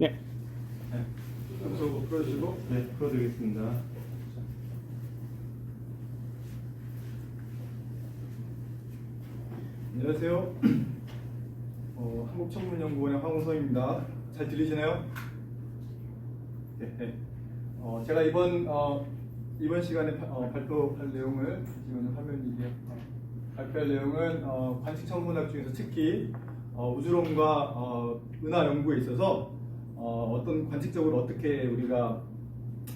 네. 네. 여기서 풀어주시고. 네, 풀어드리겠습니다. 안녕하세요. 한국천문연구원의 황우성입니다. 잘 들리시나요? 네. 제가 이번 시간에 발표할 내용을 지금 화면 이게 발표할 내용은 관측천문학 중에서 특히 우주론과 은하 연구에 있어서 어떤 관측적으로 어떻게 우리가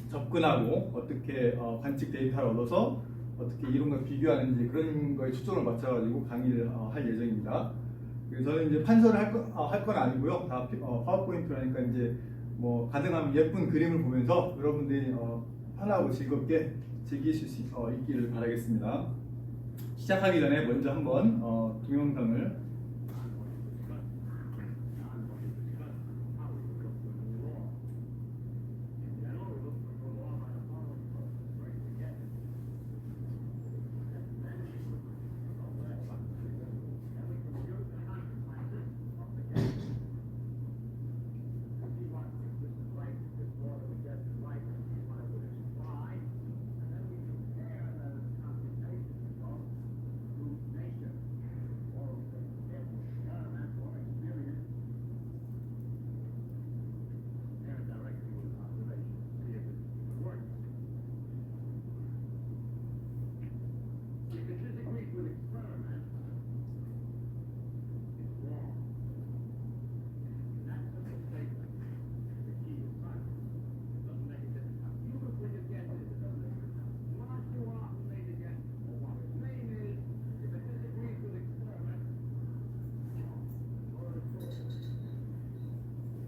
접근하고 어떻게 관측 데이터를 얻어서 어떻게 이론과 비교하는지 그런 거에 초점을 맞춰가지고 강의를 할 예정입니다. 그래서 저는 이제 판서를 할 건 아니고요. 다 파워포인트라니까 이제 뭐 가능하면 예쁜 그림을 보면서 여러분들이 편하고 즐겁게 즐기실 수 있기를 바라겠습니다. 시작하기 전에 먼저 한번 동영상을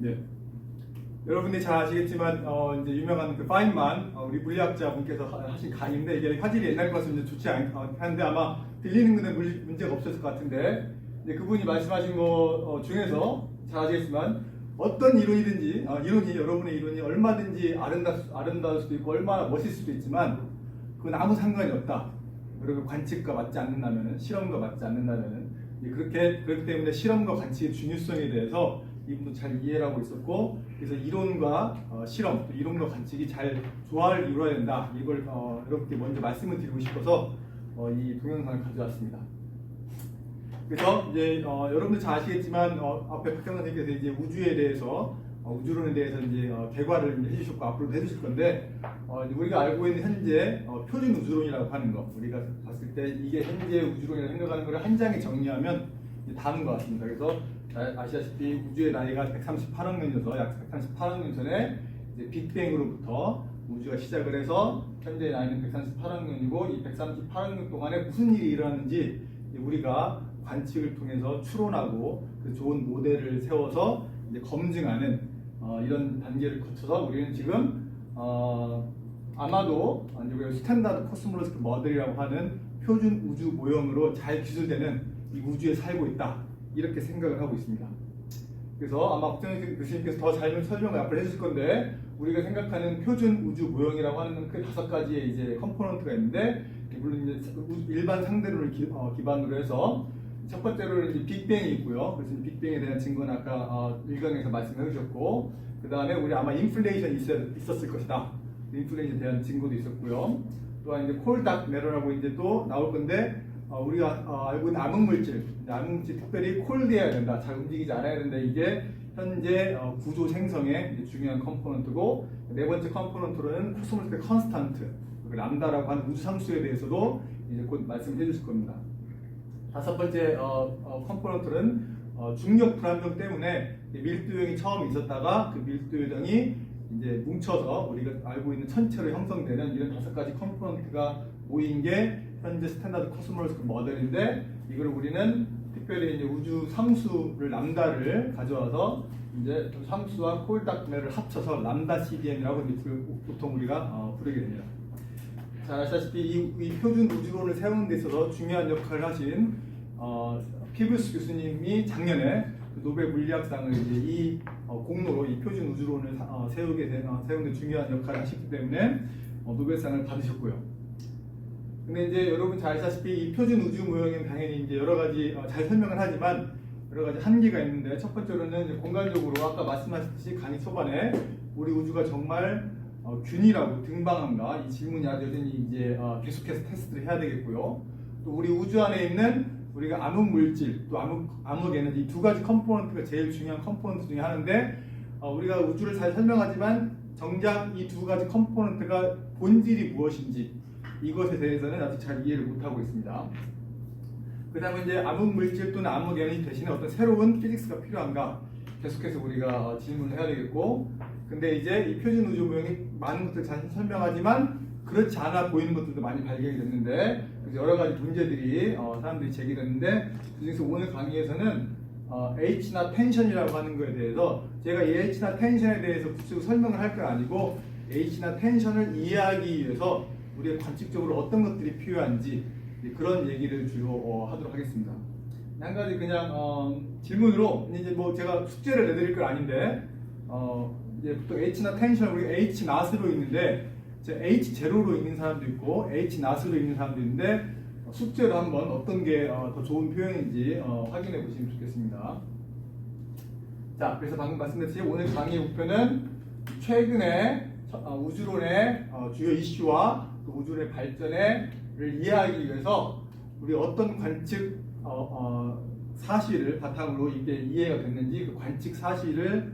네. 여러분들이 잘 아시겠지만 이제 유명한 그 파인만 우리 물리학자분께서 하신 강의인데 이게 화질이 옛날 것 같으면 좋지 않은데 아마 들리는 것에 문제가 없었을 것 같은데 이제 그분이 말씀하신 거 중에서 잘 아시겠지만 어떤 이론이든지 여러분의 이론이 얼마든지 아름다울 수도 있고 얼마나 멋있을 수도 있지만 그건 아무 상관이 없다. 그리고 관측과 맞지 않는다면은 실험과 맞지 않는다면은 그렇기 때문에 실험과 관측의 중요성에 대해서 이분도 잘 이해를 하고 있었고 그래서 이론과 실험, 이론과 관측이 잘 조화를 이루어야 된다. 이걸 여러분께 먼저 말씀을 드리고 싶어서 이 동영상을 가져왔습니다. 그래서 이제 여러분들 잘 아시겠지만 앞에 박경 선생님께서 이제 우주에 대해서 우주론에 대해서 이제 개괄을 이제 해주셨고 앞으로도 해주실 건데 우리가 알고 있는 현재 표준 우주론이라고 하는 거 우리가 봤을 때 이게 현재 우주론이라고 생각하는 거를 한 장에 정리하면 다른 것 같습니다. 그래서 아시다시피 우주의 나이가 138억 년이어서 약 138억 년 전에 이제 빅뱅으로부터 우주가 시작을 해서 현재 나이는 138억 년이고 이 138억 년 동안에 무슨 일이 일어났는지 우리가 관측을 통해서 추론하고 그 좋은 모델을 세워서 이제 검증하는 이런 단계를 거쳐서 우리는 지금 아마도 우리가 스탠다드 코스모로스틱 모델이라고 하는 표준 우주 모형으로 잘 기술되는 이 우주에 살고 있다. 이렇게 생각을 하고 있습니다. 그래서 아마 박정희 교수님께서 더 잘 설명을 앞으로 해주실 건데 우리가 생각하는 표준 우주 모형이라고 하는 그 5가지의 이제 컴포넌트가 있는데 물론 이제 일반 상대론을 기반으로 해서 첫 번째로는 이제 빅뱅이 있고요. 그래서 빅뱅에 대한 증거는 아까 1강에서 말씀해 주셨고 그 다음에 우리 아마 인플레이션이 있었을 것이다. 인플레이션에 대한 증거도 있었고요. 또한 이제 콜닥 네러라고 이제 또 나올 건데 우리가 알고 있는 암흑물질 특별히 콜드해야 된다. 잘 움직이지 않아야 된다. 이게 현재 구조 생성의 중요한 컴포넌트고 네 번째 컴포넌트로는 코스모스틱 컨스탄트 람다라고 하는 우주 상수에 대해서도 이제 곧 말씀해 주실 겁니다. 다섯 번째 컴포넌트는 중력 불안정 때문에 밀도 요정이 처음 있었다가 그 밀도 요정이 이제 뭉쳐서 우리가 알고 있는 천체로 형성되는 이런 5가지 컴포넌트가 모인 게 현재 스탠다드 코스모로스틱 모델인데 이걸 우리는 특별히 이제 우주 상수를 람다를 가져와서 이제 상수와 콜닥네를 합쳐서 람다 CDM이라고 보통 우리가 부르게 됩니다. 잘 아시다시피 이 표준 우주론을 세우는 데 있어서 중요한 역할을 하신 피브스 교수님이 작년에 노벨 물리학상을 이제 이 공로로 이 표준 우주론을 세우는 데 중요한 역할을 하셨기 때문에 노벨상을 받으셨고요. 근데 이제 여러분 잘 아시다시피 이 표준 우주 모형은 당연히 이제 여러 가지 잘 설명을 하지만 여러 가지 한계가 있는데, 첫 번째로는 이제 공간적으로 아까 말씀하셨듯이 강의 초반에 우리 우주가 정말 균일하고 등방한가, 이 질문이 아주 여전히 이제 계속해서 테스트를 해야 되겠고요. 또 우리 우주 안에 있는 우리가 암흑 물질, 또 암흑 에너지, 이 두 가지 컴포넌트가 제일 중요한 컴포넌트 중에 하나인데, 우리가 우주를 잘 설명하지만 정작 이 두 가지 컴포넌트가 본질이 무엇인지 이것에 대해서는 아직 잘 이해를 못하고 있습니다. 그 다음에 이제 암흑 물질 또는 암흑 에너지 대신에 어떤 새로운 피직스가 필요한가, 계속해서 우리가 질문을 해야 되겠고, 근데 이제 이 표준 우주 모형이 많은 것들을 잘 설명하지만 그렇지 않아 보이는 것들도 많이 발견이 됐는데, 그래서 여러 가지 문제들이 사람들이 제기됐는데, 그중에서 오늘 강의에서는 H나 텐션이라고 하는 것에 대해서 제가 이 H나 텐션에 대해서 구체적으로 설명을 할 건 아니고, H나 텐션을 이해하기 위해서 우리가 관측적으로 어떤 것들이 필요한지 그런 얘기를 주로 하도록 하겠습니다. 한 가지 그냥 질문으로, 이제 뭐 제가 숙제를 내드릴 건 아닌데, 이제 보통 H나 텐션, 우리 H 낫으로 있는데 H 제로로 있는 사람도 있고 H 낫으로 있는 사람도 있는데, 숙제로 한번 어떤 게 더 좋은 표현인지 확인해 보시면 좋겠습니다. 자, 그래서 방금 말씀드렸듯이 오늘 강의 목표는 최근에 우주론의 주요 이슈와 또 우주론의 발전을 이해하기 위해서 우리 어떤 관측 사실을 바탕으로 이게 이해가 됐는지, 그 관측 사실을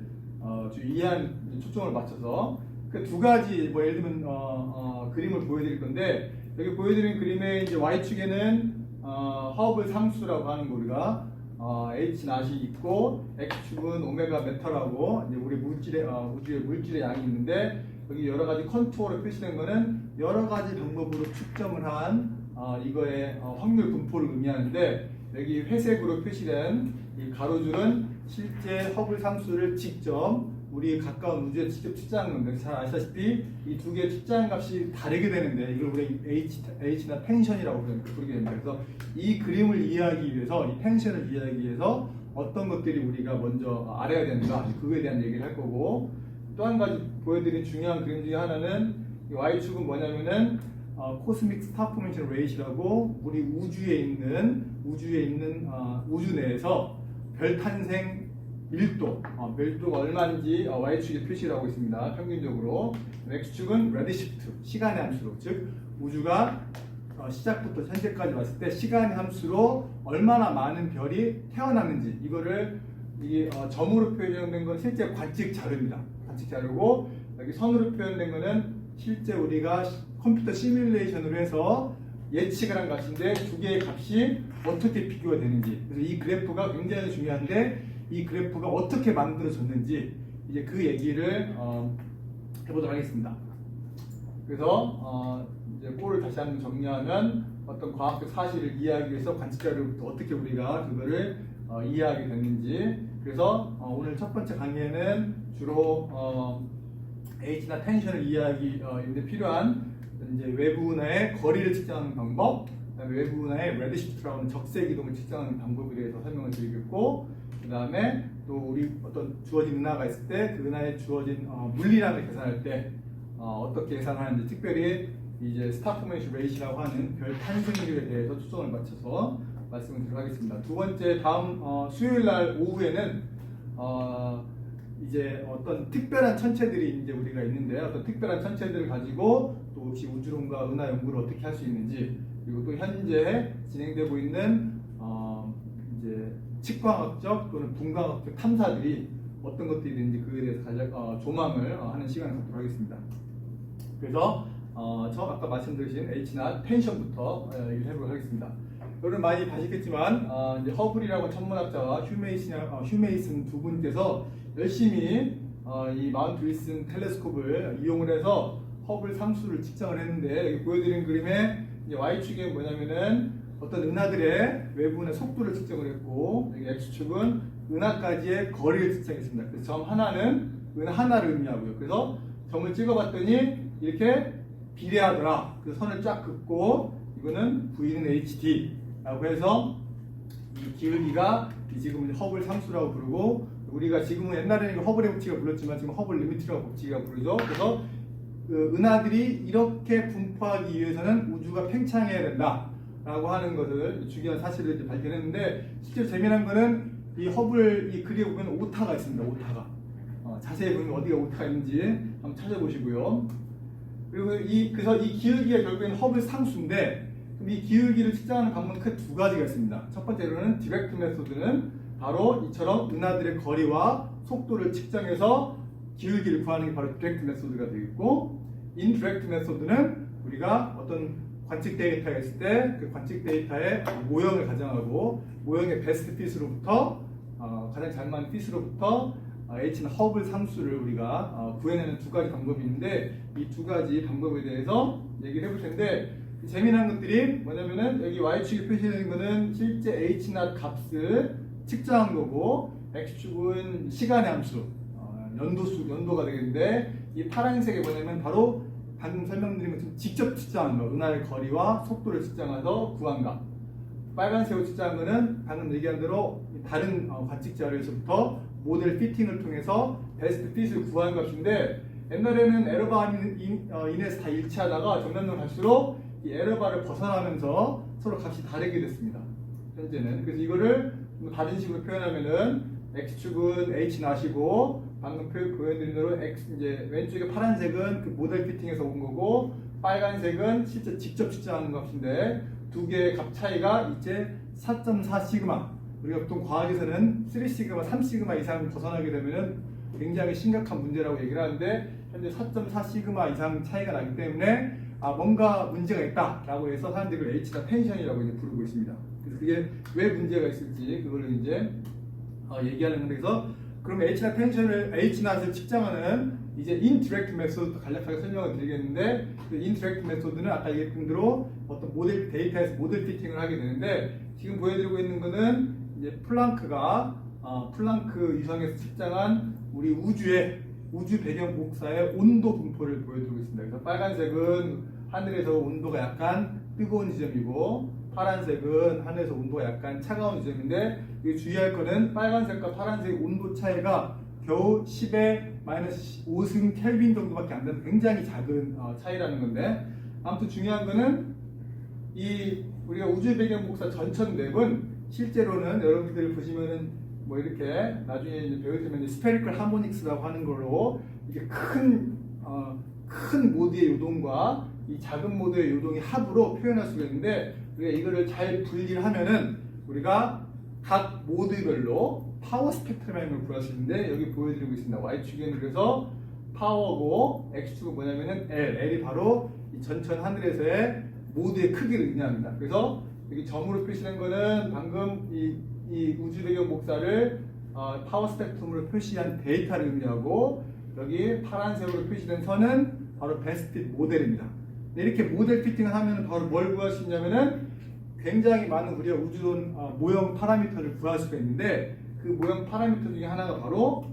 이해하는 초점을 맞춰서 그 두 가지, 뭐 예를 들면 그림을 보여드릴 건데, 여기 보여드린 그림의 이제 Y축에는 허블 상수라고 하는 거, 우리가 H 낫이 있고 X축은 오메가 메타라고 이제 우리 물질의 우주의 물질의 양이 있는데, 여기 여러 가지 컨투어로 표시된 거는 여러 가지 방법으로 측정을 한 이거의 확률 분포를 의미하는데, 여기 회색으로 표시된 이 가로줄은 실제 허블 상수를 직접 우리 가까운 우주에 직접 측정한 건데, 잘 아시다시피 이 두 개의 측정 값이 다르게 되는데 이걸 우리 H나 텐션이라고 부르게 됩니다. 그래서 이 그림을 이해하기 위해서, 이 텐션을 이해하기 위해서 어떤 것들이 우리가 먼저 알아야 되는가, 그거에 대한 얘기를 할 거고, 또 한 가지 보여드린 중요한 그림 중에 하나는 이 Y축은 뭐냐면은 코스믹 스타 포메이션 레이시라고 우리 우주에 있는 우주 내에서 별 탄생 밀도, 밀도가 얼마인지 Y축에 표시를 하고 있습니다. 평균적으로. X축은 레드시프트, 시간의 함수로, 즉 우주가 시작부터 현재까지 왔을 때 시간의 함수로 얼마나 많은 별이 태어났는지, 이거를 점으로 표현된 건 실제 관측 자료입니다. 관측 자료고, 여기 선으로 표현된 거는 실제 우리가 컴퓨터 시뮬레이션으로 해서 예측을 한 값인데 두 개의 값이 어떻게 비교가 되는지, 그래서 이 그래프가 굉장히 중요한데 이 그래프가 어떻게 만들어졌는지 이제 그 얘기를 해보도록 하겠습니다. 그래서 이제 꼴을 다시 한번 정리하면, 어떤 과학적 사실을 이해하기 위해서 관측 자료부터 어떻게 우리가 그거를 이해하게 됐는지, 그래서 오늘 첫 번째 강의에는 주로 H나 텐션을 이해하기 데 필요한 이제 외부 은하의 거리를 측정하는 방법, 그다음에 외부 은하의 레드시프트라고 하는 적색 이동을 측정하는 방법에 대해서 설명을 드리겠고, 그다음에 또 우리 어떤 주어진 은하가 있을 때 그 은하에 주어진 물리량을 계산할 때 어떻게 계산하는지, 특별히 이제 스타 포메이션 레이시라고 하는 별 탄생률에 대해서 초점을 맞춰서 말씀을 드리도록 하겠습니다. 두 번째, 다음 수요일 날 오후에는 이제 어떤 특별한 천체들이 이제 우리가 있는데, 어떤 특별한 천체들을 가지고 또 혹시 우주론과 은하 연구를 어떻게 할 수 있는지, 그리고 또 현재 진행되고 있는 이제 측광학적 또는 분광학적 탐사들이 어떤 것들이 있는지 그에 대해서 간략 조망을 하는 시간을 갖도록 하겠습니다. 그래서 저 아까 말씀드린 H나 텐션부터 얘기를 해보도록 하겠습니다. 여러분 많이 봐셨겠지만 이제 허블이라고 천문학자와 휴메이슨 두 분께서 열심히 이 마운트 윌슨 텔레스콥을 이용을 해서 허블 상수를 측정을 했는데, 여기 보여드린 그림에 이제 Y축에 뭐냐면은 어떤 은하들의 외부의 속도를 측정을 했고, 여기 X축은 은하까지의 거리를 측정했습니다. 그래서 점 하나는 은하 하나를 의미하고요. 그래서 점을 찍어봤더니 이렇게 비례하더라. 그 선을 쫙 긋고, 이거는 V는 HD라고 해서 이 기울기가 지금은 허블 상수라고 부르고, 우리가 지금은 옛날에는 허블의 법칙을 불렀지만 지금 허블 리미트라고 법칙이라고 부르죠. 그래서 그 은하들이 이렇게 분포하기 위해서는 우주가 팽창해야 된다라고 하는 것을 중요한 사실을 이제 발견했는데, 실제로 재미난 거는 이 허블 이 글에 보면 오타가 있습니다. 오타가. 자세히 보면 어디가 오타가 있는지 한번 찾아보시고요. 그리고 그래서 이 기울기가 결국에는 허블 상수인데, 그럼 이 기울기를 측정하는 방법은 크게 두 가지가 있습니다. 첫 번째로는 디렉트 메소드는 바로 이처럼 은하들의 거리와 속도를 측정해서 기울기를 구하는 게 바로 디렉트 메소드가 되겠고, 인디렉트 메소드는 우리가 어떤 관측 데이터가 있을 때 그 관측 데이터의 모형을 가정하고 모형의 베스트 핏으로부터 가장 잘 맞는 핏으로부터 H는 허블 상수를 우리가 구해내는 두 가지 방법이 있는데, 이 두 가지 방법에 대해서 얘기를 해볼 텐데, 재미난 것들이 뭐냐면은 여기 Y축에 표시되는 거는 실제 H0 값을 측정한 거고, X축은 시간의 함수, 연도가 되겠는데, 이 파란색이 뭐냐면 바로 방금 설명드린 것처럼 직접 측정한 거, 은하의 거리와 속도를 측정해서 구한 값. 빨간색으로 측정한 거는 방금 얘기한 대로 다른 관측 자료에서부터 모델 피팅을 통해서 베스트 핏을 구한 값인데, 옛날에는 에러바 인에서 다 일치하다가 전면으로 갈수록 이 에러바를 벗어나면서 서로 값이 다르게 됐습니다. 현재는. 그래서 이거를 다른 식으로 표현하면은 X축은 H 낫이고, 방금 보여드린 대로 이제 왼쪽에 파란색은 그 모델 피팅에서 온 거고, 빨간색은 실제 직접 측정하는 값인데, 두 개의 값 차이가 이제 4.4 시그마. 우리가 보통 과학에서는 3 시그마, 3 시그마 이상 벗어나게 되면은 굉장히 심각한 문제라고 얘기를 하는데, 현재 4.4 시그마 이상 차이가 나기 때문에 뭔가 문제가 있다라고 해서 사람들이 그걸 H나 텐션이라고 이제 부르고 있습니다. 그래서 그게 왜 문제가 있을지 그거를 이제 얘기하는 건데, 그래서 그럼 H나 텐션을 H낫을 측정하는 이제 인디렉트 메소드 간략하게 설명을 드리겠는데, 그 인디렉트 메소드는 아까 얘기했던 대로 어떤 모델 데이터에서 모델 피팅을 하게 되는데, 지금 보여드리고 있는 거는 이제 플랑크가 플랑크 위성에서 측정한 우리 우주 배경 복사의 온도 분포를 보여드리고 있습니다. 그래서 빨간색은 하늘에서 온도가 약간 뜨거운 지점이고, 파란색은 하늘에서 온도가 약간 차가운 지점인데, 이 주의할 거는 빨간색과 파란색 온도 차이가 겨우 10의 마이너스 5승 켈빈 정도밖에 안 되는 굉장히 작은 차이라는 건데, 아무튼 중요한 거는 이 우리가 우주 배경 복사 전천lep은 실제로는 여러분들 보시면은 뭐 이렇게 나중에 이제 배울 때면 스페리컬 하모닉스라고 하는 걸로 이게 큰 모드의 요동과 이 작은 모드의 요동의 합으로 표현할 수가 있는데, 우리가 이거를 잘 분리를 하면은 우리가 각 모드별로 파워 스펙트럼을 구할 수 있는데, 여기 보여드리고 있습니다. Y축에는 그래서 파워고, X축은 뭐냐면은 L이 바로 이 전천 하늘에서의 모드의 크기를 의미합니다. 그래서 여기 점으로 표시된 거는 방금 이 우주 배경 복사를 파워 스펙트럼으로 표시한 데이터를 의미하고, 여기 파란색으로 표시된 선은 바로 베스트 핏 모델입니다. 이렇게 모델 피팅을 하면 바로 뭘 구할 수 있냐면은 굉장히 많은 우리가 우주론 모형 파라미터를 구할 수가 있는데, 그 모형 파라미터 중에 하나가 바로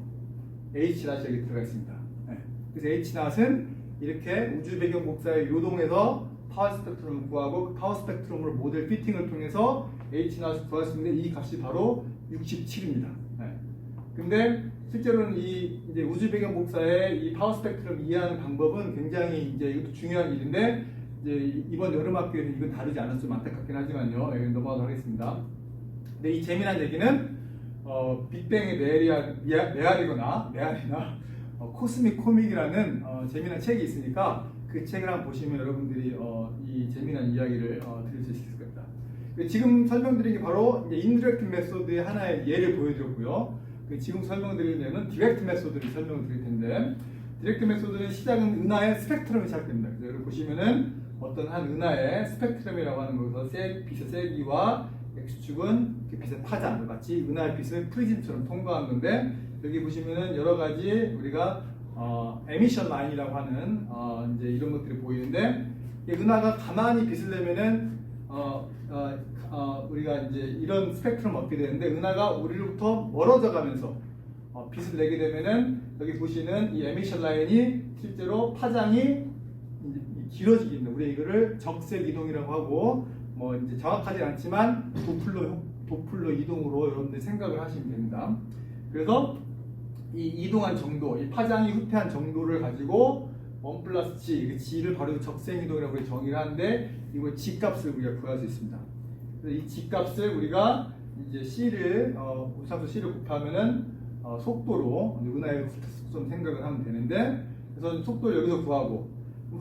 H-낫이 여기 들어가 있습니다. 네. 그래서 H-낫은 이렇게 우주 배경 복사의 요동에서 파워 스펙트럼을 구하고, 그 파워 스펙트럼으로 모델 피팅을 통해서 H-낫을 구할 수 있는데, 이 값이 바로 67입니다. 네. 근데 실제로는 이제 우주 배경 복사의 이 파워 스펙트럼 이해하는 방법은 굉장히 이제 이것도 중요한 일인데, 이제 이번 여름 학교에는 이건 다루지 않았으면 안타깝긴 하지만요. 넘어가도록 하겠습니다. 근데 이 재미난 얘기는 빅뱅의 메아리나 코스믹 코믹이라는 재미난 책이 있으니까 그 책을 한번 보시면 여러분들이 이 재미난 이야기를 들을 수 있을 겁니다. 지금 설명드린 게 바로 이제 인디렉트 메소드의 하나의 예를 보여드렸고요. 지금 설명드릴 예는 디렉트 메소드를 설명드릴 텐데, 디렉트 메소드는 시작은 은하의 스펙트럼이 시작됩니다. 그래서 여기 보시면은 어떤 한 은하의 스펙트럼이라고 하는 것에서 빛의 세기와 X축은 빛의 파장과 같이 은하의 빛을 프리즘처럼 통과한 건데, 여기 보시면은 여러 가지 우리가 에미션 라인이라고 하는 이제 이런 것들이 보이는데, 은하가 가만히 빛을 내면은 우리가 이제 이런 스펙트럼을 얻게 되는데, 은하가 우리로부터 멀어져 가면서 빛을 내게 되면은 여기 보시는 이 에미션 라인이 실제로 파장이 길어지게 됩니다. 우리 이거를 적색 이동이라고 하고, 뭐 이제 정확하지 않지만 도플러 이동으로 여러분들 생각을 하시면 됩니다. 그래서 이 이동한 정도, 이 파장이 후퇴한 정도를 가지고 1 플러스 G, G를 바로 적색 이동이라고 정의를 하는데, 이거 G 값을 우리가 구할 수 있습니다. 그래서 이 G 값을 우리가 이제 C를 우주함수 C를 곱하면은 속도로 은하의 속도 생각을 하면 되는데, 그래서 속도를 여기서 구하고,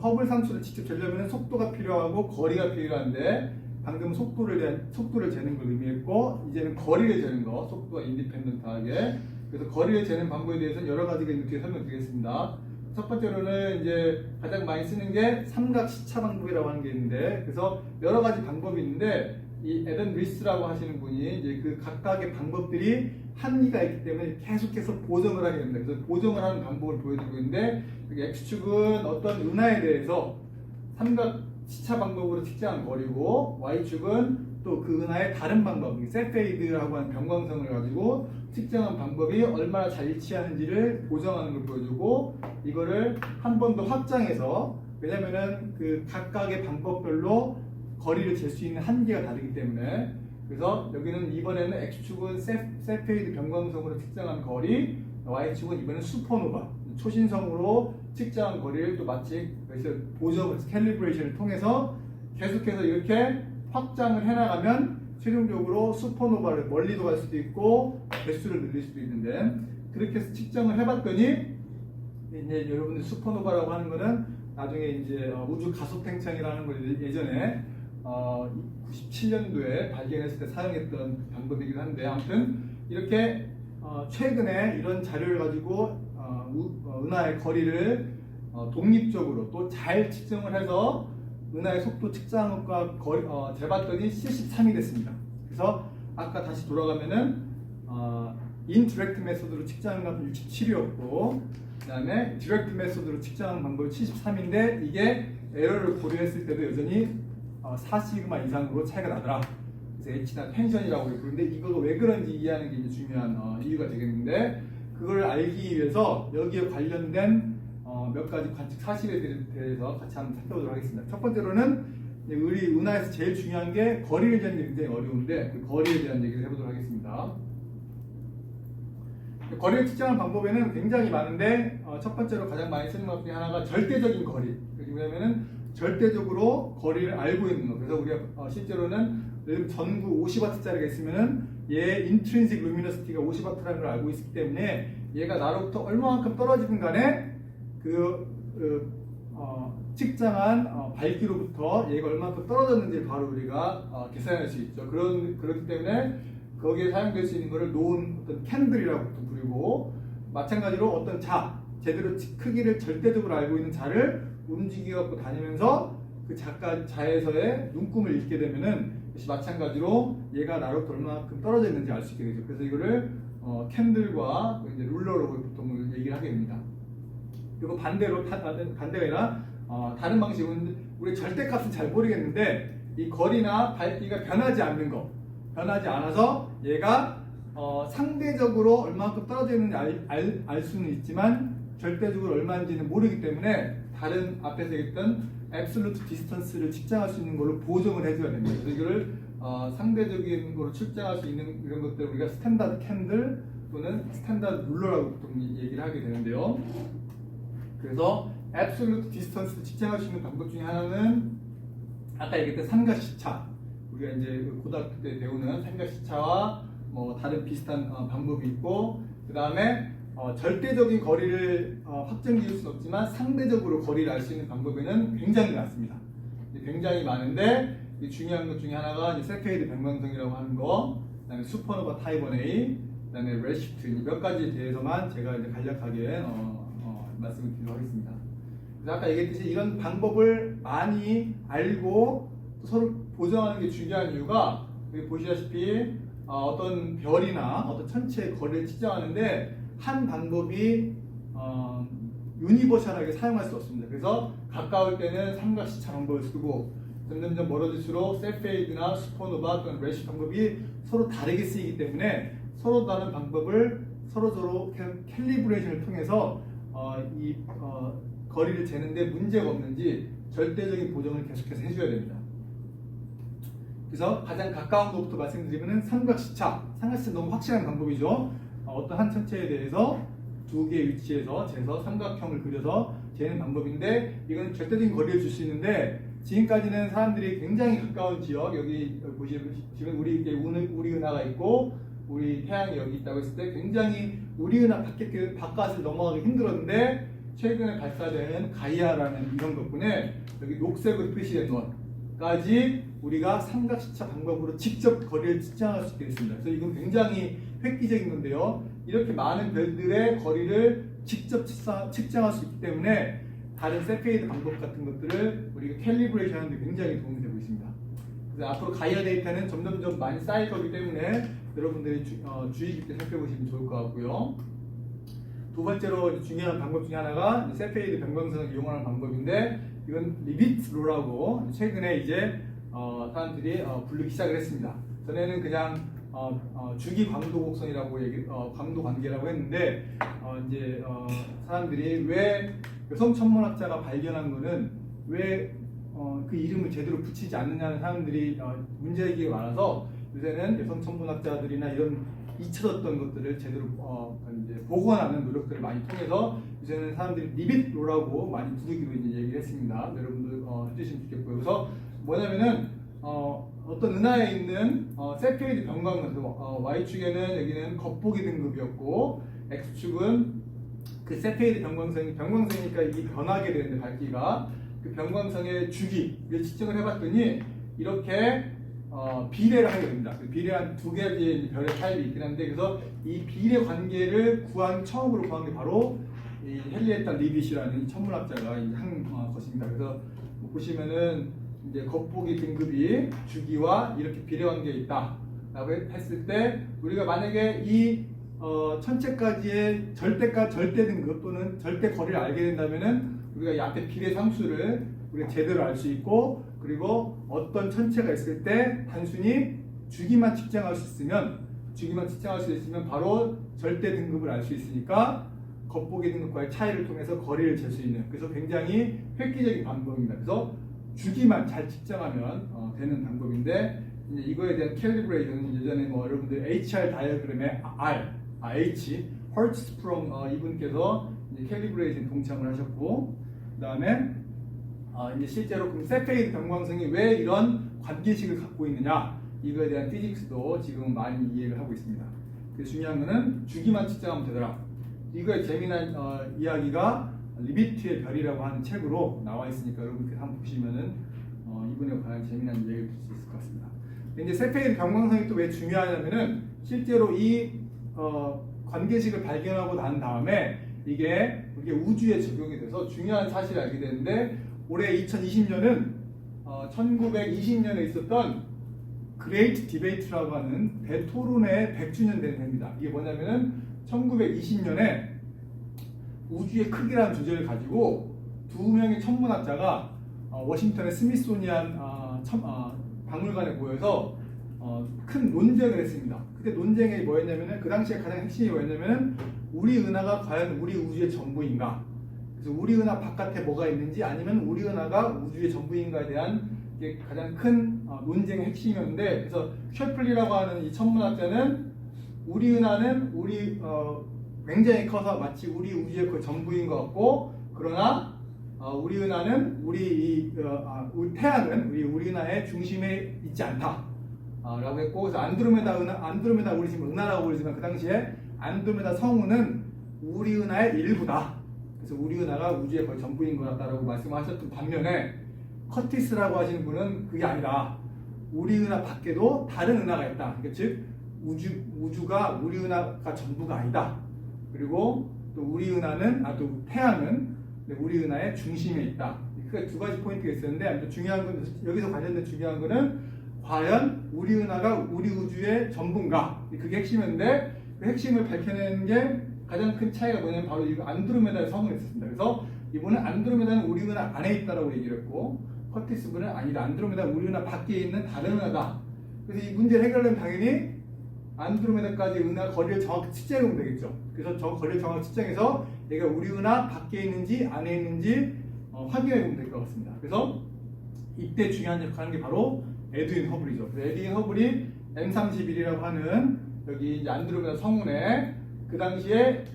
허블 상수를 직접 재려면 속도가 필요하고 거리가 필요한데, 방금 속도를 재는 걸 의미했고, 이제는 거리를 재는 거, 속도가 인디펜던트하게. 그래서 거리를 재는 방법에 대해서는 여러 가지가 이렇게 설명드리겠습니다. 첫 번째로는 이제 가장 많이 쓰는 게 삼각 시차 방법이라고 하는 게 있는데, 그래서 여러 가지 방법이 있는데, 이 에던 리스라고 하시는 분이 이제 그 각각의 방법들이 한계가 있기 때문에 계속해서 보정을 하게 됩니다. 그래서 보정을 하는 방법을 보여드리고 있는데, X축은 어떤 은하에 대해서 삼각 시차 방법으로 측정한 거리고, Y축은 또 그 은하의 다른 방법, 세페이드라고 하는 변광성을 가지고 측정한 방법이 얼마나 잘 일치하는지를 보정하는 걸 보여주고, 이거를 한 번 더 확장해서, 왜냐면은 그 각각의 방법별로 거리를 잴 수 있는 한계가 다르기 때문에, 그래서 여기는 이번에는 X축은 세페이드 변광성으로 측정한 거리, Y축은 이번엔 슈퍼노바, 초신성으로 측정한 거리를 또 마치 그래서 보정을, 캘리브레이션을 통해서 계속해서 이렇게 확장을 해나가면 최종적으로 슈퍼노바를 멀리도 갈 수도 있고 개수를 늘릴 수도 있는데, 그렇게 해서 측정을 해봤더니 이제 여러분들 슈퍼노바라고 하는 거는 나중에 이제 우주 가속 팽창이라는 걸 예전에 97년도에 발견했을 때 사용했던 방법이긴 한데, 아무튼 이렇게 최근에 이런 자료를 가지고 은하의 거리를 독립적으로 또 잘 측정을 해서 은하의 속도 측정한 것과 재봤더니 73이 됐습니다. 그래서 아까 다시 돌아가면은 인디렉트 메소드로 측정한 건 67이었고, 그 다음에 디렉트 메소드로 측정한 방법이 73인데, 이게 에러를 고려했을 때도 여전히 4시그마 이상으로 차이가 나더라. 그래서 H나 텐션이라고 부르는데, 이거가 왜 그런지 이해하는 게 이제 중요한 이유가 되겠는데, 그걸 알기 위해서 여기에 관련된 몇 가지 관측 사실에 대해서 같이 한번 살펴보도록 하겠습니다. 첫 번째로는 우리 은하에서 제일 중요한 게 거리를 재는 게 굉장히 어려운데, 그 거리에 대한 얘기를 해보도록 하겠습니다. 거리를 측정하는 방법에는 굉장히 많은데, 첫 번째로 가장 많이 쓰는 것 중에 하나가 절대적인 거리. 왜냐면은 절대적으로 거리를 알고 있는 거. 그래서 우리가 실제로는 전구 50W짜리가 있으면은 얘 인트린식 루미너시티가 50W라는 걸 알고 있기 때문에, 얘가 나로부터 얼마만큼 떨어지든 간에 측정한 밝기로부터 얘가 얼마만큼 떨어졌는지 바로 우리가 계산할 수 있죠. 그렇기 때문에 거기에 사용될 수 있는 것을 놓은 어떤 캔들이라고 부르고, 마찬가지로 어떤 제대로 크기를 절대적으로 알고 있는 자를 움직여 갖고 다니면서 그 자에서의 눈금을 읽게 되면은 역시 마찬가지로 얘가 나로부터 얼마만큼 떨어져 있는지 알 수 있게 되죠. 그래서 이거를 캔들과 이제 룰러로 보통 얘기를 하게 됩니다. 그리고 반대가 아니라 다른 방식은 우리 절대값은 잘 모르겠는데, 이 거리나 밝기가 변하지 않는 거, 변하지 않아서 얘가 상대적으로 얼마만큼 떨어져 있는지 알 수는 있지만 절대적으로 얼마인지는 모르기 때문에, 다른 앞에서 얘기했던 absolute distance를 측정할 수 있는 걸로 보정을 해줘야 됩니다. 그래서 이거를 상대적인 걸로 측정할 수 있는 이런 것들을 우리가 스탠다드 캔들 또는 스탠다드 룰러라고 보통 얘기를 하게 되는데요. 그래서 absolute distance를 측정할 수 있는 방법 중에 하나는 아까 얘기했던 삼각시차, 우리가 이제 고등학교 때 배우는 삼각시차와 뭐 다른 비슷한 방법이 있고, 그 다음에 절대적인 거리를 확정 지을 수는 없지만 상대적으로 거리를 알 수 있는 방법에는 굉장히 많습니다. 굉장히 많은데, 중요한 것 중에 하나가 이제 세페이드 변광성이라고 하는 거, 그다음에 슈퍼노바 타입 1A, 그다음에 레시프트, 몇 가지에 대해서만 제가 이제 간략하게 말씀을 드리도록 하겠습니다. 그래서 아까 얘기했듯이 이런 방법을 많이 알고 서로 보정하는 게 중요한 이유가, 여기 보시다시피 어떤 별이나 어떤 천체의 거리를 측정하는데 한 방법이 유니버셜하게 사용할 수 없습니다. 그래서 가까울 때는 삼각시차 방법을 쓰고, 점점점 멀어질수록 세페이드나 슈퍼노바 또는 레시 방법이 서로 다르게 쓰이기 때문에 서로 다른 방법을 서로 캘리브레이션을 통해서 이 거리를 재는데 문제가 없는지 절대적인 보정을 계속해서 해줘야 됩니다. 그래서 가장 가까운 것부터 말씀드리면 삼각시차 너무 확실한 방법이죠. 어떤 한 천체에 대해서 두 개의 위치에서 재서 삼각형을 그려서 재는 방법인데, 이건 절대적인 거리를 줄 수 있는데 지금까지는 사람들이 굉장히 가까운 지역, 여기 보시면 지금 우리 은하가 있고 우리 태양이 여기 있다고 했을 때 굉장히 우리 은하 바깥을 넘어가기 힘들었는데 최근에 발사된 가이아라는 이런 덕분에 여기 녹색으로 표시된 것까지 우리가 삼각시차 방법으로 직접 거리를 측정할 수 있게 됐습니다. 그래서 이건 굉장히 획기적인 건데요. 이렇게 많은 별들의 거리를 직접 측정할 수 있기 때문에 다른 세페이드 방법 같은 것들을 우리가 캘리브레이션 하는 데 굉장히 도움이 되고 있습니다. 그래서 앞으로 가이아 데이터는 점점점 많이 쌓일 거기 때문에 여러분들이 주의 깊게 살펴보시면 좋을 것 같고요. 두 번째로 중요한 방법 중에 하나가 세페이드 변광성을 이용하는 방법인데 이건 리비트로라고 최근에 이제 사람들이 부르기 시작을 했습니다. 전에는 그냥 주기 광도 곡선이라고 광도 관계라고 했는데 이제 사람들이 왜 여성 천문학자가 발견한 거는 왜 그 이름을 제대로 붙이지 않느냐는 사람들이 문제제기가 많아서 요새는 여성 천문학자들이나 이런 잊혀졌던 것들을 제대로 이제 복원하는 노력들을 많이 통해서 이제는 사람들이 리빗로라고 많이 부르기로 이제 얘기를 했습니다. 여러분들 해주시면 좋겠고요. 그래서 뭐냐면은 어떤 은하에 있는 세페이드 변광선, Y축에는 여기는 겉보기 등급이었고 X축은 그 세페이드 변광선이니까 이게 변하게 되는데 밝기가 그 변광선의 주기를 측정을 해봤더니 이렇게 비례를 하게 됩니다. 그 비례한 두 개의 별의 타입이 있긴 한데 그래서 이 비례 관계를 처음으로 구한 게 바로 이 헨리에타 리빗이라는 이 천문학자가 한 것입니다. 그래서 보시면은 이제 겉보기 등급이 주기와 이렇게 비례 관계에 있다라고 했을 때 우리가 만약에 이 천체까지의 절대 등급 또는 절대 거리를 알게 된다면은 우리가 이 앞에 비례 상수를 우리가 제대로 알 수 있고 그리고 어떤 천체가 있을 때 단순히 주기만 측정할 수 있으면 바로 절대 등급을 알 수 있으니까 겉보기 등급과의 차이를 통해서 거리를 잴 수 있는 그래서 굉장히 획기적인 방법입니다. 그래서 주기만 잘 측정하면 되는 방법인데 이제 이거에 대한 캘리브레이션은 예전에 여러분들 HR 다이어그램의 H 헐츠프롬 이분께서 이제 캘리브레이션 동참을 하셨고 그다음에 이제 실제로 그럼 세페이드 변광성이 왜 이런 관계식을 갖고 있느냐 이거에 대한 피직스도 지금 많이 이해를 하고 있습니다. 그래서 중요한 거는 주기만 측정하면 되더라. 이거의 재미난 이야기가 리비트의 별이라고 하는 책으로 나와 있으니까 여러분들 한번 보시면은 이분에 관한 재미난 이야기를 들 수 있을 것 같습니다. 이제 세페이드 변광성이 또 왜 중요하냐면은 실제로 이 관계식을 발견하고 난 다음에 이게 우주에 적용이 돼서 중요한 사실을 알게 되는데 올해 2020년은 1920년에 있었던 그레이트 디베이트라고 하는 대토론의 100주년 되는 해입니다. 이게 뭐냐면은 1920년에 우주의 크기라는 주제를 가지고 두 명의 천문학자가 워싱턴의 스미소니안 박물관에 모여서 큰 논쟁을 했습니다. 그때 논쟁이 뭐였냐면은 그 당시에 가장 핵심이 뭐였냐면은 우리 은하가 과연 우리 우주의 전부인가? 그래서 우리 은하 바깥에 뭐가 있는지 아니면 우리 은하가 우주의 전부인가에 대한 게 가장 큰 논쟁의 핵심이었는데 그래서 셰플리라고 하는 이 천문학자는 우리 은하는 굉장히 커서 마치 우리 우주의 그 전부인 것 같고 그러나 우리 은하는 우리 태양은 우리 은하의 중심에 있지 않다 라고 했고 그래서 안드로메다 우리 지금 은하라고 부르지만 그 당시에 안드로메다 성운은 우리 은하의 일부다. 그래서 우리 은하가 우주의 거의 전부인 것 같다라고 말씀하셨던 반면에 커티스라고 하시는 분은 그게 아니라 우리 은하 밖에도 다른 은하가 있다. 그러니까 즉 우주가 우리 은하가 전부가 아니다. 그리고 또 우리 은하는 또 태양은 우리 은하의 중심에 있다. 그 두 가지 포인트가 있었는데 중요한 건 여기서 관련된 중요한 거는 과연 우리 은하가 우리 우주의 전부인가? 그게 핵심인데 그 핵심을 밝혀내는 게 가장 큰 차이가 뭐냐면 바로 이 안드로메다의 성운이 있었습니다. 그래서 이분은 안드로메다는 우리 은하 안에 있다라고 얘기를 했고 커티스 분은 아니다. 안드로메다는 우리 은하 밖에 있는 다른 은하다. 그래서 이 문제를 해결하려면 당연히 안드로메다까지 은하 거리를 정확히 측정하면 되겠죠. 그래서 저 거리를 정확히 측정해서 얘가 우리 은하 밖에 있는지 안에 있는지 확인해 보면 될 것 같습니다. 그래서 이때 중요한 역할을 하는 게 바로 에드윈 허블이죠. 에드윈 허블이 M31이라고 하는 여기 이제 안드로메다 성운에 그 당시에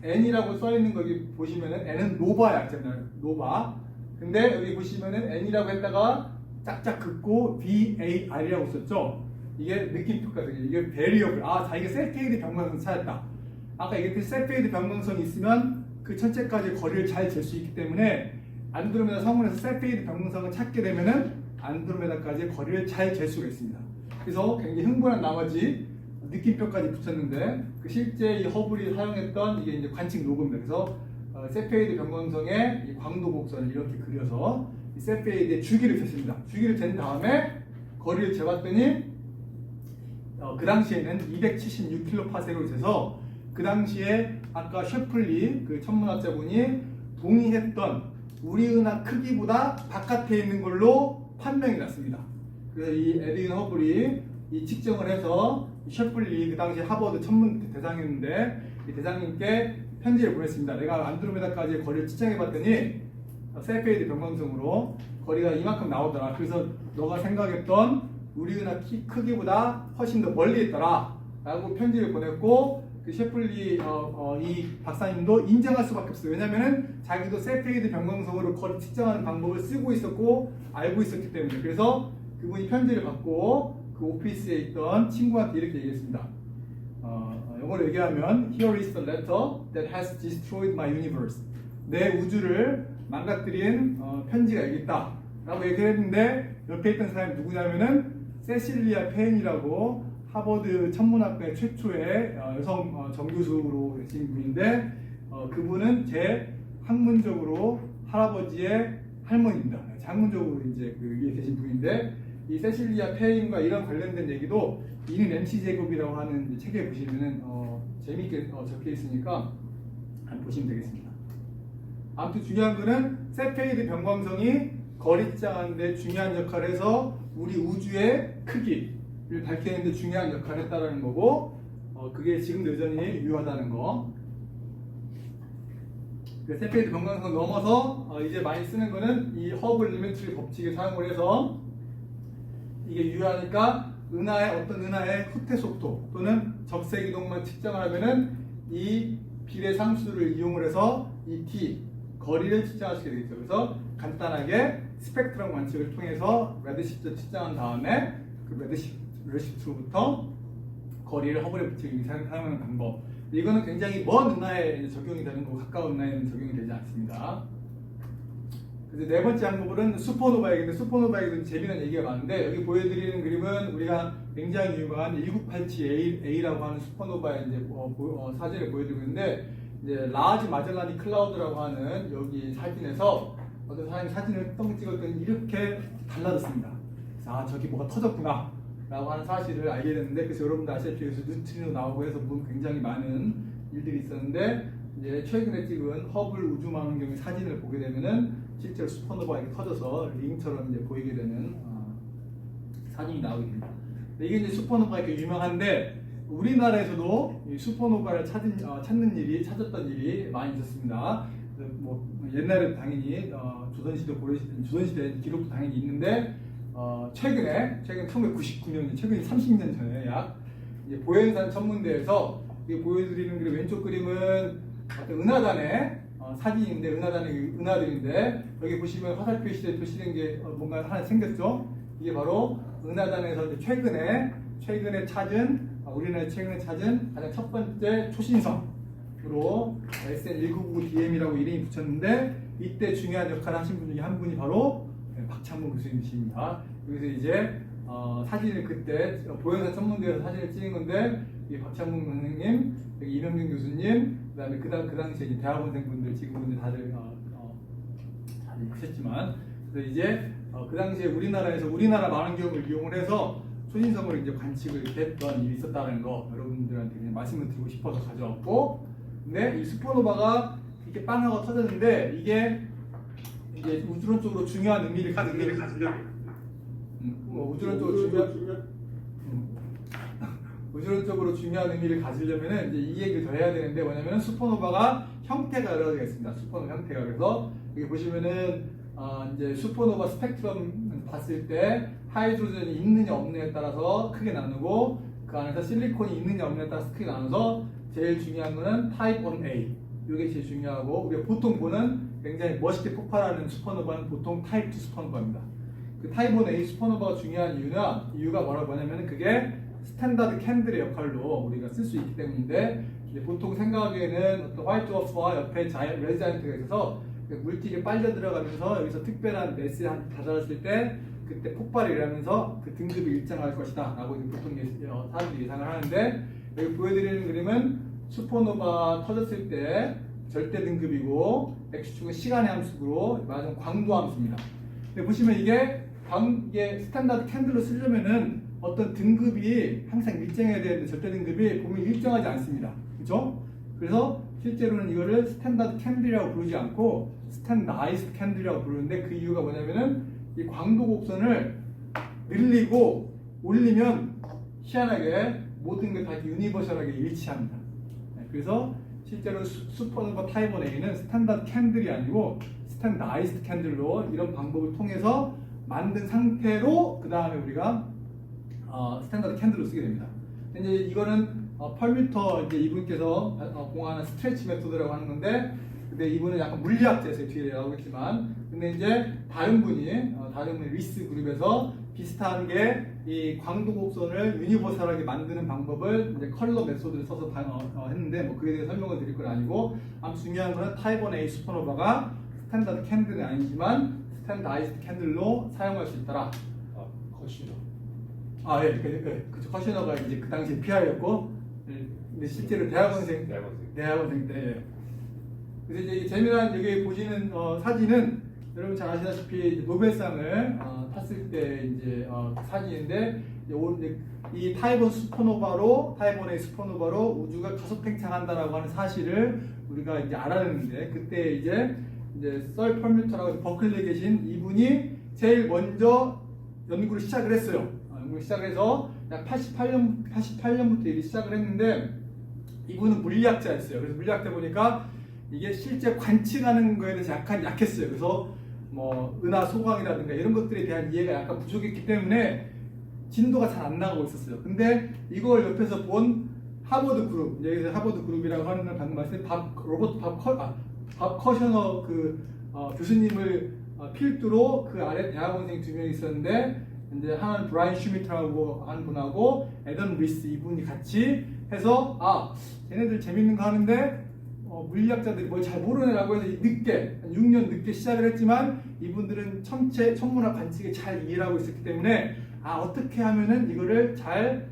N이라고 써 있는 거기 보시면은 N은 노바 약자잖아요. 노바. 근데 여기 보시면은 N이라고 했다가 짝짝 긋고 VAR이라고 썼죠. 이게 느낌표거든요. 이게 베리어블. 자 이게 셀페이드 변광성 찾았다. 아까 얘기했듯이 셀페이드 변광성이 있으면 그 첫째까지 거리를 잘 잴 수 있기 때문에 안드로메다 성운에서 셀페이드 변광성을 찾게 되면은 안드로메다까지 거리를 잘 잴 수가 있습니다. 그래서 굉장히 흥분한 나머지 느낌표까지 붙였는데 그 실제 이 허블이 사용했던 이게 이제 관측 로그입니다. 그래서 셀페이드 변광성의 이 광도 곡선을 이렇게 그려서 이 셀페이드의 주기를 쟀습니다. 주기를 잰 다음에 거리를 재봤더니 그 당시에는 276kPa로 재서 그 당시에 아까 셰플리 그 천문학자분이 동의했던 우리은하 크기보다 바깥에 있는 걸로 판명이 났습니다. 그래서 이 에드윈 허블이 이 측정을 해서 셰플리 그 당시 하버드 천문 대장이었는데 이 대장님께 편지를 보냈습니다. 내가 안드로메다까지의 거리를 측정해봤더니 셀페이드 변광성으로 거리가 이만큼 나오더라. 그래서 너가 생각했던 우리은하 크기보다 훨씬 더 멀리 있더라 라고 편지를 보냈고 그 셰플리 이 박사님도 인정할 수밖에 없어요. 왜냐면은 자기도 셀페이드 변광성으로 거리 측정하는 방법을 쓰고 있었고 알고 있었기 때문에. 그래서 그분이 편지를 받고 그 오피스에 있던 친구한테 이렇게 얘기했습니다. 영어로 얘기하면 Here is the letter that has destroyed my universe. 내 우주를 망가뜨린 편지가 여기 있다 라고 얘기를 했는데 옆에 있던 사람이 누구냐면은 세실리아 페인이라고 하버드 천문학회 최초의 여성 정교수로 계신 분인데 그분은 제 학문적으로 할아버지의 할머니입니다. 학문적으로 이제 그 위에 계신 분인데 이 세실리아 페인과 이런 관련된 얘기도 이는 MC 제곱이라고 하는 책에 보시면은 재미있게 적혀 있으니까 한번 보시면 되겠습니다. 아무튼 중요한 거는 셀페이드 변광성이 거리 측정하는 데 중요한 역할을 해서 우리 우주의 크기를 밝히는 데 중요한 역할을 했다는 거고 그게 지금도 여전히 유효하다는 거. 셀페이드 변광성 넘어서 이제 많이 쓰는 거는 이 허블 리미트리 법칙을 사용을 해서 이게 유효하니까 어떤 은하의 후퇴 속도 또는 적색 이동만 측정을 하면은 이 비례 상수를 이용을 해서 이 d 거리를 측정할 수 있게 되겠죠. 그래서 간단하게 스펙트럼 관측을 통해서 레드시프트 측정한 다음에 그 레드시프트로부터 거리를 허블의 법칙을 사용하는 방법. 이거는 굉장히 먼 은하에 적용이 되는 거고 가까운 은하에는 적용이 되지 않습니다. 그래서 네 번째 항목은 슈퍼노바에게인데 슈퍼노바에게는 재미난 얘기가 많은데 여기 보여드리는 그림은 우리가 굉장히 유명한 1987A라고 하는 슈퍼노바의 이제 사진을 보여드리고 있는데 이제 라지 마젤라니 클라우드라고 하는 여기 사진에서 어떤 사람이 사진을 똥 찍었더니 이렇게 달라졌습니다. 그래서 저기 뭐가 터졌구나 라고 하는 사실을 알게 됐는데 그래서 여러분들 아시다시피 여기서 뉴트리노 나오고 해서 굉장히 많은 일들이 있었는데 이제 최근에 찍은 허블 우주망원경의 사진을 보게 되면은 실제로 슈퍼노바가 이렇게 터져서 링처럼 이제 보이게 되는 사진이 나오게 됩니다. 이게 이제 슈퍼노바가 이렇게 유명한데 우리나라에서도 이 슈퍼노바를 찾았던 일이 많이 있었습니다. 뭐 옛날에 당연히 조선시대 기록도 당연히 있는데 최근 1999년 최근 30년 전에 약 이제 보행산 천문대에서 보여드리는 그림 왼쪽 그림은 어떤 은하단의 사진인데 은하단의 은하들인데 여기 보시면 화살표 시대에 표시된 게 뭔가 하나 생겼죠. 이게 바로 은하단에서 이제 최근에 찾은 우리나라에 최근에 찾은 가장 첫 번째 초신성으로 SN1999DM이라고 이름이 붙였는데 이때 중요한 역할을 하신 분 중에 한 분이 바로 박찬문 교수님이십니다. 여기서 이제 사진을 그때 보행산 천문대에서 사진을 찍은 건데 이 박찬문 선생님, 여기 이명균 교수님, 그다음에 그 당시에 이제 대학원생분들 지금은 다들 크셨지만 그래서 이제 그 당시에 우리나라 망원경을 이용을 해서 초신성으로 이제 관측을 했던 일이 있었다는 거 여러분들한테 그냥 말씀을 드리고 싶어서 가져왔고, 근데 이 슈퍼노바가 이렇게 빵 하고 터졌는데 이게 이제 우주론적으로 중요한 의미를 가지려면 우주론적으로 중요한 의미를 가지려면은 이제 이 얘기를 더 해야 되는데 뭐냐면은 슈퍼노바가 형태가 여러 가지가 있습니다. 슈퍼노바 형태가. 그래서 여기 보시면은 이제 슈퍼노바 스펙트럼 봤을 때 하이드로전이 있느냐 없느냐에 따라서 크게 나누고 그 안에서 실리콘이 있느냐 없느냐에 따라서 크게 나눠서 제일 중요한 거는 타입 1A 이게 제일 중요하고 우리가 보통 보는 굉장히 멋있게 폭발하는 슈퍼노바는 보통 타입 2 슈퍼노바입니다. 그 타입 1A 슈퍼노바가 중요한 이유가 뭐냐면 그게 스탠다드 캔들의 역할로 우리가 쓸 수 있기 때문인데 이제 보통 생각하기에는 어떤 화이트 드워프와 옆에 레드 자이언트가 있어서 물질이 빨려 들어가면서 여기서 특별한 매스에 다다랐을 때 그때 폭발이 일어나면서 그 등급이 일정할 것이다 라고 보통 사람들이 예상을 하는데 여기 보여드리는 그림은 슈퍼노바 터졌을 때 절대 등급이고 X축은 시간의 함수로 말하자면 광도 함수입니다. 근데 보시면 이게 스탠다드 캔들로 쓰려면은 어떤 등급이 항상 일정해야 되는데 절대 등급이 보면 일정하지 않습니다. 그죠? 그래서 실제로는 이거를 스탠다드 캔들이라고 부르지 않고 스탠다이스드 캔들이라고 부르는데 그 이유가 뭐냐면은 이 광도 곡선을 늘리고 올리면 희한하게 모든 게 다 유니버셜하게 일치합니다. 그래서 실제로 슈퍼노바 타입 1A는 스탠다드 캔들이 아니고 스탠다이스드 캔들로 이런 방법을 통해서 만든 상태로 그 다음에 우리가 스탠다드 캔들로 쓰게 됩니다. 이제 이거는 펄뮤터 이제 이분께서 공하는 스트레치 메소드라고 하는 건데, 근데 이분은 약간 물리학자에서 뒤에 나오겠지만, 근데 이제 다른 분이 리스 그룹에서 비슷한 게 이 광도 곡선을 유니버설하게 만드는 방법을 이제 컬러 메소드를 써서 했는데 뭐 그에 대해 설명을 드릴 건 아니고, 아무튼 중요한 거는 타입 1A 슈퍼노바가 스탠다드 캔들은 아니지만 스탠다이즈드 캔들로 사용할 수 있더라. 커시너. 그쵸. 커시너가 이제 그 당시에 PR였고, 근데 실제로 대학원생 때. 그래서 이제 재미난 여기 보시는 사진은 여러분 잘 아시다시피 노벨상을 탔을 때 이제 사진인데 이 타입 1 슈퍼노바로 타입 1A 슈퍼노바로 우주가 가속 팽창한다라고 하는 사실을 우리가 이제 알았는데 그때 이제 썰 펄뮤터라고 버클리에 계신 이분이 제일 먼저 연구를 시작을 했어요. 연구를 시작해서 약 88년부터 일이 시작을 했는데 이분은 물리학자였어요. 그래서 물리학자 보니까 이게 실제 관측하는 거에 대해서 약간 약했어요. 그래서 뭐 은하 소광이라든가 이런 것들에 대한 이해가 약간 부족했기 때문에 진도가 잘 안 나가고 있었어요. 근데 이걸 옆에서 본 하버드 그룹, 여기서 하버드 그룹이라고 하는 건 방금 말씀드린 밥 커셔너 교수님을 필두로 그 아래 대학원생 2명이 있었는데 이제 하나는 브라이언 슈미트라고 하는 분하고 애덤 리스 이분이 같이 해서 쟤네들 재밌는 거 하는데 물리학자들이 뭘 잘 모르네라고 해서 늦게 한 6년 늦게 시작을 했지만 이분들은 천문학 관측에 잘 이해를 하고 있었기 때문에 어떻게 하면은 이거를 잘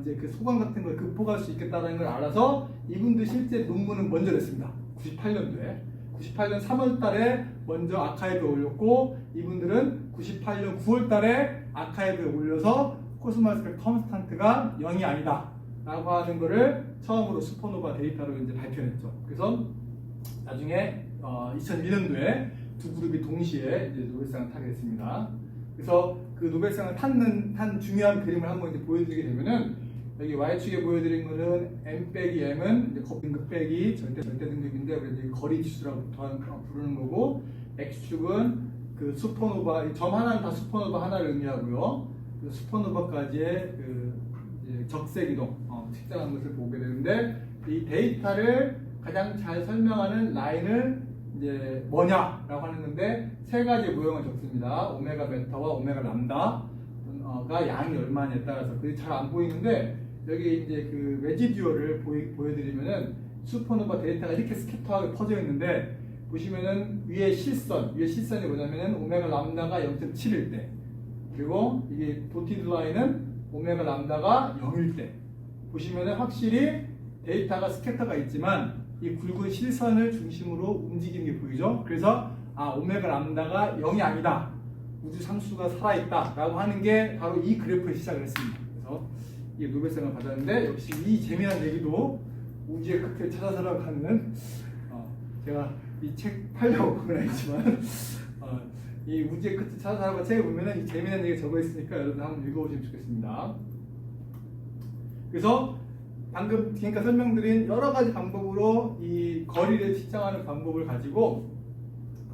이제 그 소강 같은 걸 극복할 수 있겠다는 걸 알아서 이분들 실제 논문은 먼저 냈습니다. 98년 3월 달에 먼저 아카이브에 올렸고 이분들은 98년 9월 달에 아카이브에 올려서 코스모스 컨스탄트가 0이 아니다 라고 하는 거를 처음으로 슈퍼노바 데이터로 이제 발표했죠. 그래서 나중에 2001년도에 두 그룹이 동시에 이제 노벨상을 타게 됐습니다. 그래서 그 노벨상을 탄 중요한 그림을 한번 이제 보여드리게 되면은 여기 Y축에 보여드린 거는 M/M은 이제 등급 빼기 절대 등급인데 우리 이제 거리 지수라고 부르는 거고, X축은 그 슈퍼노바 점 하나는 다 슈퍼노바 하나를 의미하고요. 그 슈퍼노바까지의 그 적색 이동 측정한 것을 보게 되는데 이 데이터를 가장 잘 설명하는 라인을 이제 뭐냐라고 하는 건데 세 가지 모형을 적습니다. 오메가 베타와 오메가 람다가 양이 얼마냐에 따라서 그게 잘 안 보이는데 여기 이제 그 레지듀얼을 보여드리면은 슈퍼노바 데이터가 이렇게 스캐터하게 퍼져 있는데 보시면은 위에 실선이 뭐냐면은 오메가 람다가 0.7일 때, 그리고 이게 도티드 라인은 오메가 람다가 0일 때 보시면은 확실히 데이터가 스캐터가 있지만 이 굵은 실선을 중심으로 움직이는 게 보이죠? 그래서 오메가 람다가 0이 아니다, 우주 상수가 살아있다 라고 하는 게 바로 이 그래프에 시작을 했습니다. 그래서 이게 노벨상을 받았는데 역시 이 재미난 얘기도 우주의 끝을 찾아서라고 하는 제가 이 책 팔려고 그건 아니지만 이 우주의 끝을 찾아서라고 책을 보면은 이 재미난 얘기 적어 있으니까 여러분 한번 읽어보시면 좋겠습니다. 그래서 방금 지금까지 설명드린 여러 가지 방법으로 이 거리를 측정하는 방법을 가지고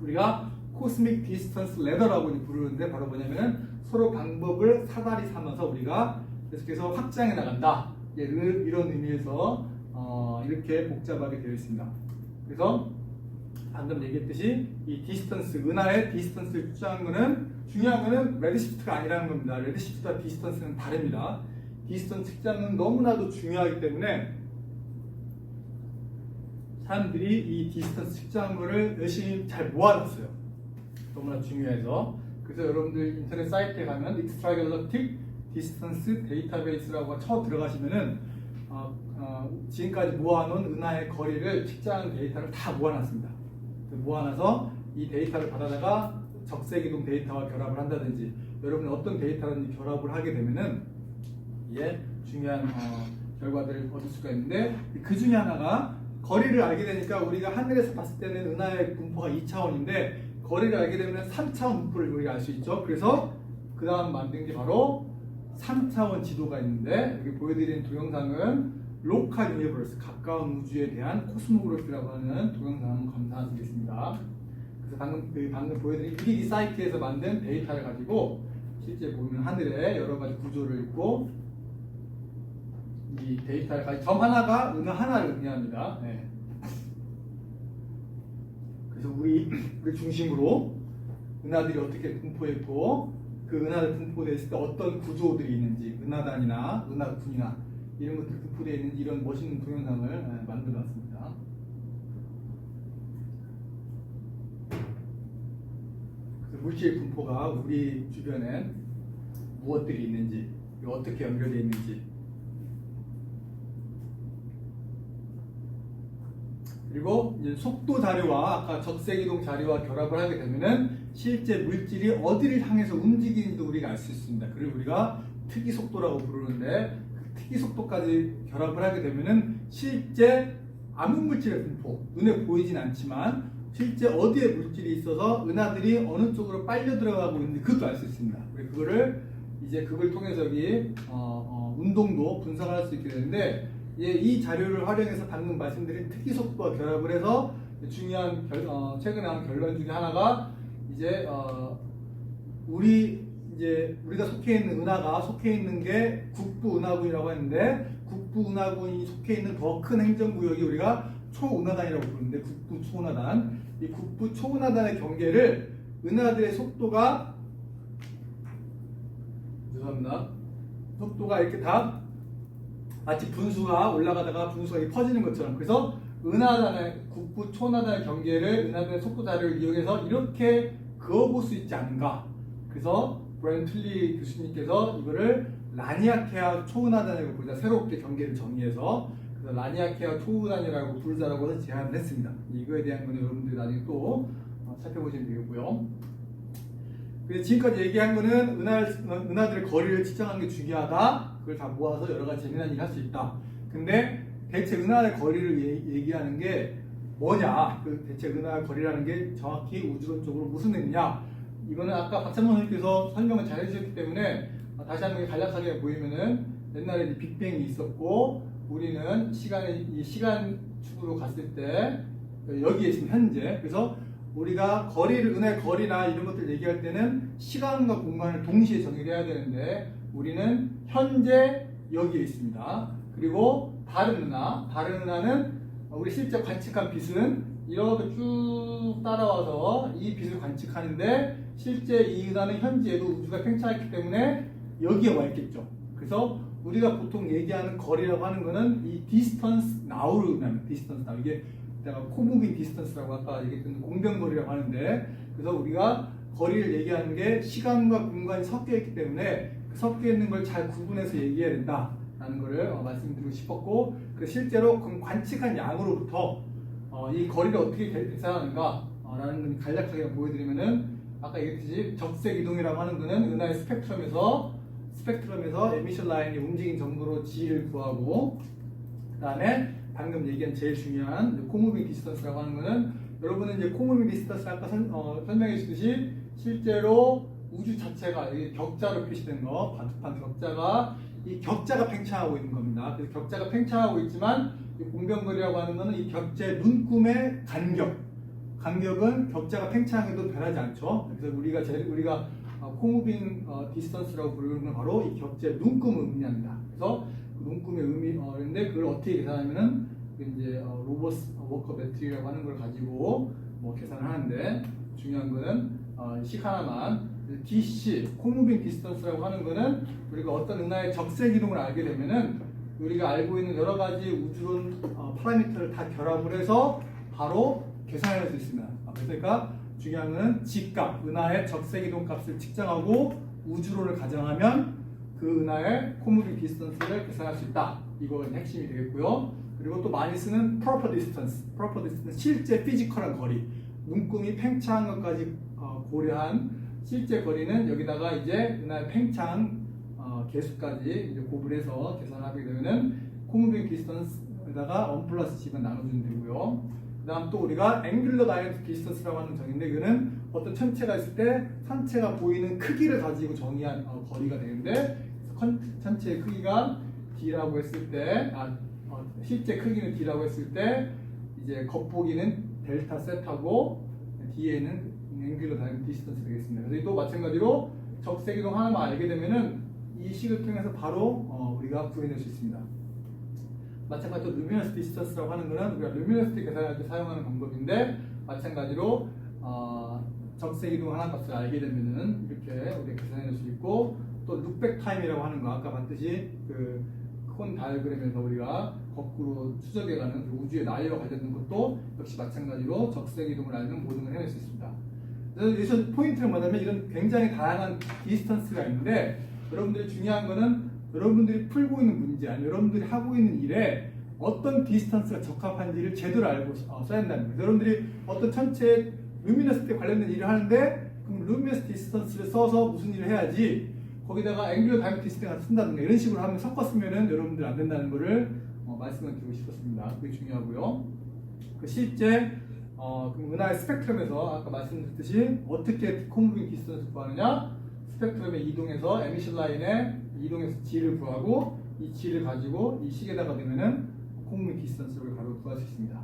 우리가 코스믹 디스턴스 레더라고 부르는데 바로 뭐냐면은 서로 방법을 사다리 삼아서 우리가 계속해서 확장해 나간다, 이런 의미에서 이렇게 복잡하게 되어 있습니다. 그래서 방금 얘기했듯이 이 디스턴스, 은하의 디스턴스를 추정한 거는 중요한 거는 레드시프트가 아니라는 겁니다. 레드시프트와 디스턴스는 다릅니다. 디스턴스 측정은 너무나도 중요하기 때문에 사람들이 이 디스턴스 측정한 거를 열심히 잘 모아놨어요. 너무나 중요해서. 그래서 여러분들 인터넷 사이트에 가면 Extragalactic Distance Database라고 쳐 들어가시면은 지금까지 모아놓은 은하의 거리를 측정한 데이터를 다 모아놨습니다. 모아놔서 이 데이터를 받아다가 적색이동 데이터와 결합을 한다든지 여러분이 어떤 데이터라든지 결합을 하게 되면은 이게 중요한 결과들을 얻을 수가 있는데 그 중에 하나가 거리를 알게 되니까 우리가 하늘에서 봤을 때는 은하의 분포가 2차원인데 거리를 알게 되면 3차원 분포를 우리가 알 수 있죠. 그래서 그 다음 만든 게 바로 3차원 지도가 있는데 여기 보여드리는 동영상은 로컬 유니버스, 가까운 우주에 대한 코스모그래피라고 하는 동영상 한번 감상하시겠습니다. 그래서 방금 보여드린 1기 사이트에서 만든 데이터를 가지고 실제 보면 하늘에 여러 가지 구조를 있고 이 데이터를 가지고 점 하나가 은하 하나를 의미합니다. 네. 그래서 우리를 중심으로 은하들이 어떻게 분포했고 그 은하들 분포되었을 때 어떤 구조들이 있는지 은하단이나 은하군이나 이런 것들이 분포되어 있는 이런 멋있는 동영상을 만들어 놨습니다. 그래서 물질 분포가 우리 주변엔 무엇들이 있는지 어떻게 연결되어 있는지 그리고 이제 속도 자료와 아까 적색이동 자료와 결합을 하게 되면은 실제 물질이 어디를 향해서 움직이는지도 우리가 알 수 있습니다. 그리고 우리가 특이 속도라고 부르는데 그 특이 속도까지 결합을 하게 되면은 실제 암흑 물질의 분포, 눈에 보이진 않지만 실제 어디에 물질이 있어서 은하들이 어느 쪽으로 빨려 들어가고 있는지 그것도 알 수 있습니다. 그걸 통해서 여기 운동도 분석할 수 있게 되는데 이 자료를 활용해서 방금 말씀드린 특이 속도와 결합을 해서 중요한 최근에 한 결론 중에 하나가 우리가 속해 있는 은하가 속해 있는 게 국부 은하군이라고 했는데 국부 은하군이 속해 있는 더 큰 행정구역이 우리가 초은하단이라고 부르는데 국부 초은하단 이 국부 초은하단의 경계를 은하들의 속도가 이렇게 다 마치 분수가 올라가다가 분수가 퍼지는 것처럼 그래서 은하단의 국부 초은하단의 경계를 은하단의 속도 자료를 이용해서 이렇게 그어볼 수 있지 않은가. 그래서 브렌틀리 교수님께서 이거를 라니아케아 초은하단이라고 부르자 새롭게 경계를 정의해서 그래서 라니아케아 초은하단이라고 부르자라고 해서 제안을 했습니다. 이거에 대한 거는 여러분들이 나중에 또 살펴보시면 되겠고요. 그래서 지금까지 얘기한 거는 은하들의 거리를 측정하는 게 중요하다. 그걸 다 모아서 여러 가지 재미난 일을 할 수 있다. 근데 대체 은하의 거리를 얘기하는 게 뭐냐? 그 대체 은하의 거리라는 게 정확히 우주론적으로 무슨 의미냐? 이거는 아까 박찬모 선생님께서 설명을 잘 해주셨기 때문에 다시 한번 간략하게 보이면은 옛날에 빅뱅이 있었고 우리는 시간축으로 갔을 때 여기에 지금 현재 그래서 우리가 은하의 거리나 이런 것들 얘기할 때는 시간과 공간을 동시에 정의해야 되는데 우리는 현재 여기에 있습니다. 그리고 다른 은하는 우리 실제 관측한 빛은 이렇게 쭉 따라와서 이 빛을 관측하는데 실제 이 은하는 현재에도 우주가 팽창했기 때문에 여기에 와 있겠죠. 그래서 우리가 보통 얘기하는 거리라고 하는 거는 이 distance now를 의미하는 distance now 이게 내가 코무빙 디스턴스라고 아까 얘기했던 공변거리라고 하는데 그래서 우리가 거리를 얘기하는 게 시간과 공간이 섞여 있기 때문에 그 섞여 있는 걸 잘 구분해서 얘기해야 된다라는 거를 말씀드리고 싶었고 그래서 실제로 관측한 양으로부터 이 거리를 어떻게 계산하는가라는 걸 간략하게 보여드리면은 아까 얘기했듯이 적색 이동이라고 하는 거는 은하의 스펙트럼에서 에미션 라인이 움직인 정도로 G를 구하고 그 다음에 방금 얘기한 제일 중요한 코무빙 디스턴스라고 하는 거는 여러분은 이제 코무빙 디스턴스 아까 설명해 주듯이 실제로 우주 자체가 격자로 표시된 거 바둑판 격자가 이 격자가 팽창하고 있는 겁니다. 그래서 격자가 팽창하고 있지만 이 공변거리라고 하는 거는 이 격자의 눈금의 간격은 격자가 팽창해도 변하지 않죠. 그래서 우리가 코무빙 디스턴스라고 부르는 건 바로 이 격자의 눈금을 의미합니다. 그래서 그 눈금의 의미인데 그걸 어떻게 계산하면은 이제 로버스 워커 매트릭이라고 하는 걸 가지고 뭐 계산을 하는데 중요한 거는 식 하나만 DC 코무빙 디스턴스라고 하는 거는 우리가 어떤 은하의 적색 이동을 알게 되면은 우리가 알고 있는 여러 가지 우주론 파라미터를 다 결합을 해서 바로 계산할 수 있습니다. 그러니까 중요한 거는 G값, 은하의 적색 이동 값을 측정하고 우주론을 가정하면 그 은하의 코무빙 디스턴스를 계산할 수 있다. 이건 핵심이 되겠고요. 그리고 또 많이 쓰는 proper distance, 실제 피지컬한 거리, 눈금이 팽창한 것까지 고려한 실제 거리는 여기다가 이제 은하의 팽창 개수까지 이제 곱을해서 계산하게 되면은 코무빙 디스턴스에다가 1 플러스 G만 나눠주면 되고요. 그 다음 또 우리가 앵귤러 다이어트 디스턴스라고 하는 정의인데 그는 어떤 천체가 있을 때 천체가 보이는 크기를 가지고 정의한 거리가 되는데 천체의 크기가 D라고 했을 때 실제 크기는 D라고 했을 때 이제 겉보기는 델타 세타고 D에는 앵귤러 다이어트 디스턴스 되겠습니다. 그래서 또 마찬가지로 적색 이동 하나만 알게 되면은 이 식을 통해서 바로 우리가 구해낼 수 있습니다. 마찬가지로 루미너스 디스턴스라고 하는 것은 우리가 루미너스티 계산할 때 사용하는 방법인데 마찬가지로 적색 이동 하나 값을 알게 되면은 이렇게 우리가 계산해낼 수 있고 또 룩백 타임이라고 하는 거 아까 봤듯이 그 콘 다이어그램에서 우리가 거꾸로 추적해가는 그 우주의 나이와 관련된 것도 역시 마찬가지로 적색 이동을 알면 모든 걸 해낼 수 있습니다. 그래서 여기서 포인트를 말하면 이런 굉장히 다양한 디스턴스가 있는데 여러분들이 중요한 거는 여러분들이 풀고 있는 문제 아니면 여러분들이 하고 있는 일에 어떤 디스턴스가 적합한지를 제대로 알고 써야 한다는 거예요. 여러분들이 어떤 천체의 루미너스티에 관련된 일을 하는데 그럼 루미너스 디스턴스를 써서 무슨 일을 해야지 거기다가 앵귤러 다이어트 디스턴스를 쓴다든가 이런 식으로 하면 섞었으면은 여러분들 안 된다는 거를 말씀을 드리고 싶었습니다. 그게 중요하고요. 그 실제 그 은하의 스펙트럼에서 아까 말씀드렸듯이 어떻게 코무빙 디스턴스를 구하느냐 스펙트럼의 이동에서 에미션 라인에 이동해서 G를 구하고 이 G를 가지고 이 식에다가 넣으면은 코무빙 디스턴스를 바로 구할 수 있습니다.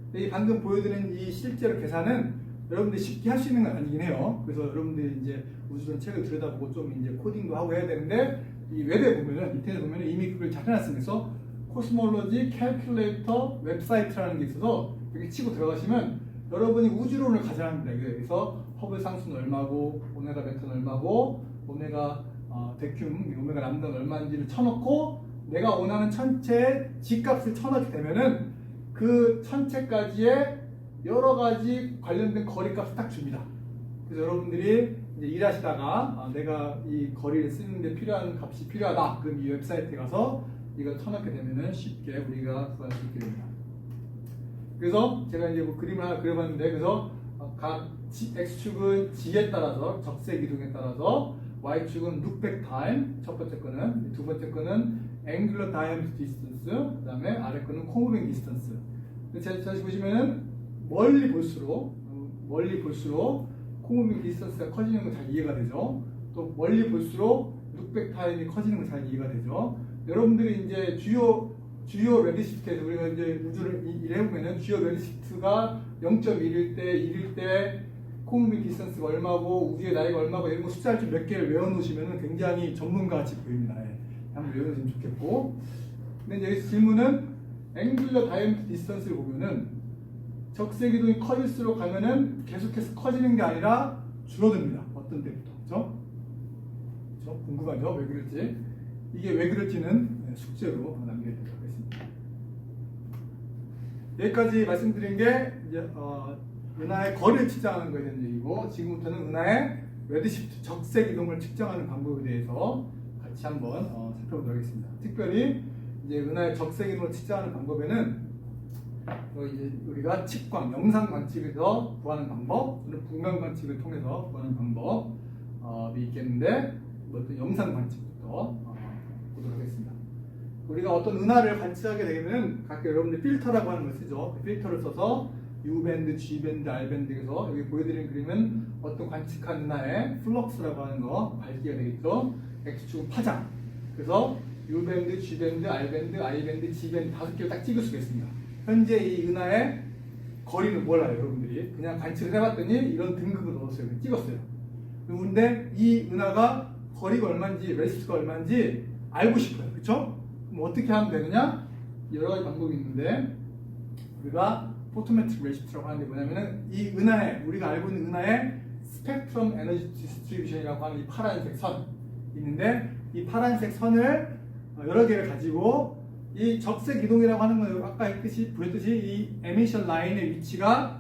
근데 이 방금 보여드린 이 실제로 계산은 여러분들이 쉽게 할 수 있는 건 아니긴 해요. 그래서 여러분들이 이제 우주론 책을 들여다보고 좀 이제 코딩도 하고 해야 되는데 이 웹에 보면은 인터넷에 보면은 이미 그걸 잘 해놨으면서 코스몰로지 캘큘레이터 웹사이트라는 게 있어서 여기 치고 들어가시면 여러분이 우주론을 가정합니다. 그래서 허블 상수는 얼마고 오메가 베타는 얼마고 오메가 데큐 오메가 람다는 얼마인지를 쳐놓고 내가 원하는 천체의 G값을 쳐넣게 되면은 그 천체까지의 여러 가지 관련된 거리값을 딱 줍니다. 그래서 여러분들이 이제 일하시다가 내가 이 거리를 쓰는데 필요한 값이 필요하다. 그럼 이 웹사이트에 가서 이걸 쳐넣게 되면은 쉽게 우리가 구할 수 있게 됩니다. 그래서 제가 이제 뭐 그림을 하나 그려봤는데 그래서 각 X축은 G에 따라서 적색 이동에 따라서 Y축은 룩백 타임 첫 번째 거는 두 번째 거는 앵귤러 다이어미터 디스턴스 그 다음에 아래 거는 코무빙 디스턴스. 다시 보시면은 멀리 볼수록 코무빙 디스턴스가 커지는 거 잘 이해가 되죠. 또 멀리 볼수록 룩백 타임이 커지는 거 잘 이해가 되죠. 여러분들이 이제 주요 레디시프트에서 우리가 이제 우주를 일해보면은 주요 레디시프트가 0.1일 때 1일 때 코무빙 디스턴스가 얼마고 우주의 나이가 얼마고 이런 거 숫자를 좀 몇 개를 외워놓으시면은 굉장히 전문가같이 보입니다. 한번 외워놓으시면 좋겠고. 근데 여기서 질문은 앵귤러 다이어미터 디스턴스를 보면은 적색 이동이 커질수록 가면은 계속해서 커지는 게 아니라 줄어듭니다. 어떤 때부터. 그렇죠? 궁금하죠? 왜 그럴지. 이게 왜 그럴지는 숙제로 남겨드리도록 하겠습니다. 여기까지 말씀드린 게 이제 은하의 거리를 측정하는 거에 대한 얘기고 지금부터는 은하의 레드시프트 적색 이동을 측정하는 방법에 대해서 같이 한번 살펴보도록 하겠습니다. 특별히 이제 은하의 적색 이동을 측정하는 방법에는 이제 우리가 측광, 영상 관측에서 구하는 방법, 또는 분광 관측을 통해서 구하는 방법이 있겠는데 어떤 영상 관측부터 보도록 하겠습니다. 우리가 어떤 은하를 관측하게 되면 각각 여러분들 필터라고 하는 걸 쓰죠. 필터를 써서 U밴드, G밴드, R밴드에서 여기 보여드린 그림은 어떤 관측한 은하의 플럭스라고 하는 거 밝기가 되겠죠. X축은 파장. 그래서 U밴드, G밴드, R밴드, I밴드, G밴드 5개를 딱 찍을 수가 있습니다. 현재 이 은하의 거리는 몰라요, 여러분들이. 그냥 관측을 해봤더니 이런 등급을 넣었어요. 찍었어요. 그런데 이 은하가 거리가 얼마인지, 레시스가 얼마인지 알고 싶어요. 그쵸? 그럼 어떻게 하면 되느냐? 여러 가지 방법이 있는데, 우리가 포토메트릭 레시피라고 하는 게 뭐냐면은 이 은하의 우리가 알고 있는 은하의 스펙트럼 에너지 디스트리뷰션이라고 하는 이 파란색 선 있는데 이 파란색 선을 여러 개를 가지고 이 적색 이동이라고 하는 건 아까 보였듯이 이 에미션 라인의 위치가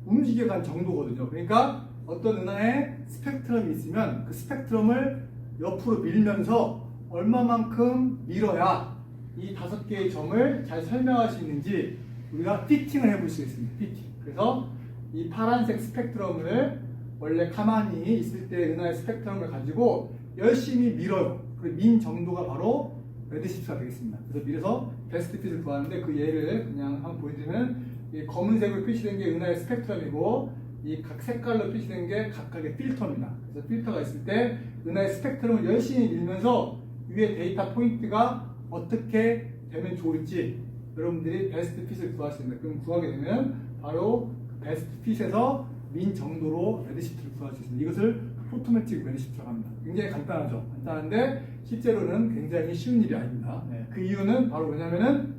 움직여간 정도거든요. 그러니까 어떤 은하에 스펙트럼이 있으면 그 스펙트럼을 옆으로 밀면서 얼마만큼 밀어야 이 5개의 점을 잘 설명할 수 있는지 우리가 피팅을 해볼 수 있습니다. 피팅. 그래서 이 파란색 스펙트럼을 원래 가만히 있을 때 은하의 스펙트럼을 가지고 열심히 밀어요. 그 민 정도가 바로 레드시프트가 되겠습니다. 그래서 밀어서 베스트 핏을 구하는데 그 예를 그냥 한번 보여드리면 이 검은색으로 표시된 게 은하의 스펙트럼이고 이 각 색깔로 표시된 게 각각의 필터입니다. 그래서 필터가 있을 때 은하의 스펙트럼을 열심히 밀면서 위에 데이터 포인트가 어떻게 되면 좋을지 여러분들이 베스트 핏을 구할 수 있습니다. 그럼 구하게 되면 바로 베스트 핏에서 민 정도로 레드시프트를 구할 수 있습니다. 이것을 포토메트릭 레드시프트라고 합니다. 굉장히 간단하죠. 간단한데 실제로는 굉장히 쉬운 일이 아닙니다. 그 이유는 바로 뭐냐면은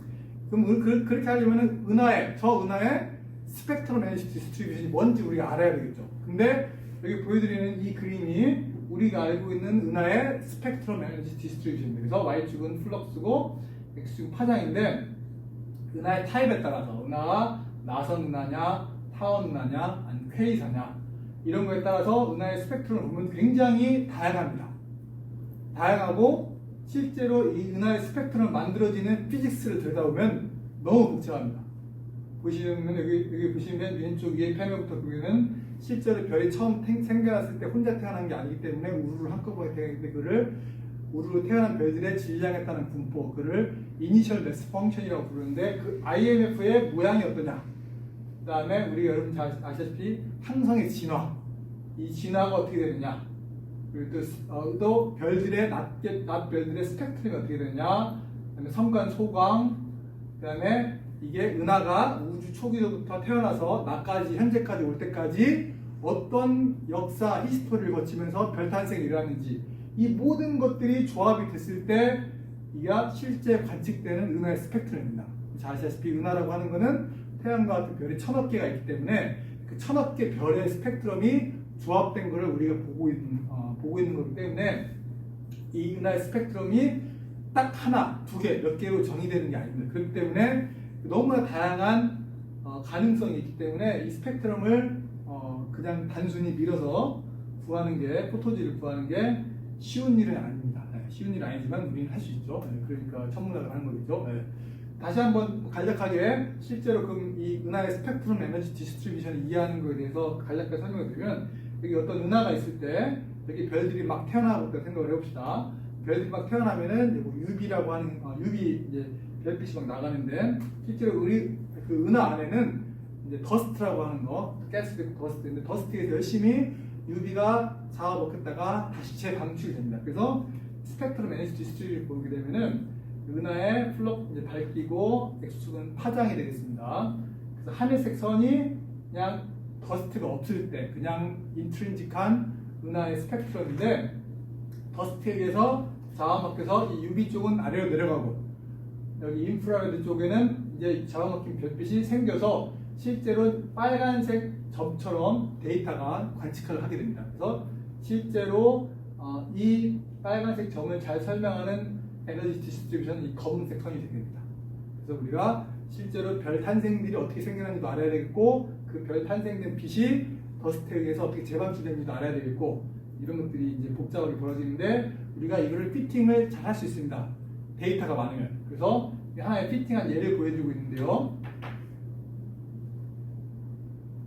그럼 그렇게 하려면은 저 은하의 스펙트럼 에너지 디스트리뷰션이 뭔지 우리가 알아야 되겠죠. 근데 여기 보여드리는 이 그림이 우리가 알고 있는 은하의 스펙트럼 에너지 디스트리뷰션입니다. 그래서 Y축은 플럭스고 X축은 파장인데 은하의 타입에 따라서 은하가 나선 은하냐, 타원 은하냐, 아니면 퀘이사냐 이런 거에 따라서 은하의 스펙트럼을 보면 굉장히 다양합니다. 다양하고 실제로 이 은하의 스펙트럼을 만들어지는 피직스를 들여다보면 너무 복잡합니다. 보시면 여기 보시면 왼쪽 위에 패널부터 보면은 실제로 별이 처음 생겨났을 때 혼자 태어난 게 아니기 때문에 우주를 한꺼번에 태어났는데 그를 우주로 태어난 별들의 질량에 따른 분포, 그를 이니셜 매스 펑션이라고 부르는데 그 IMF의 모양이 어떠냐? 그 다음에 우리가 여러분 잘 아시다시피 항성의 진화, 이 진화가 어떻게 되느냐? 그리고 또 별들의 낮 별들의 스펙트럼이 어떻게 되느냐? 그다음에 성간 소광, 그다음에 이게 은하가 우주 초기부터 태어나서 나까지 현재까지 올 때까지 어떤 역사 히스토리를 거치면서 별 탄생이 일어났는지 이 모든 것들이 조합이 됐을 때 이게 실제 관측되는 은하의 스펙트럼입니다. 잘 아시다시피 은하라고 하는 것은 태양과 같은 별이 1000억 개가 있기 때문에 그 1000억 개 별의 스펙트럼이 조합된 것을 우리가 보고 있는 거기 때문에 이 은하의 스펙트럼이 딱 하나, 두 개, 몇 개로 정의되는 게 아닙니다. 그렇기 때문에 너무나 다양한 가능성이 있기 때문에 이 스펙트럼을 그냥 단순히 밀어서 구하는 게, 포토지를 구하는 게 쉬운 일은 아닙니다. 쉬운 일은 아니지만 우리는 할 수 있죠. 그러니까 천문학을 하는 거겠죠. 다시 한번 간략하게 실제로 그럼 이 은하의 스펙트럼 에너지 디스트리뷰션을 이해하는 것에 대해서 간략하게 설명을 드리면 여기 어떤 은하가 있을 때 여기 별들이 막 태어나고 있다 생각을 해봅시다. 별들이 막 태어나면은 뭐 UV라고 하는 UV 이제 별빛이 막 나가는데 실제로 우리 그 은하 안에는 이제 더스트라고 하는 거, 가스도 있고 더스트인데 더스트에서 열심히 UV가 잡아먹혔다가 다시 재방출됩니다. 그래서 스펙트럼 에너지 디스트리뷰션을 보게 되면은 은하의 플럭 이제 밝히고 X축은 파장이 되겠습니다. 그래서 하늘색 선이 그냥 더스트가 없을 때 그냥 인트린직한 은하의 스펙트럼인데 더스트에 의해서 잡아먹혀서 이 UV 쪽은 아래로 내려가고 여기 인프라레드 쪽에는 이제 잡아먹힌 별빛이 생겨서 실제로 빨간색 점처럼 데이터가 관측을 하게 됩니다. 그래서 실제로 이 빨간색 점을 잘 설명하는 에너지 디스트리뷰션은 이 검은색 선이 되게 됩니다. 그래서 우리가 실제로 별 탄생들이 어떻게 생겨나는지도 알아야 되겠고 그 별 탄생된 빛이 더스트에 의해서 어떻게 재방출되는지도 알아야 되겠고 이런 것들이 이제 복잡하게 벌어지는데 우리가 이거를 피팅을 잘 할 수 있습니다. 데이터가 많으면. 그래서 하나의 피팅한 예를 보여드리고 있는데요.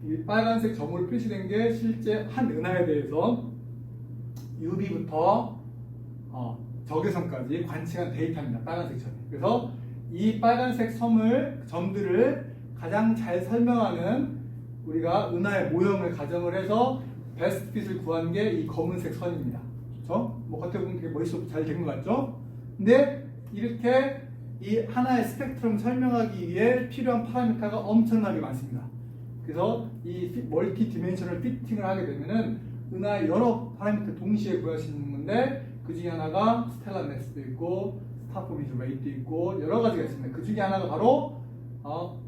이 빨간색 점으로 표시된 게 실제 한 은하에 대해서 UV부터 적외선까지 관측한 데이터입니다. 빨간색 점이. 그래서 이 빨간색 점들을 가장 잘 설명하는 우리가 은하의 모형을 가정을 해서 베스트 핏을 구한 게 이 검은색 선입니다. 그렇죠? 뭐 겉에 보면 되게 멋있어 잘 된 것 같죠? 근데 이렇게 이 하나의 스펙트럼 설명하기 위해 필요한 파라미터가 엄청나게 많습니다. 그래서 이 멀티 디멘셔널 피팅을 하게 되면은 은하의 여러 파라미터 동시에 구할 수 있는 건데 그 중에 하나가 스텔라 매스도 있고 스타 포미션 레이트도 있고 여러 가지가 있습니다. 그 중에 하나가 바로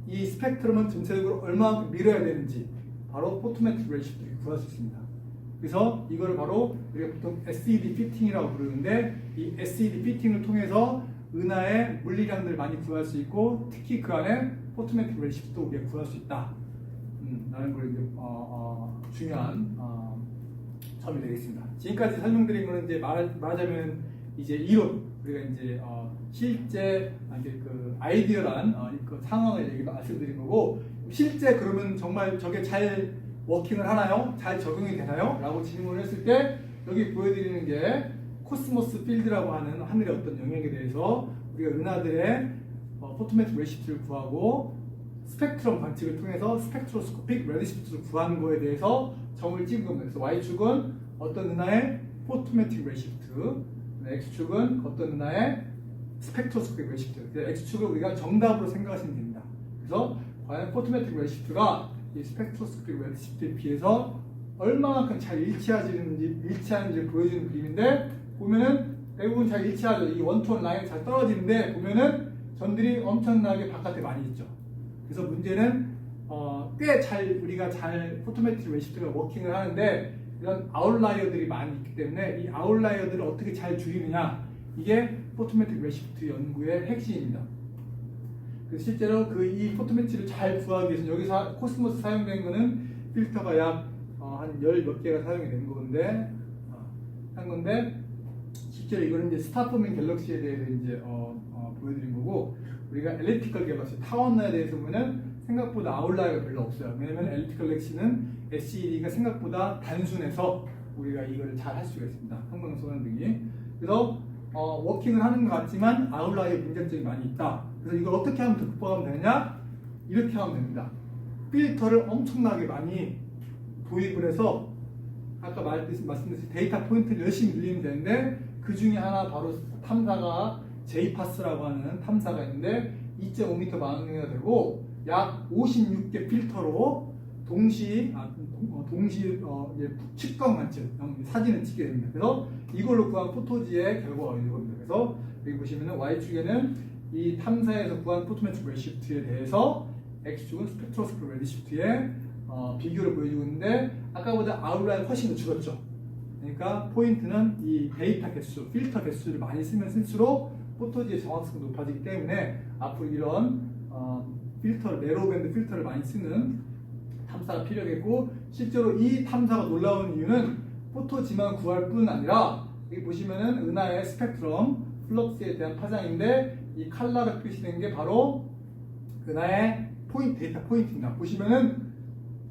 이 스펙트럼은 전체적으로 얼마만큼 밀어야 되는지 바로 포토메트릭 레시피를 구할 수 있습니다. 그래서 이거를 바로 우리가 보통 SED 피팅이라고 부르는데 이 SED 피팅을 통해서 은하의 물리량들을 많이 구할 수 있고 특히 그 안에 포토메트릭 레시피도 우리가 구할 수 있다. 라는 걸 이제 중요한 점이 되겠습니다. 지금까지 설명드린 거는 이제 말하자면 이제 이론 우리가 이제 실제 그 아이디어란 그 상황을 얘기 말씀드린 거고 실제 그러면 정말 저게 잘 워킹을 하나요? 잘 적용이 되나요? 라고 질문을 했을 때 여기 보여드리는 게 코스모스 필드라고 하는 하늘의 어떤 영역에 대해서 우리가 은하들의 포토메트릭 레시피를 구하고 스펙트럼 관측을 통해서 스펙트로스코픽 레시피를 구하는 거에 대해서 점을 찍은 겁니다. 그래서 Y축은 어떤 은하의 포토메트릭 레시피, X축은 어떤 은하의 스펙트로스코픽 레시피. X축을 우리가 정답으로 생각하시면 됩니다. 그래서 과연 포토메트릭 레시피가 이 스펙트로스코픽 레시피에 비해서 얼마만큼 잘 일치하는지를 보여주는 그림인데 보면은 대부분 잘 일치하죠. 이 원투원 라인 잘 떨어지는데 보면은 전들이 엄청나게 바깥에 많이 있죠. 그래서 문제는 꽤 잘 우리가 잘 포토메트릭 레시피가 워킹을 하는데 이런 아웃라이어들이 많이 있기 때문에 이 아웃라이어들을 어떻게 잘 줄이느냐 이게 포토메트릭 레시피 연구의 핵심입니다. 그래서 실제로 이 포토메트리를 잘 구하기 위해서 여기서 코스모스 사용된 거는 필터가 약 한 10몇 개가 사용이 된 건데 한 건데 실제로 이거는 이제 스타포밍 갤럭시에 대해서 이제 보여드린 거고 우리가 엘리프티컬 갤럭시 타원에 대해서 보면은 생각보다 아웃라이어가 별로 없어요. 왜냐면 엘리프티컬 갤럭시는 SED가 생각보다 단순해서 우리가 이거를 잘 할 수가 있습니다. 형광소환 등이. 그래서 워킹을 하는 것 같지만 아웃라이어 문제점이 많이 있다. 그래서 이걸 어떻게 하면 극복하면 되냐? 이렇게 하면 됩니다. 필터를 엄청나게 많이 도입을 해서 아까 말씀드렸듯이 데이터 포인트를 열심히 늘리면 되는데 그 중에 하나 바로 탐사가 JPAS라고 하는 탐사가 있는데 2.5m 망원경이 되고 약 56개 필터로 동시 측광 관측 사진을 찍게 됩니다. 그래서 이걸로 구한 포토지의 결과가 이겁니다. 그래서 여기 보시면은 Y축에는 이 탐사에서 구한 포토메트릭 레시피에 대해서 X축은 스펙트로스코픽 레시피에 비교를 보여주고 있는데 아까보다 아웃라인 훨씬 더 줄었죠. 그러니까 포인트는 이 데이터 개수, 필터 개수를 많이 쓰면 쓸수록 포토지의 정확성이 높아지기 때문에 앞으로 이런 네로밴드 필터를 많이 쓰는 탐사가 필요하겠고 실제로 이 탐사가 놀라운 이유는 포토지만 구할 뿐 아니라 여기 보시면은 은하의 스펙트럼, 플럭스에 대한 파장인데 이 칼라로 표시된 게 바로 은하의 데이터 포인트입니다. 보시면은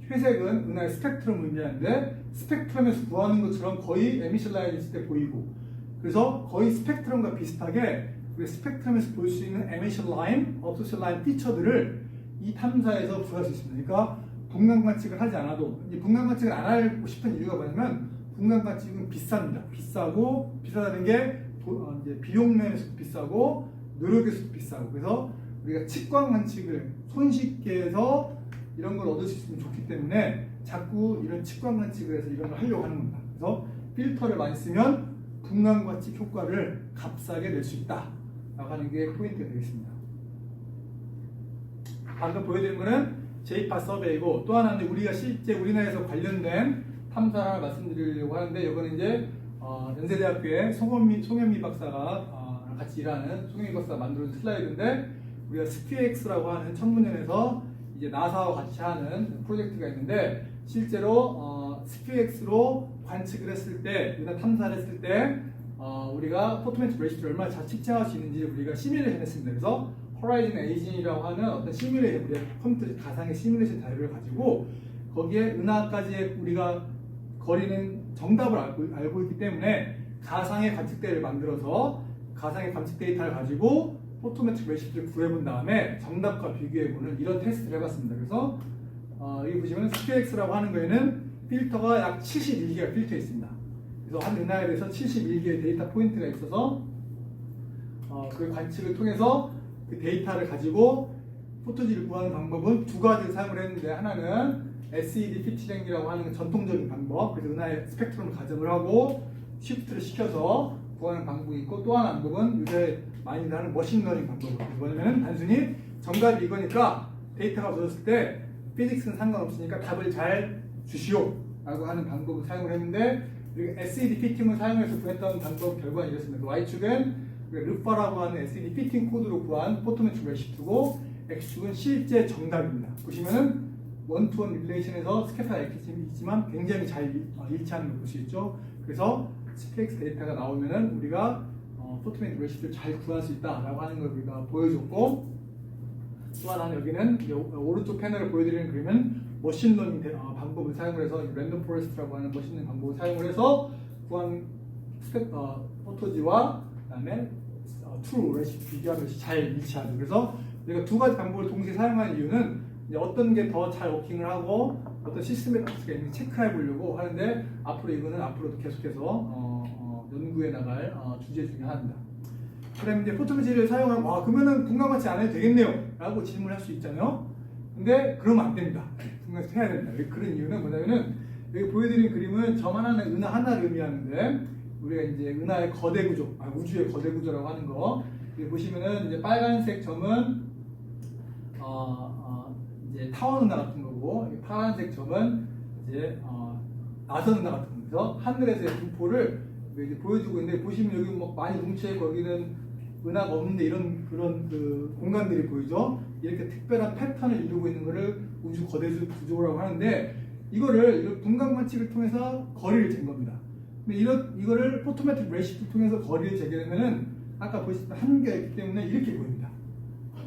회색은 은하의 스펙트럼을 의미하는데 스펙트럼에서 구하는 것처럼 거의 에미션 라인이 있을 때 보이고 그래서 거의 스펙트럼과 비슷하게 우리 스펙트럼에서 볼 수 있는 에미션 라인, 업소션 라인 피처들을 이 탐사에서 구할 수 있습니다. 그러니까 분광 관측을 하지 않아도 이 분광 관측을 안 하고 싶은 이유가 뭐냐면 분광 관측은 비쌉니다. 비싸다는 게 이제 비용 면에서도 비싸고 노력에서도 비싸고 그래서 우리가 측광 관측을 손쉽게 해서 이런 걸 얻을 수 있으면 좋기 때문에 자꾸 이런 측광 관측을 해서 이런 걸 하려고 하는 겁니다. 그래서 필터를 많이 쓰면 분광 관측 효과를 값싸게 낼 수 있다 라고 하는 게 포인트가 되겠습니다. 방금 보여드린 거는 JPAS 서베이고 또 하나는 우리가 실제 우리나라에서 관련된 탐사를 말씀드리려고 하는데 이거는 이제 연세대학교의 송현미 박사가 같이 일하는 송현미 박사가 만든 슬라이드인데 우리가 스피엑스라고 하는 청문연에서 이제 나사와 같이 하는 프로젝트가 있는데 실제로 스피엑스로 관측을 했을 때, 우리가 탐사를 했을 때 우리가 포토메트릭 레시피를 얼마나 잘 측정할 수 있는지 우리가 시뮬레이션 했습니다. 그래서 호라이즌 에이징이라고 하는 어떤 시뮬레이션, 우리가 컴퓨터 가상의 시뮬레이션 자료를 가지고 거기에 은하까지의 우리가 거리는 정답을 알고 있기 때문에 가상의 관측대를 만들어서 가상의 관측 데이터를 가지고 포토메트릭 레시피를 구해본 다음에 정답과 비교해보는 이런 테스트를 해봤습니다. 그래서 여기 보시면 스피엑스라고 하는 거에는 필터가 약 71개가 필터 있습니다. 그래서 한 은하에 대해서 71개의 데이터 포인트가 있어서 그 관측을 통해서 그 데이터를 가지고 포토지를 구하는 방법은 두 가지를 사용을 했는데 하나는 SED 피팅이라고 하는 전통적인 방법, 그래서 은하의 스펙트럼을 가정을 하고 시프트를 시켜서 구하는 방법이 있고 또 하나 방법은 요새 많이들 하는 머신러닝 방법이에요. 뭐냐면 단순히 정답이 이거니까 데이터가 주어졌을 때 피직스는 상관없으니까 답을 잘 주시오 라고 하는 방법을 사용을 했는데 우리가 SED 피팅을 사용해서 구했던 방법 결과는 이렇습니다. Y축은 르파라고 하는 SED 피팅 코드로 구한 포토메트릭 레시피고 X축은 실제 정답입니다. 보시면은 원투원 릴레이션에서 스캐터가 있지만 굉장히 잘 일치하는 걸 볼 수 있죠. 그래서 스펙스 데이터가 나오면은 우리가 포토메트릭 레시피를 잘 구할 수 있다라고 하는 걸 우리가 보여줬고, 또 하나는 여기는 오른쪽 패널을 보여드리는 그림은 머신러닝 방법을 사용을 해서 랜덤 포레스트라고 하는 머신러닝 방법을 사용을 해서 구한 포토지와 그다음에 트루 레시피 비교하면 잘 일치하죠. 그래서 우리가 두 가지 방법을 동시에 사용하는 이유는 이제 어떤 게 더 잘 워킹을 하고 어떤 시스템atics가 있는지 체크해 보려고 하는데, 앞으로 이거는 앞으로도 계속해서 연구해 나갈 주제 중에 하나입니다. 그다음에 이제 포토메트리를 사용하면 그러면은 분광같이 안 해도 되겠네요 라고 질문을 할 수 있잖아요. 근데 그러면 안 됩니다. 분광같이 해야 됩니다. 그런 이유는 뭐냐면은 여기 보여드린 그림은 점 하나는 은하 하나를 의미하는데, 우리가 이제 은하의 거대 구조, 우주의 거대 구조라고 하는 거 여기 보시면은 이제 빨간색 점은 이제 타원 은하 같은 거고, 파란색 점은 이제 나선 은하 같은 거죠. 하늘에서의 분포를 이제 보여주고 있는데, 보시면 여기 뭐 많이 뭉쳐있고 여기는 은하가 없는데 이런 그런 그 공간들이 보이죠. 이렇게 특별한 패턴을 이루고 있는 것을 우주 거대 구조라고 하는데, 이거를 분광 관측을 통해서 거리를 잰 겁니다. 근데 이거를 포토메트릭 레시피를 통해서 거리를 재게 되면은 아까 보셨던 한계가 있기 때문에 이렇게 보입니다.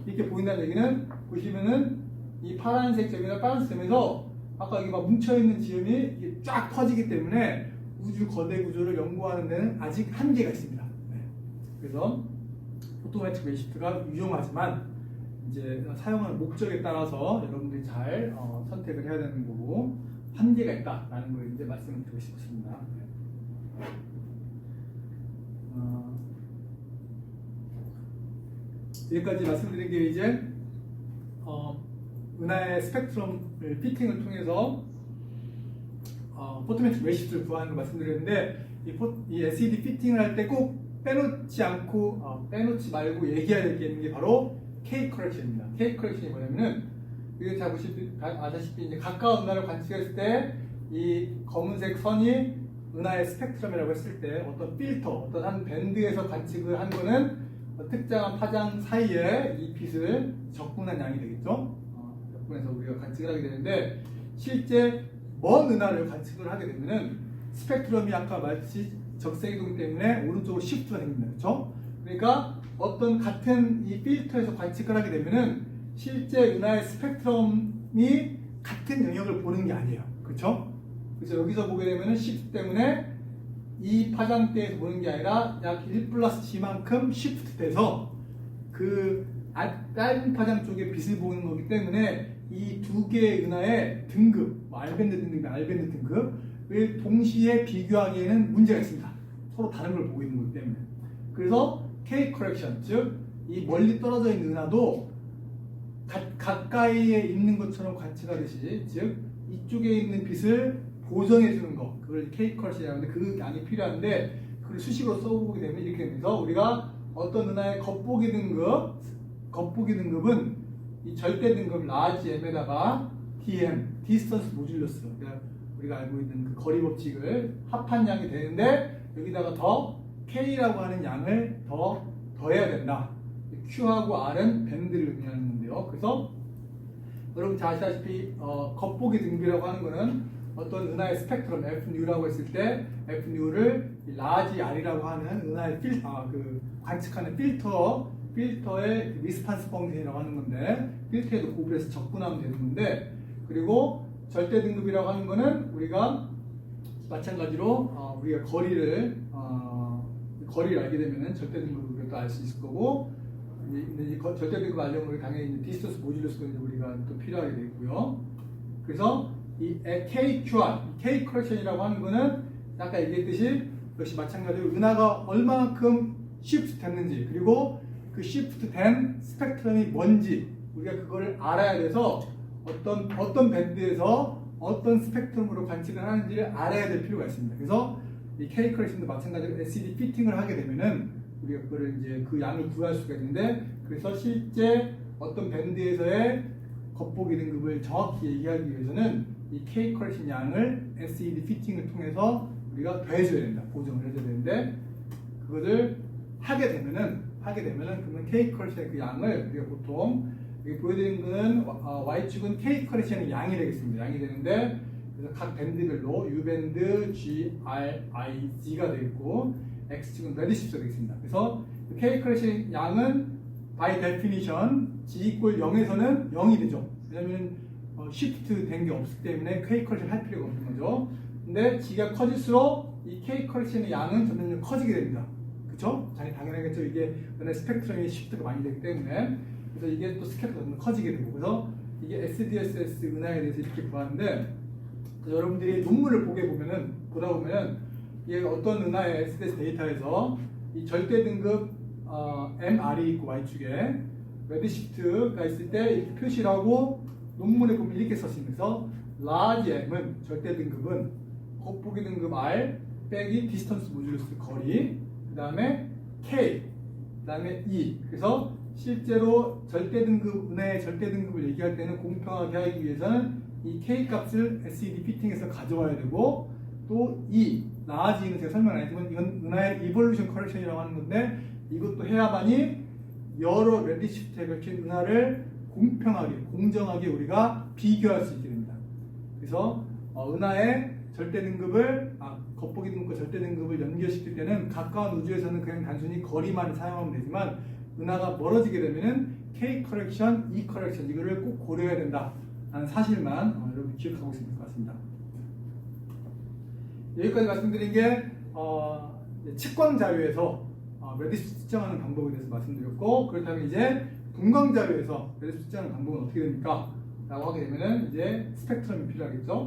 이렇게 보인다는 얘기는 보시면은 이 파란색 점이나 빨간색 점에서 아까 여기 막 뭉쳐있는 지점이 이게 쫙 퍼지기 때문에 우주 거대 구조를 연구하는 데는 아직 한계가 있습니다. 그래서 포토메트릭 레시피가 유용하지만 이제 사용하는 목적에 따라서 여러분들이 잘 선택을 해야 되는 거고, 한계가 있다라는 걸 이제 말씀을 드리고 싶습니다. 여기까지 말씀드린 게 이제 은하의 스펙트럼을 피팅을 통해서 포토메트릭 레시피를 구하는 걸 말씀드렸는데, 이 SED 피팅을 할 때 꼭 빼놓지 말고 얘기해야 될 게 있는 게 바로 K 커렉션입니다. K 커렉션이 뭐냐면은, 이게 잘 아시다시피 이제 가까운 은하를 관측했을 때 이 검은색 선이 은하의 스펙트럼이라고 했을 때 어떤 필터, 어떤 한 밴드에서 관측을 한 거는 특정한 파장 사이에 이 빛을 적분한 양이 되겠죠. 적분해서 우리가 관측을 하게 되는데, 실제 먼 은하를 관측을 하게 되면은 스펙트럼이 아까 말했듯이 적색이동 때문에 오른쪽으로 시프트가 됩니다. 그렇죠? 그러니까 어떤 같은 이 필터에서 관측을 하게 되면은 실제 은하의 스펙트럼이 같은 영역을 보는 게 아니에요. 그렇죠? 그래서 여기서 보게 되면은 시프트 때문에 이 파장대에서 보는 게 아니라 약 1+G만큼 시프트 돼서 그 짧은 파장 쪽에 빛을 보는 거기 때문에 이 두 개의 은하의 등급, R밴드 등급, R밴드 등급을 동시에 비교하기에는 문제가 있습니다. 서로 다른 걸 보고 있는 거기 때문에. 그래서 K 커렉션, 즉 이 멀리 떨어져 있는 은하도 가까이에 있는 것처럼 관측하듯이, 즉 이쪽에 있는 빛을 보정해 주는 거, 그걸 K 커렉션이라고 하는데 그 양이 필요한데, 그걸 수식으로 써보게 되면 이렇게 되면서 우리가 어떤 은하의 겉보기 등급은 이 절대 등급 라지 m에다가 dm, 디스턴스 모듈러스, 그러니까 우리가 알고 있는 그 거리 법칙을 합한 양이 되는데, 여기다가 더 K라고 하는 양을 더해야 된다. Q하고 R은 밴드를 의미하는 건데요. 그래서 여러분 잘 아시다시피 겉보기 등급이라고 하는 거는 어떤 은하의 스펙트럼 Fν라고 했을 때 Fν를 라지 R이라고 하는 은하의 관측하는 필터의 리스판스 펑션이라고 하는 건데, 필터에도 곱해서 적분하면 되는 건데, 그리고 절대 등급이라고 하는 거는 우리가 마찬가지로 우리가 거리를 알게 되면은 절대 등급을 또 알 수 있을 거고, 이 절대 등급 알려면 당연히 디스턴스 모듈러스가 우리가 또 필요하게 되고요. 그래서 이 KQR, K 커렉션이라고 하는 거는 아까 얘기했듯이 역시 마찬가지로 은하가 얼마만큼 시프트 됐는지, 그리고 그 시프트 된 스펙트럼이 뭔지 우리가 그거를 알아야 돼서 어떤 밴드에서 어떤 스펙트럼으로 관측을 하는지를 알아야 될 필요가 있습니다. 그래서 이 K 커렉션도 마찬가지로 SED 피팅을 하게 되면은 우리가 그거를 이제 그 양을 구할 수가 있는데, 그래서 실제 어떤 밴드에서의 겉보기 등급을 정확히 얘기하기 위해서는 이 K 커렉션 양을 SED 피팅을 통해서 우리가 더해줘야 된다. 보정을 해줘야 되는데 그것을 하게 되면은 그러면 K 커렉션의 그 양을 우리가 보통 여기 보여드린 거는 Y축은 K 커렉션의 양이 되겠습니다. 양이 되는데 그래서 각 밴드별로 U밴드, G, R, I, G가 되겠고 X축은 레드시프트가 되겠습니다. 그래서 K 커렉션 양은 by definition G equal 0에서는 0이 되죠. 왜냐면 시프트 된 게 없기 때문에 K 커렉션 할 필요가 없는 거죠. 근데 G가 커질수록 이 K 커렉션의 양은 점점 커지게 됩니다. 그쵸? 당연하겠죠. 이게 스펙트럼이 시프트가 많이 되기 때문에 그래서 이게 또 스케일이 점점 커지게 되고 그래서 이게 SDSS 은하에 대해서 이렇게 보았는데 여러분들이 논문을 보다 보면은 이게 어떤 은하의 SDS 데이터에서 이 절대 등급 MR이 있고 Y축에 레드시프트가 있을 때 이렇게 표시를 하고 논문에 보면 이렇게 썼습니다. large M은 절대 등급은 겉보기 등급 R 빼기 디스턴스 모듈러스 거리 그 다음에 K 그 다음에 E 그래서 실제로 절대 등급 은하의 절대 등급을 얘기할 때는 공평하게 하기 위해서는 이 K 값을 SED 피팅에서 가져와야 되고 또 E large는 제가 설명 안 했지만 이건 은하의 이볼루션 커렉션이라고 하는 건데 이것도 해야만이 여러 레드시프트에 걸친 은하를 공평하게, 공정하게 우리가 비교할 수 있게 됩니다. 그래서 은하의 절대 등급을, 겉보기 등급과 절대 등급을 연결시킬 때는 가까운 우주에서는 그냥 단순히 거리만 사용하면 되지만 은하가 멀어지게 되면은 K 커렉션, E 커렉션 이거를 꼭 고려해야 된다라는 사실만 여러분 기억하고 있으면 될 것 같습니다. 여기까지 말씀드린 게 측광 자료에서 레드시프트 측정하는 방법에 대해서 말씀드렸고 그렇다면 이제 분광 자료에서 레드시프트 측정하는 방법은 어떻게 됩니까? 라고 하게 되면은 이제 스펙트럼이 필요하겠죠.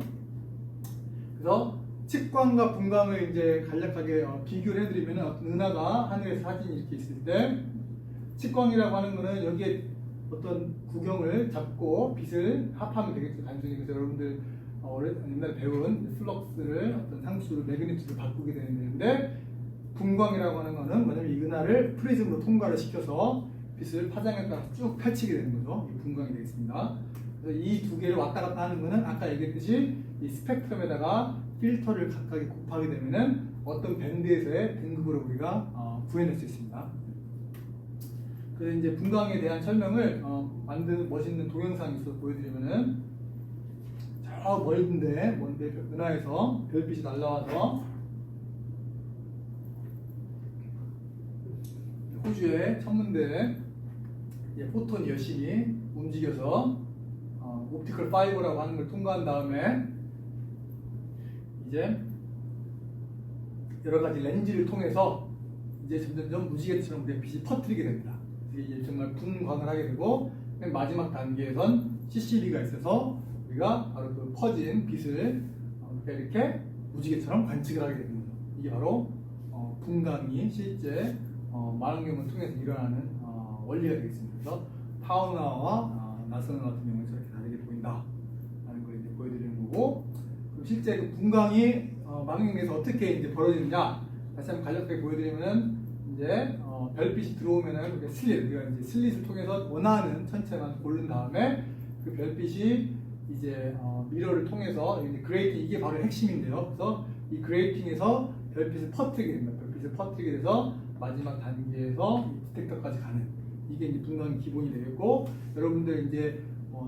그래서 측광과 분광을 이제 간략하게 비교를 해드리면은 어떤 은하가 하늘에서 사진이 이렇게 있을 때 측광이라고 하는 거는 여기에 어떤 구경을 잡고 빛을 합하면 되겠죠. 단순히. 그래서 여러분들 옛날에 배운 플럭스를 어떤 상수를 매그니튜드로 바꾸게 되는데 분광이라고 하는 거는 뭐냐면 이 은하를 프리즘으로 통과를 시켜서 빛을 파장에 따라 쭉 펼치게 되는 거죠. 이 분광이 되겠습니다. 그래서 이 두 개를 왔다 갔다 하는 거는 아까 얘기했듯이 이 스펙트럼에다가 필터를 각각에 곱하게 되면은 어떤 밴드에서의 등급을 우리가 구해낼 수 있습니다. 그래서 이제 분광에 대한 설명을 만든 멋있는 동영상이 있어서 보여드리면은 저 먼데 은하에서 별빛이 날라와서 호주의 천문대에 포톤이 열심히 움직여서 옵티컬 파이버라고 하는 걸 통과한 다음에 이제 여러 가지 렌즈를 통해서 이제 점점점 무지개처럼 빛이 퍼뜨리게 됩니다. 이제 정말 분광을 하게 되고 맨 마지막 단계에선 CCD가 있어서 우리가 바로 그 퍼진 빛을 이렇게 무지개처럼 관측을 하게 되는 거죠. 이게 바로 분광이 실제 망원경을 통해서 일어나는 원리가 되겠습니다. 그래서 타운화와 나선화 같은 경우는 저렇게 다르게 보인다 라는 걸 이제 보여드리는 거고 그럼 실제 그 분광이 망원경에서 어떻게 이제 벌어지느냐 다시 한번 간략하게 보여드리면은 이제 별빛이 들어오면은 우리가 이제 슬릿을 통해서 원하는 천체만 고른 다음에 그 별빛이 이제 미러를 통해서 이제 그레이팅 이게 바로 핵심인데요. 그래서 이 그레이팅에서 별빛을 퍼뜨리게 됩니다. 별빛을 퍼뜨리게 돼서 마지막 단계에서 디텍터까지 가는 이게 이제 분광이 기본이 되겠고 여러분들 이제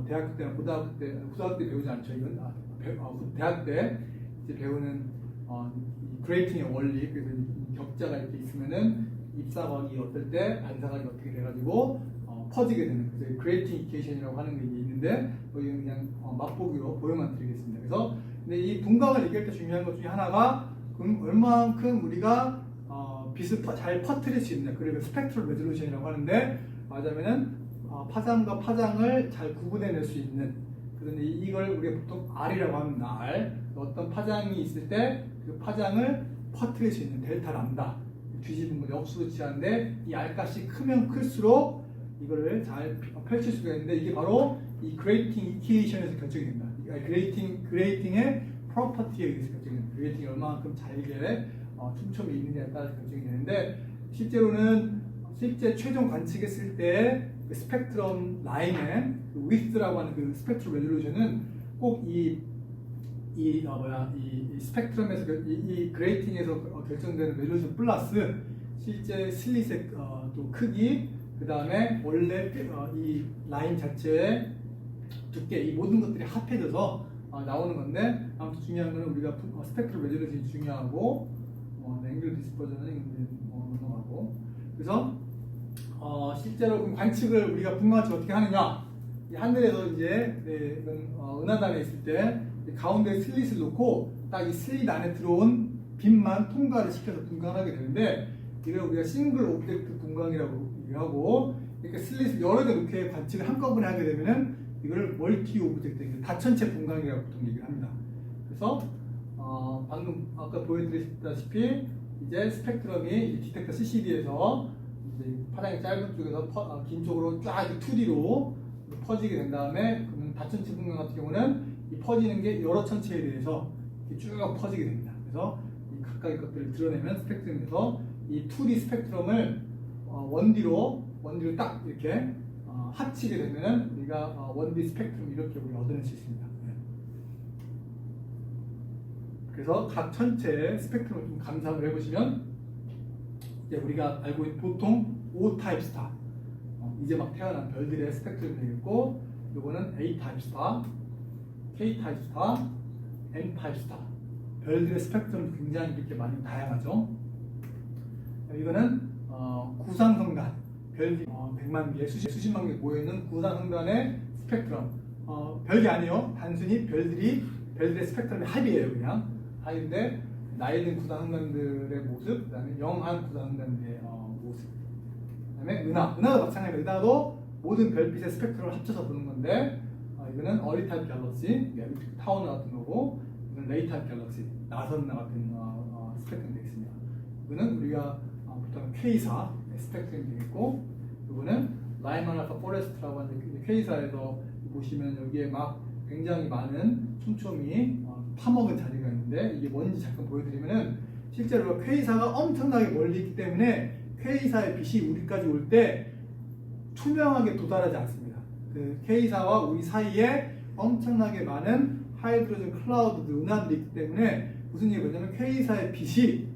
대학교 때나 고등학교 때 배우지 않죠. 이건 대학 때 이제 배우는 이 그레이팅의 원리 그래서 격자가 이렇게 있으면은 입사각이 어떨 때 반사각이 어떻게 돼가지고 퍼지게 되는 그래서 그레이팅 이케이션이라고 하는 게 있는데 여기는 그냥 맛보기로 보여만 드리겠습니다. 그래서 근데 이 분광을 얘기할 때 중요한 것 중에 하나가 그럼 얼마만큼 우리가 빛을 잘 퍼뜨릴 수 있느냐 그리고 스펙트럴 레졸루션이라고 하는데 말하자면은 파장과 파장을 잘 구분해낼 수 있는 그런데 이걸 우리가 보통 R이라고 합니다. R 어떤 파장이 있을 때 그 파장을 퍼뜨릴 수 있는 델타 람다 뒤집은 건 역수로 치하는데 이 R 값이 크면 클수록 이거를 잘 펼칠 수가 있는데 이게 바로 이 그레이팅 이케이션에서 결정이 됩니다. 그레이팅의 프로퍼티에 의해서 결정이 됩니다. 그레이팅이 얼마만큼 잘게 촘촘히 있느냐에 따라서 결정이 되는데 실제로는 실제 최종 관측했을 때 그 스펙트럼 라인의 그 width라고 하는 그 스펙트럼 레졸루션은 꼭 이 스펙트럼에서 이 그레이팅에서 결정되는 레졸루션 플러스 실제 슬릿의 또 크기, 그 다음에 원래 이 라인 자체의 두께, 이 모든 것들이 합해져서 나오는 건데, 아무튼 중요한 거는 우리가 스펙트럼 레졸루션이 중요하고, 앵글 디스퍼전은 넘어가고, 그래서 실제로 그럼 관측을 우리가 분광관측 어떻게 하느냐? 이 하늘에서 이제 은하단에 있을 때 가운데 슬릿을 놓고 딱 이 슬릿 안에 들어온 빛만 통과를 시켜서 분광을 하게 되는데, 이걸 우리가 싱글 오브젝트 분광이라고 얘기하고, 이렇게 슬릿을 여러 개 놓게 관측을 한꺼번에 하게 되면은 이걸 멀티 오브젝트, 다천체 분광이라고 보통 얘기를 합니다. 그래서 방금 아까 보여드렸다시피 이제 스펙트럼이 디텍터 CCD에서 파장이 짧은 쪽에서 긴 쪽으로 쫙 2D로 퍼지게 된 다음에, 그러면 다천체 분광 같은 경우는 이 퍼지는 게 여러 천체에 대해서 쭉 퍼지게 됩니다. 그래서 이 각각의 것들을 드러내면 스펙트럼에서 이 2D 스펙트럼을 원디로 딱 이렇게 합치게 되면은 우리가 1D 스펙트럼 이렇게 우리가 얻어낼 수 있습니다. 그래서 각 천체의 스펙트럼 좀 감상을 해보시면, 이제 우리가 알고 있는 보통 O 타입 스타, 이제 막 태어난 별들의 스펙트럼이 되겠고, 요거는 A 타입 스타, K 타입 스타, N 타입 스타, 별들의 스펙트럼이 굉장히 이렇게 많이 다양하죠. 이거는 구상성단, 별이 100만 개, 수십만 개 모여있는 구상성단의 스펙트럼. 별이 아니에요. 단순히 별들의 스펙트럼의 합이에요. 그냥 합인데, 나이든 구상성단들의 모습, 그 다음에 영한 구상성단들의 모습, 그 다음에 은하도 마찬가지입니다. 은하도 모든 별빛의 스펙트럼을 합쳐서 보는 건데, 이거는 어리 타입 갤럭시, 타워너 같은 거고, 이건 레이 타입 갤럭시, 나선나 같은 스펙트럼이 되겠습니다. 이거는 우리가 보통 K사 스펙트럼이 되겠고, 이거는 라이먼 알파 포레스트라고 하는 K사에서 보시면 여기에 막 굉장히 많은 촘촘히 파먹은 자리가 있는데, 이게 뭔지 잠깐 보여드리면은, 실제로 K사가 엄청나게 멀리 있기 때문에 K사의 빛이 우리까지 올 때 투명하게 도달하지 않습니다. 그 K사와 우리 사이에 엄청나게 많은 하이드로젠 클라우드, 은하들이 있기 때문에 무슨 얘기가 뭐냐면, K사의 빛이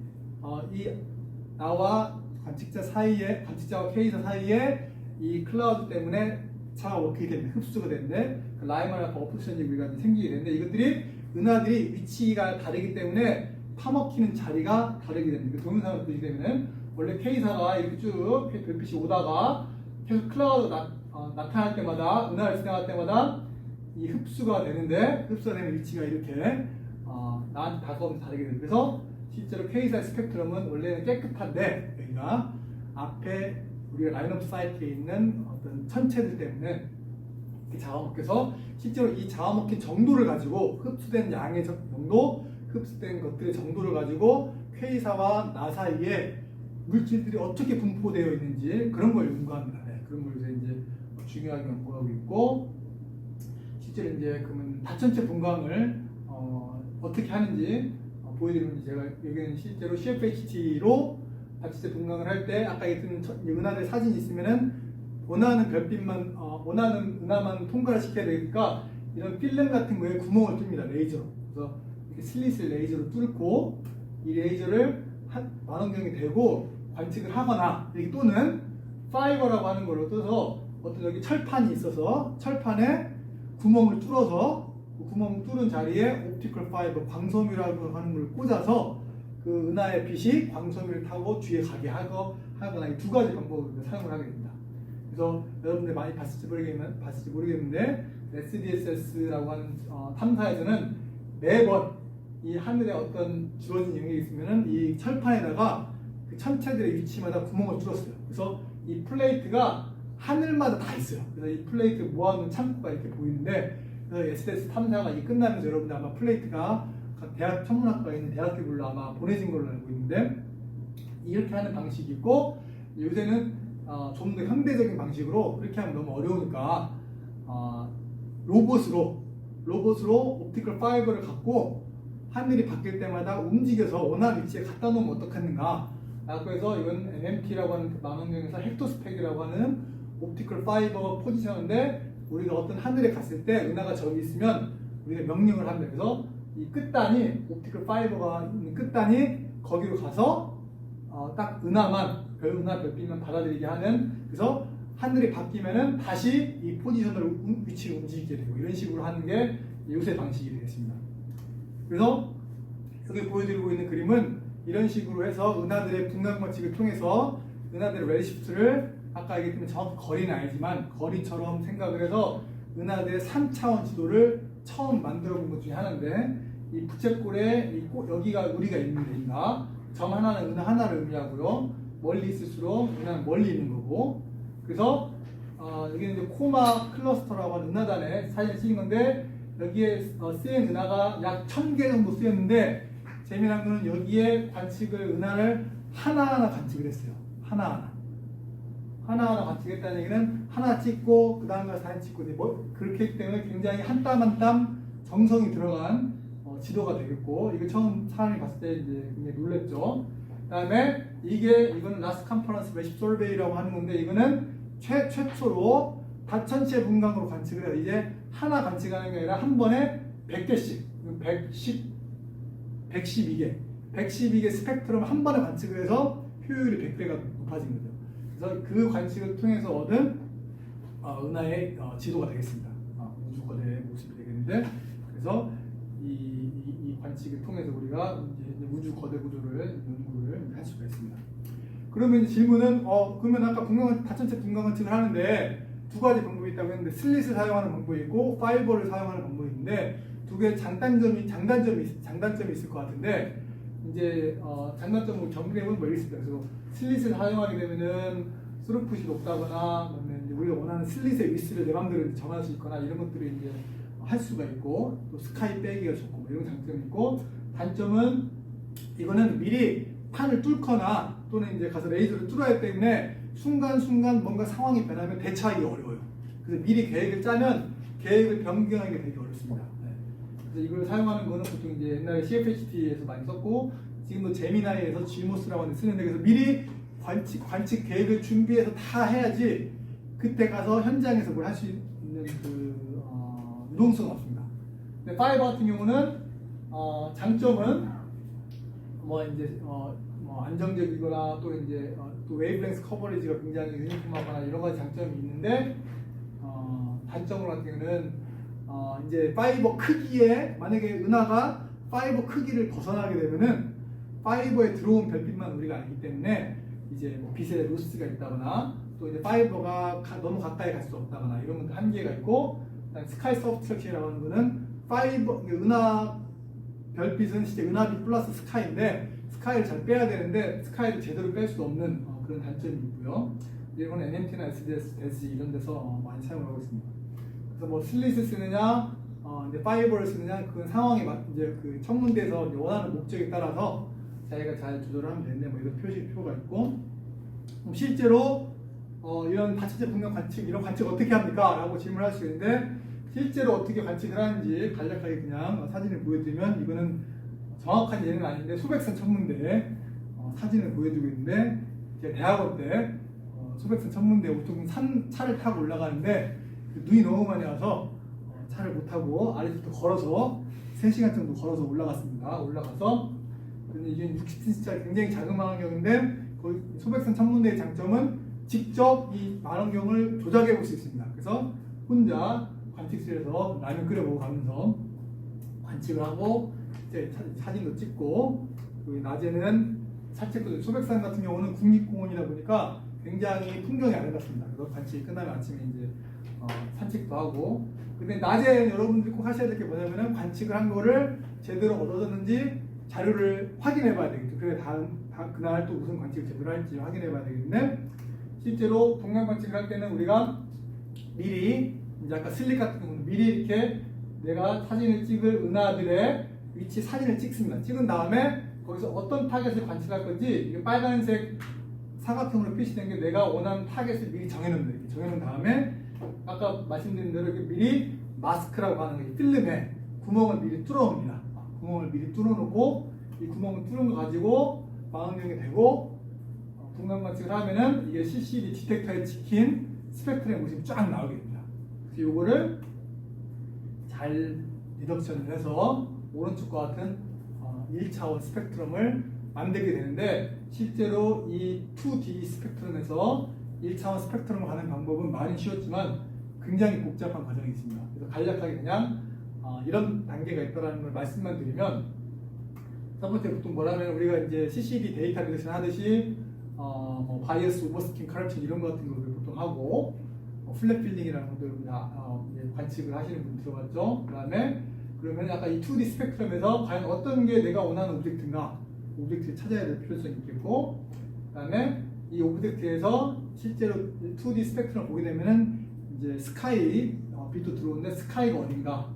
이 나와 관측자와 K사 사이에 이 클라우드 때문에 차가 어떻게 되는데, 흡수가 되는데, 그 라이먼 알파 어프션이 우리가 생기게 되는데, 이것들이 은하들이 위치가 다르기 때문에 파먹히는 자리가 다르게 됩니다. 그 동영상을 보시게 되면은, 원래 K사가 이렇게 쭉 별빛이 오다가 계속 클라우드 나타날 때마다, 은하를 지나갈 때마다 이 흡수가 되는데, 흡수가 되는 위치가 이렇게 나한테 다가오면서 다르게 됩니다. 그래서 실제로 K사의 스펙트럼은 원래는 깨끗한데, 여기가 앞에 우리가 라인 오브 사이트에 있는 어떤 천체들 때문에 이렇게 잡아먹혀서, 실제로 이 잡아먹힌 정도를 가지고, 흡수된 양의 정도, 흡수된 것들의 정도를 가지고 K사와 나 사이에 물질들이 어떻게 분포되어 있는지 그런 걸 연구합니다. 그런 걸 이제 중요하게 연구하고 있고, 실제로 이제 그러면 다천체 분광을 어떻게 하는지 보여드리면, 제가 여기는 실제로 CFHT로 다천체 분광을 할 때 아까 얘기했던 은하들 사진이 있으면은 원하는 별빛만 원하는 은하만 통과를 시켜야 되니까 이런 필름 같은 거에 구멍을 뚫습니다. 레이저로. 그래서 이렇게 슬릿을 레이저로 뚫고 이 레이저를 만원경에 대고 관측을 하거나, 또는 파이버라고 하는 걸로 떠서 어떤 여기 철판이 있어서 철판에 구멍을 뚫어서 그 구멍 뚫은 자리에 옵티컬 파이버, 광섬유라고 하는 걸 꽂아서 그 은하의 빛이 광섬유를 타고 뒤에 가게 하거나, 이 두 가지 방법을 사용을 하게 됩니다. 그래서 여러분들 많이 봤을지 모르겠는데 SDSS라고 하는 탐사에서는 매번 이 하늘에 어떤 주어진 영역이 있으면은 이 철판에다가 그 천체들의 위치마다 구멍을 뚫었어요. 그래서 이 플레이트가 하늘마다 다 있어요. 그래서 이 플레이트 모아놓은 창고가 이렇게 보이는데, 그래서 SDS 탐사가 끝나면서 여러분들 아마 플레이트가 각 대학 천문학과에 있는 대학교별로 아마 보내진 걸로 알고 있는데, 이렇게 하는 방식이 있고, 요새는 좀 더 현대적인 방식으로, 그렇게 하면 너무 어려우니까 로봇으로 옵티컬 파이버를 갖고 하늘이 바뀔 때마다 움직여서 원하는 위치에 갖다 놓으면 어떻겠는가 라고 해서, 이건 MMT라고 하는 망원경에서 헥토스펙이라고 하는 옵티컬 파이버 포지션인데 우리가 어떤 하늘에 갔을 때 은하가 저기 있으면 우리가 명령을 합니다. 그래서 이 끝단이 옵티컬 파이버가 있는 끝단이 거기로 가서 딱 은하 별빛만 받아들이게 하는, 그래서 하늘이 바뀌면은 다시 이 포지션을 위치를 움직이게 되고 이런 식으로 하는 게 요새 방식이 되겠습니다. 그래서 여기 보여드리고 있는 그림은 이런 식으로 해서 은하들의 분광 관측을 통해서 은하들의 레드시프트를 아까 얘기했지만 정확히 거리는 아니지만 거리처럼 생각을 해서 은하들의 3차원 지도를 처음 만들어 본 것 중에 하나인데, 이 부채꼴에 여기가 우리가 있는 데입니다. 점 하나는 은하 하나를 의미하고요. 멀리 있을수록 은하는 멀리 있는 거고, 그래서 여기는 이제 코마 클러스터라고 하는 은하단에 사진을 찍은 건데, 여기에 쓰인 은하가 약 1000개 정도 쓰였는데, 재미난 거는 여기에 은하를 하나하나 관측을 했어요. 하나하나 관측했다는 얘기는 하나 찍고 그 다음에 사진 찍고 그렇게 했기 때문에 굉장히 한 땀 한 땀 정성이 들어간 지도가 되겠고, 이거 처음 사람이 봤을 때 이제 굉장히 놀랬죠. 그다음에 이거는 라스트 컨퍼런스 매십 솔베이라고 하는 건데, 이거는 최초로 다천체 분광으로 관측을 해요. 이제 하나 관측하는 게 아니라 한 번에 100개씩 112개 스펙트럼 한 번에 관측을 해서 효율이 100배가 높아진 거죠. 그래서 그 관측을 통해서 얻은 은하의 지도가 되겠습니다. 우주 거대의 모습이 되겠는데, 그래서 이 관측을 통해서 우리가 이제 우주 거대 구조를 연구를 할 수가 있습니다. 그러면 이제 질문은 그러면 아까 다천체 분광 관측을 하는데 두 가지 방법이 있다고 했는데, 슬릿을 사용하는 방법이 있고 파이버를 사용하는 방법이 있는데, 두 개의 장단점이 있을 것 같은데, 이제 장단점으로 정리해보면 뭐 있습니다. 그래서 슬릿을 사용하게 되면은 스루풋이 높다거나, 그다음에 이제 우리가 원하는 슬릿의 위치를 내 마음대로 정할 수 있거나 이런 것들을 이제 할 수가 있고, 또 스카이 빼기가 좋고 뭐 이런 장점이 있고, 단점은 이거는 미리 판을 뚫거나 또는 이제 가서 레이저를 뚫어야 하기 때문에 순간순간 뭔가 상황이 변하면 대처하기 어려워요. 그래서 미리 계획을 짜면 계획을 변경하기 되게 어렵습니다. 그래서 이걸 사용하는 거는 보통 이제 옛날에 CFHT에서 많이 썼고, 지금도 제미나이에서 GMOS라고 하는 쓰는데, 그래서 미리 관측 계획을 준비해서 다 해야지 그때 가서 현장에서 뭘 할 수 있는 유동성은 없습니다. 근데 파이버 같은 경우는 장점은 안정적이거나 또 이제 또 웨이브랭스 커버리지가 굉장히 유니폼하거나 여러 가지 장점이 있는데, 단점으로 같은 경우는 이제 파이버 크기에, 만약에 은하가 파이버 크기를 벗어나게 되면은 파이버에 들어온 별빛만 우리가 알기 때문에 이제 빛의 로스가 있다거나, 또 이제 파이버가 너무 가까이 갈 수 없다거나 이런 것도 한계가 있고, 스카이 서브스트럭션이라고 하는 거는 은하 별빛은 실제 은하빛 플러스 스카이인데, 스카이를 잘 빼야 되는데 스카이를 제대로 뺄 수 없는 그런 단점이 있고요. 이거는 NMT나 SDS, DES 이런 데서 많이 사용을 하고 있습니다. 그래서 뭐 슬릿을 쓰느냐, 이제 파이버를 쓰느냐, 그건 상황이 이제 그 청문대에서 이제 원하는 목적에 따라서 자기가 잘 조절을 하면 되는데, 뭐 이런 표가 있고, 실제로 이런 다천체 분광 관측, 이런 관측 어떻게 합니까? 라고 질문을 할 수 있는데, 실제로 어떻게 관측을 하는지 간략하게 그냥 사진을 보여드리면, 이거는 정확한 예는 아닌데 소백산 천문대 사진을 보여주고 있는데, 제가 대학원 때 소백산 천문대 보통 차를 타고 올라가는데 눈이 너무 많이 와서 차를 못 타고 아래부터 걸어서 3시간 정도 걸어서 올라가서, 근데 이게 60cm짜리 굉장히 작은 망원경인데, 소백산 천문대의 장점은 직접 이 망원경을 조작해 볼 수 있습니다. 그래서 혼자 관측실에서 라면 끓여 먹어가면서 관측을 하고 이제 사진도 찍고, 낮에는 산책도, 소백산 같은 경우는 국립공원이다 보니까 굉장히 풍경이 아름답습니다. 그래서 관측이 끝나면 아침에 이제 산책도 하고, 근데 낮에 여러분들이 꼭 하셔야 될 게 뭐냐면은 관측을 한 거를 제대로 얻어졌는지 자료를 확인해 봐야 되겠죠. 그래 그날 또 무슨 관측을 제대로 할지 확인해 봐야 되겠는데, 실제로 동강 관측을 할 때는 우리가 미리 이제 아까 슬릿 같은 경우는 미리 이렇게 내가 사진을 찍을 은하들의 위치 사진을 찍습니다. 찍은 다음에 거기서 어떤 타겟을 관측할 건지, 이게 빨간색 사각형으로 표시된 게 내가 원하는 타겟을 미리 정해놓은 다음에 아까 말씀드린 대로 이렇게 미리 마스크라고 하는 게 필름에 구멍을 미리 뚫어놓습니다. 구멍을 미리 뚫어놓고, 이 구멍을 뚫은 거 가지고 망원경에 대고 분광 관측을 하면은 이게 CCD 디텍터에 찍힌 스펙트럼의 모습이 쫙 나오게 됩니다. 그래서 이거를 잘 리덕션을 해서 오른쪽과 같은 1차원 스펙트럼을 만들게 되는데, 실제로 이 2D 스펙트럼에서 1차원 스펙트럼을 가는 방법은 많이 쉬웠지만 굉장히 복잡한 과정이 있습니다. 그래서 간략하게 그냥 이런 단계가 있다는 걸 말씀만 드리면, 첫 번째 보통 뭐라면 우리가 이제 CCD 데이터 리덕션 하듯이 바이어스, 오버스킨, 커럽션 이런 것 같은 걸 보통 하고, 플랫 필링이라는 것들 관측을 하시는 분 들어봤죠? 그러면 아까 이 2D 스펙트럼에서 과연 어떤 게 내가 원하는 오브젝트인가, 오브젝트를 찾아야 될 필요성이 있겠고, 그다음에 이 오브젝트에서 실제로 2D 스펙트럼 보게 되면은 이제 스카이 빛도 들어오는데 스카이가 어딘가,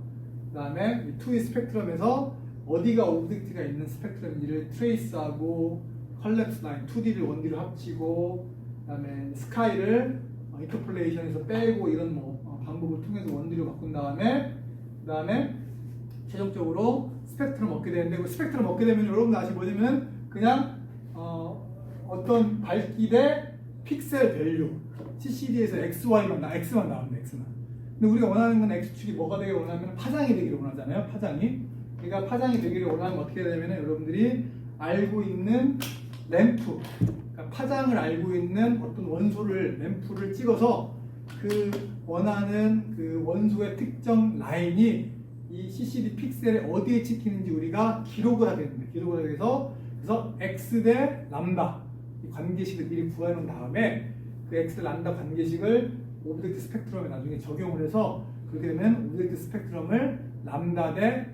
그다음에 2D 스펙트럼에서 어디가 오브젝트가 있는 스펙트럼인지를 트레이스하고, 컬랩스 라인 2D를 1D로 합치고, 그다음에 스카이를 인터폴레이션에서 빼고 이런 방법을 통해서 1D로 바꾼 그다음에 최종적으로 스펙트럼 얻게 되는데, 그 스펙트럼 얻게 되면 여러분들 아시 뭐냐면 그냥 어떤 밝기 대 픽셀 밸류, CCD에서 X만 나옵니다. X만. 근데 우리가 원하는 건 X축이 뭐가 되길 원하면 파장이 되기를 원하잖아요. 그러니까 파장이 되기를 원하면 어떻게 되냐면, 여러분들이 알고 있는 램프, 그러니까 파장을 알고 있는 어떤 원소를, 램프를 찍어서 그 원하는 그 원소의 특정 라인이 이 CCD 픽셀에 어디에 찍히는지 우리가 기록을 하게 됩니다. 기록을 하게 돼서, 그래서 X 대 람다 이 관계식을 미리 구해놓은 다음에 그 X 대 람다 관계식을 오브젝트 스펙트럼에 나중에 적용을 해서, 그렇게 되면 오브젝트 스펙트럼을 람다 대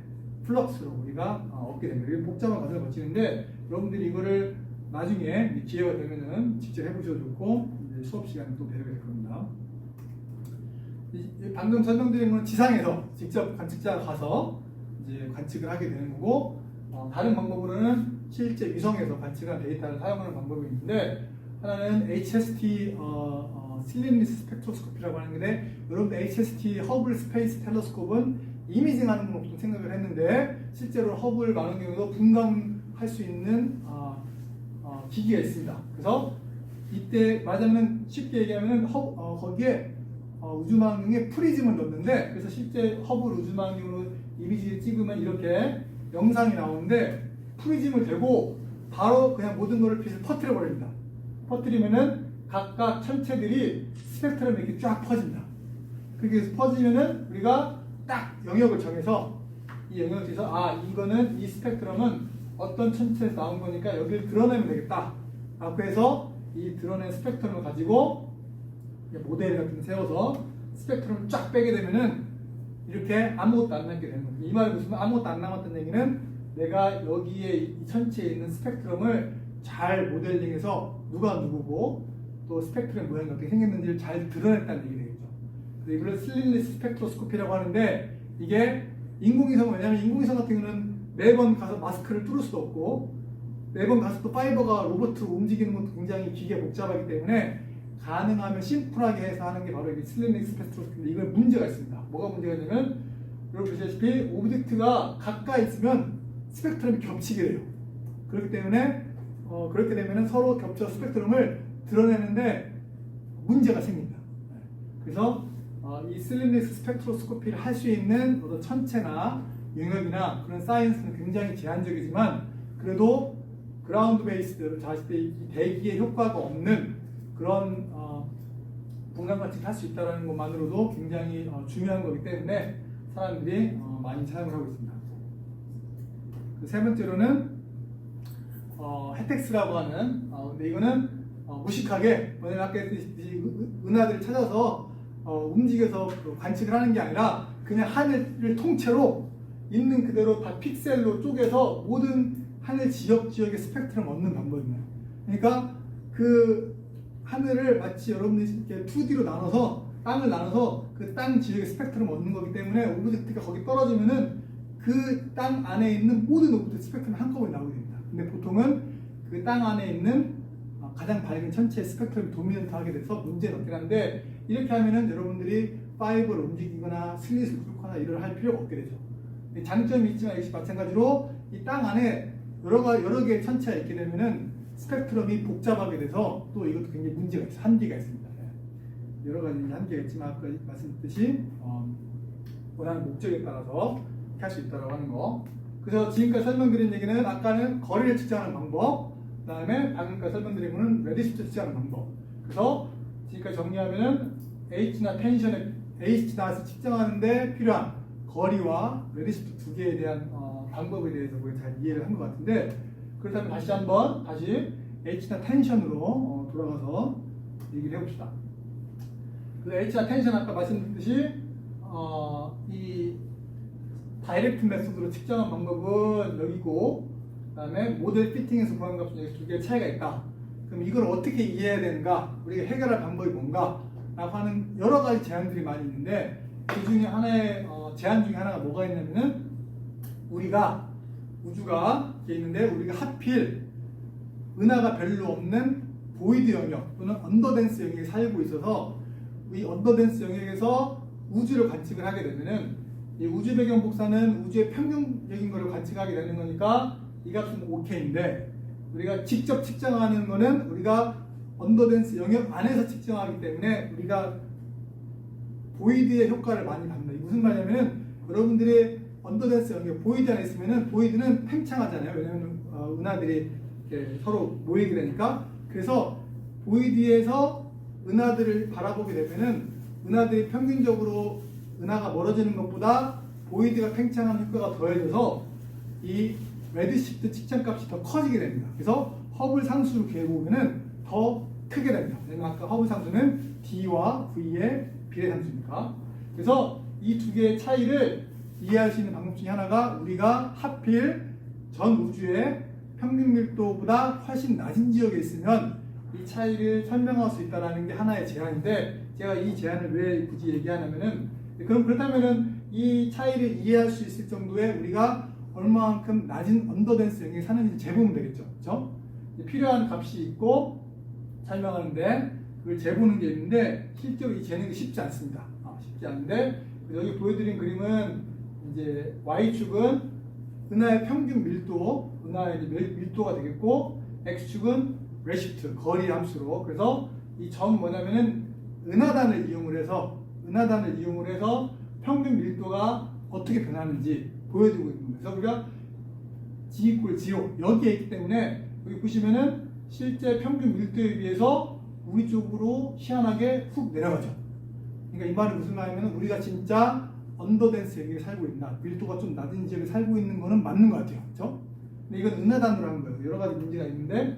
플럭스로 우리가 얻게 됩니다. 이게 복잡한 과정을 거치는데, 여러분들이 이거를 나중에 기회가 되면은 직접 해보셔도 좋고, 이제 수업 시간에 또 배우게 될 겁니다. 방금 설명드린 건 지상에서 직접 관측자가 가서 이제 관측을 하게 되는 거고, 다른 방법으로는 실제 위성에서 관측한 데이터를 사용하는 방법이 있는데, 하나는 HST 실린리스 스펙트로스코피라고 하는 건데, 여러분들 HST 허블 스페이스 텔레스콥은 이미징하는 걸 보통 생각을 했는데, 실제로 허블 많은 경우도 분광할 수 있는 기기가 있습니다. 그래서 이때 말하자면 쉽게 얘기하면 거기에 우주망원경에 프리즘을 넣는데, 그래서 실제 허블 우주망원경으로 이미지를 찍으면 이렇게 영상이 나오는데, 프리즘을 대고 바로 그냥 모든 거를 빛을 퍼뜨려 버립니다. 퍼뜨리면은 각각 천체들이 스펙트럼이 이렇게 쫙 퍼진다. 그렇게 퍼지면은 우리가 딱 영역을 정해서, 이 영역을 정해서 이거는 이 스펙트럼은 어떤 천체에서 나온 거니까 여기를 드러내면 되겠다. 그래서 이 드러낸 스펙트럼을 가지고 모델 같은 거 세워서 스펙트럼을 쫙 빼게 되면은 이렇게 아무것도 안 남게 되는 겁니다. 이 말이 무슨 아무것도 안 남았다는 얘기는, 내가 여기에 이 천체에 있는 스펙트럼을 잘 모델링해서 누가 누구고 또 스펙트럼 모양이 어떻게 생겼는지를 잘 드러냈다는 얘기 되겠죠. 이걸 슬린리스 스펙트로스코피라고 하는데, 이게 인공위성은, 왜냐하면 인공위성 같은 경우는 매번 가서 마스크를 뚫을 수도 없고, 매번 가서 또 파이버가 로봇으로 움직이는 것도 굉장히 기계 복잡하기 때문에 가능하면 심플하게 해서 하는 게 바로 이 슬린리스 스펙트로스코피인데, 이건 문제가 있습니다. 뭐가 문제가 있냐면, 여러분 보시다시피 오브젝트가 가까이 있으면 스펙트럼이 겹치게 돼요. 그렇기 때문에 그렇게 되면 서로 겹쳐 스펙트럼을 드러내는데 문제가 생깁니다. 그래서 이 슬린리스 스펙트로스코피를 할 수 있는 어떤 천체나 영역이나 그런 사이언스는 굉장히 제한적이지만, 그래도 그라운드 베이스대로 봤을 때 이 대기의 효과가 없는 그런 분광 관측을 할 수 있다는 것만으로도 굉장히 중요한 거기 때문에 사람들이 많이 사용을 하고 있습니다. 세 번째로는 해텍스라고 하는, 근데 이거는 무식하게 아까 했듯이 은하들을 찾아서 움직여서 관측을 하는 게 아니라, 그냥 하늘을 통째로 있는 그대로 다 픽셀로 쪼개서 모든 하늘 지역의 스펙트럼 얻는 방법입니다. 그러니까 그 하늘을 마치 여러분들이 이렇게 2D로 나눠서, 땅을 나눠서 그 땅 지역의 스펙트럼 얻는 거기 때문에, 오브젝트가 거기 떨어지면은 그 땅 안에 있는 모든 오브젝트 스펙트럼이 한꺼번에 나오게 됩니다. 근데 보통은 그 땅 안에 있는 가장 밝은 천체의 스펙트럼이 도미넌트하게 돼서 문제는 없긴 한데, 이렇게 하면은 여러분들이 파이버를 움직이거나 슬릿을 뚫거나 이를 할 필요가 없게 되죠. 장점이 있지만 역시 마찬가지로 이 땅 안에 여러 개의 천체가 있게 되면은 스펙트럼이 복잡하게 돼서 또 이것도 굉장히 문제가 있어요. 한계가 있습니다. 여러 가지 한계가 있지만 아까 말씀드렸듯이 원하는 목적에 따라서 할 수 있다고 하는 거. 그래서 지금까지 설명드린 얘기는 아까는 거리를 측정하는 방법, 그 다음에 방금까지 설명드린 거는 레디시프트 측정하는 방법. 그래서 지금까지 정리하면은 H나 텐션의 H나에서 측정하는데 필요한 거리와 레디시프트 두 개에 대한 방법에 대해서 우리가 잘 이해를 한 것 같은데, 그렇다면 다시 H나 텐션으로 돌아가서 얘기를 해봅시다. 그 H나 텐션 아까 말씀드렸듯이 이 다이렉트 메소드로 측정한 방법은 여기고, 그 다음에 모델 피팅에서 구한 값은 여기 두 개의 차이가 있다. 그럼 이걸 어떻게 이해해야 되는가? 우리가 해결할 방법이 뭔가? 라고 하는 여러 가지 제안들이 많이 있는데, 그 중에 하나의 제안 중에 하나가 뭐가 있냐면은, 우리가 우주가 이렇게 있는데 우리가 하필 은하가 별로 없는 보이드 영역 또는 언더덴스 영역에 살고 있어서 이 언더덴스 영역에서 우주를 관측을 하게 되면은 이 우주 배경 복사는 우주의 평균적인 것을 관측하게 되는 거니까 이 값은 OK인데, 우리가 직접 측정하는 거는 우리가 언더덴스 영역 안에서 측정하기 때문에 우리가 보이드의 효과를 많이 받는다. 이게 무슨 말이냐면은 여러분들이 언더덴스 영역 보이드 안에 있으면은 보이드는 팽창하잖아요. 왜냐면 은하들이 이렇게 서로 모이게 되니까. 그래서 보이드에서 은하들을 바라보게 되면은 은하들이 평균적으로 은하가 멀어지는 것보다 보이드가 팽창하는 효과가 더해져서 이 레드시프트 측정값이 더 커지게 됩니다. 그래서 허블 상수로 구해보면은 더 크게 됩니다. 왜냐면 아까 허블 상수는 D와 V의 비례 상수니까. 그래서 이 두 개의 차이를 이해할 수 있는 방법 중에 하나가 우리가 하필 전 우주의 평균 밀도보다 훨씬 낮은 지역에 있으면 이 차이를 설명할 수 있다는 게 하나의 제안인데, 제가 이 제안을 왜 굳이 얘기하냐면은, 그렇다면은 이 차이를 이해할 수 있을 정도의 우리가 얼마만큼 낮은 언더덴스 영역에 사는지 재보면 되겠죠. 그렇죠? 필요한 값이 있고 설명하는데 그걸 재보는 게 있는데 실제로 이 재는 게 쉽지 않습니다. 쉽지 않은데, 여기 보여드린 그림은 이제 Y축은 은하의 평균 밀도, 은하의 밀도가 되겠고, X축은 레시프트, 거리 함수로. 그래서 이 점 뭐냐면은 은하단을 이용을 해서 평균 밀도가 어떻게 변하는지 보여주고 있는 거예요. 그래서 우리가 G = 0 여기에 있기 때문에 여기 보시면은 실제 평균 밀도에 비해서 우리 쪽으로 희한하게 훅 내려가죠. 그러니까 이 말은 무슨 말이냐면 우리가 진짜 언더덴스 영역에 살고 있나, 밀도가 좀 낮은 지역에 살고 있는 거는 맞는 것 같아요. 그렇죠? 근데 이건 은하단으로 하는 거예요. 여러 가지 문제가 있는데,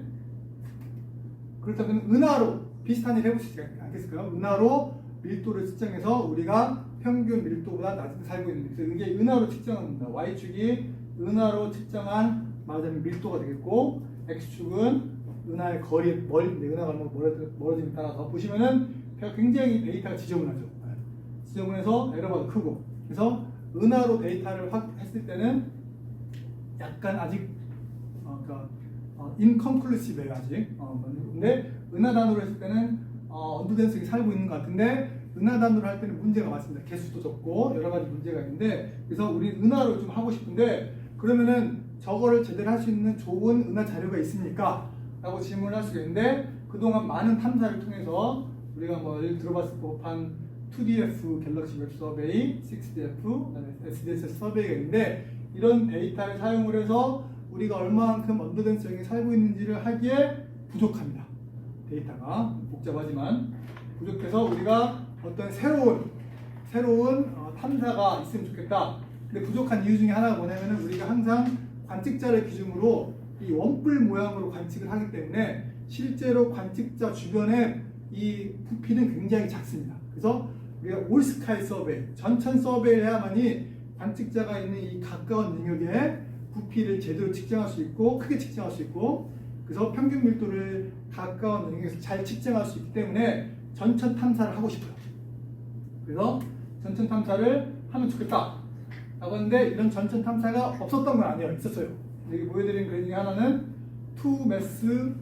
그렇다면 은하로 비슷한 일 해볼 수 있지 않겠을까요? 은하로 밀도를 측정해서 우리가 평균 밀도보다 낮은 데 살고 있는, 그래서 이게 은하로 측정합니다. Y축이 은하로 측정한 말하자면 밀도가 되겠고, X축은 은하의 거리에 은하가 얼마나 멀어짐에 따라서 보시면은 굉장히 데이터가 지저분하죠. 지저분해서 에러바도 크고. 그래서 은하로 데이터를 했을 때는 약간 아직 inconclusive해요 아직. 근데 은하단으로 했을 때는 언더덴스에 살고 있는 것 같은데, 은하단으로 할 때는 문제가 많습니다. 개수도 적고 여러 가지 문제가 있는데, 그래서 우리 은하로 좀 하고 싶은데, 그러면은 저거를 제대로 할 수 있는 좋은 은하 자료가 있습니까? 라고 질문을 할 수가 있는데, 그동안 많은 탐사를 통해서 우리가 뭐 예를 들어봤을 법한 2DF 갤럭시 웹 서베이, 6DF, SDS 서베이가 있는데, 이런 데이터를 사용을 해서 우리가 얼마만큼 언더덴스 영역에 살고 있는지를 하기에 부족합니다. 데이터가 복잡하지만 부족해서 우리가 어떤 새로운 탐사가 있으면 좋겠다. 근데 부족한 이유 중에 하나가 뭐냐면은 우리가 항상 관측자를 기준으로 이 원뿔 모양으로 관측을 하기 때문에 실제로 관측자 주변에 이 부피는 굉장히 작습니다. 그래서 우리가 올스카이 서베이, 전천 서베이를 해야만이 관측자가 있는 이 가까운 영역에 부피를 제대로 측정할 수 있고 크게 측정할 수 있고, 그래서 평균 밀도를 가까운 영역에서 잘 측정할 수 있기 때문에 전천 탐사를 하고 싶어요. 그래서 전천 탐사를 하면 좋겠다 라고 했는데, 이런 전천 탐사가 없었던 건 아니에요. 있었어요. 여기 보여드린 그림 중에 하나는 투매스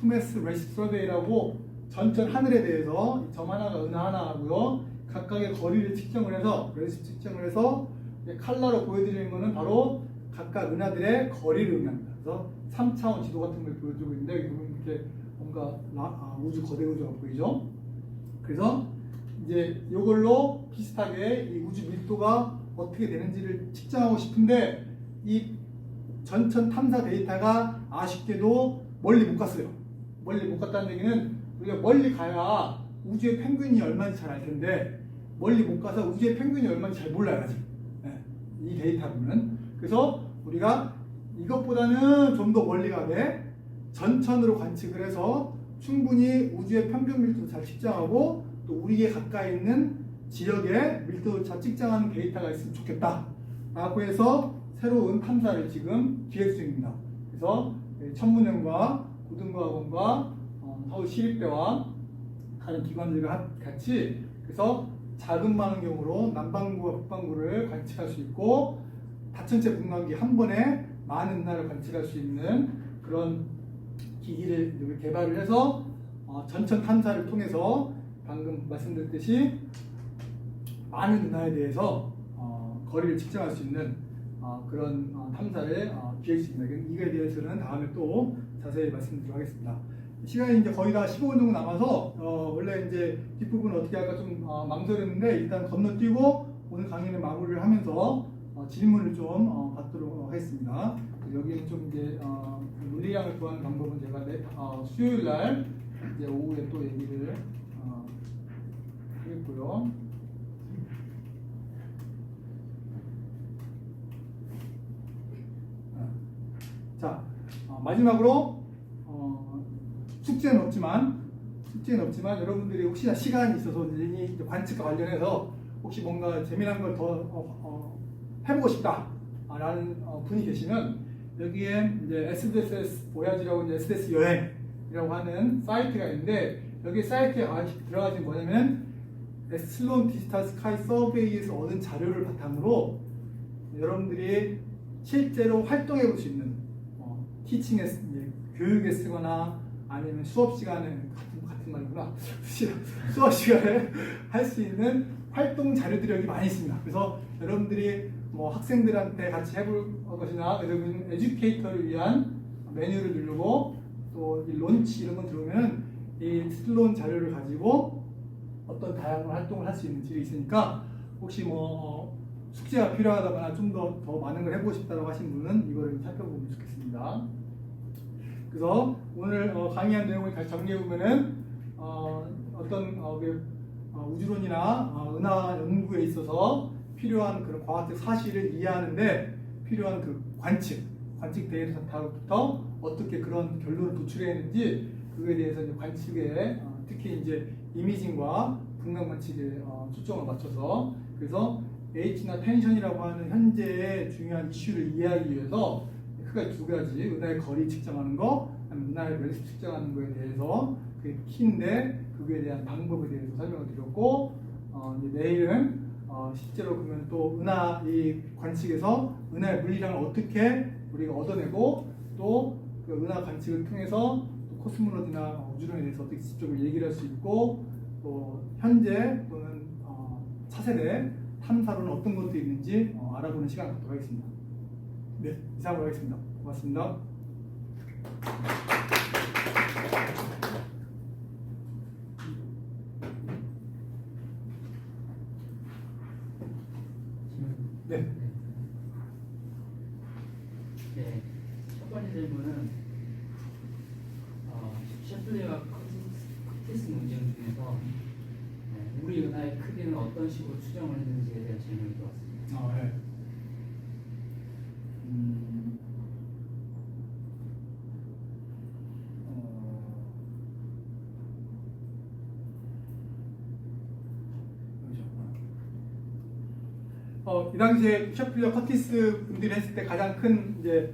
레시프트 서베이라고 전천 하늘에 대해서 점 하나가 은하 하나고요, 각각의 거리를 측정을 해서 레시프트 측정을 해서 컬러로 보여드리는 거는 바로 각각 은하들의 거리를 의미합니다. 그래서 3차원 지도 같은 걸 보여주고 있는데, 여기 보면 이렇게 뭔가 우주 거대 우주가 보이죠. 그래서 이제 이걸로 비슷하게 이 우주 밀도가 어떻게 되는지를 측정하고 싶은데 이 전천 탐사 데이터가 아쉽게도 멀리 못 갔어요. 멀리 못 갔다는 얘기는 우리가 멀리 가야 우주의 평균이 얼마인지 잘 알 텐데 멀리 못 가서 우주의 평균이 얼마인지 잘 몰라요 아직. 네, 이 데이터로는. 그래서 우리가 이것보다는 좀 더 멀리 가게 전천으로 관측을 해서 충분히 우주의 평균 밀도도 잘 측정하고 또 우리에 가까이 있는 지역의 밀도를 잘 측정하는 데이터가 있으면 좋겠다 라고 해서 새로운 탐사를 지금 기획 중입니다. 그래서 천문연과 고등과학원과 서울시립대와 다른 기관들과 같이 그래서 작은 망원경으로 남반구와 북반구를 관측할 수 있고 다천체 분광기 한 번에 많은 은하를 관측할 수 있는 그런 기기를 개발을 해서 전천 탐사를 통해서 방금 말씀드렸듯이 많은 은하에 대해서 거리를 측정할 수 있는 그런 탐사를 기획 중입니다. 이거에 대해서는 다음에 또 자세히 말씀드리도록 하겠습니다. 시간이 이제 거의 다 15분 정도 남아서 원래 이제 뒷부분 어떻게 할까 좀 망설였는데 일단 건너뛰고 오늘 강의는 마무리를 하면서 질문을 좀 받도록 하겠습니다. 여기는 좀 이제 물리량을 구하는 방법은 제가 수요일 날 이제 오후에 또 얘기를 하겠고요. 자, 마지막으로 숙제는 없지만 여러분들이 혹시나 시간이 있어서 이 관측과 관련해서 혹시 뭔가 재미난 걸 더 해보고 싶다라는 분이 계시면 여기에 이제 SDS 보야지라고 이제 SDS 여행이라고 하는 사이트가 있는데 여기 사이트에 들어가시면 뭐냐면 슬론 디지털 스카이 서베이에서 얻은 자료를 바탕으로 여러분들이 실제로 활동해 볼 수 있는 티칭에 교육에 쓰거나 아니면 수업 시간에 같은 말이구나 수업 시간에 할 수 있는 활동 자료들이 여기 많이 있습니다. 그래서 여러분들이 뭐 학생들한테 같이 해볼 것이나 여러분 에듀케이터를 위한 메뉴를 누르고 또 이 론치 이런 거 들어오면 이 슬론 자료를 가지고 어떤 다양한 활동을 할 수 있는 질이 있으니까 혹시 뭐 숙제가 필요하다거나 좀 더 많은 걸 해보고 싶다고 하신 분은 이거를 살펴보면 좋겠습니다. 그래서 오늘 강의한 내용을 다시 정리해보면은 어떤 우주론이나 은하 연구에 있어서 필요한 그런 과학적 사실을 이해하는데 필요한 그 관측 데이터부터 어떻게 그런 결론을 도출했는지 그거에 대해서 이제 관측에 특히 이제 이미징과 분광 관측에 초점을 맞춰서 그래서 H나 텐션이라고 하는 현재의 중요한 이슈를 이해하기 위해서 크게 두 가지 은하의 거리 측정하는 거, 은하의 밸런스 측정하는 거에 대해서 그게 키인데 그거에 대한 방법에 대해서 설명을 드렸고 이제 내일은 실제로 그러면 또 은하 이 관측에서 은하의 물리량을 어떻게 우리가 얻어내고 또 그 은하 관측을 통해서 또 코스모로지나 우주론에 대해서 어떻게 직접적으로 얘기를 할 수 있고 또 현재 또는 차세대 탐사로는 어떤 것들이 있는지 알아보는 시간을 갖도록 하겠습니다. 네, 이상으로 하겠습니다. 고맙습니다. 네. 네. 첫 번째 질문은 셰플레와 커티스 문제점 중에서 우리 은하의 크기는 어떤 식으로 추정을 했는지에 대한 질문이 들어왔습니다. 네. 이 당시에 셰플러 커티스 분들이 했을 때 가장 큰 이제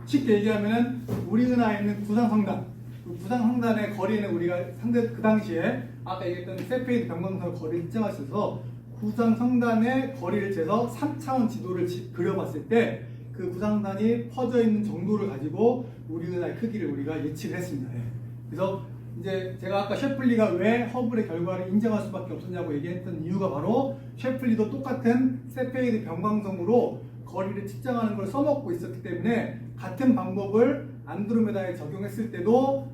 쉽게 얘기하면은 우리 은하에 있는 구상성단, 그 구상성단의 거리는 우리가 상대 그 당시에 아까 얘기했던 세페이드 병광선 거리를 측정할 수 있어서 구상성단의 거리를 재서 3차원 지도를 그려봤을 때 그 구상단이 퍼져 있는 정도를 가지고 우리 은하의 크기를 우리가 예측을 했습니다. 그래서 이제 제가 아까 셰플리가 왜 허블의 결과를 인정할 수밖에 없었냐고 얘기했던 이유가 바로 셰플리도 똑같은 세페이드 병광성으로 거리를 측정하는 걸 써먹고 있었기 때문에 같은 방법을 안드로메다에 적용했을 때도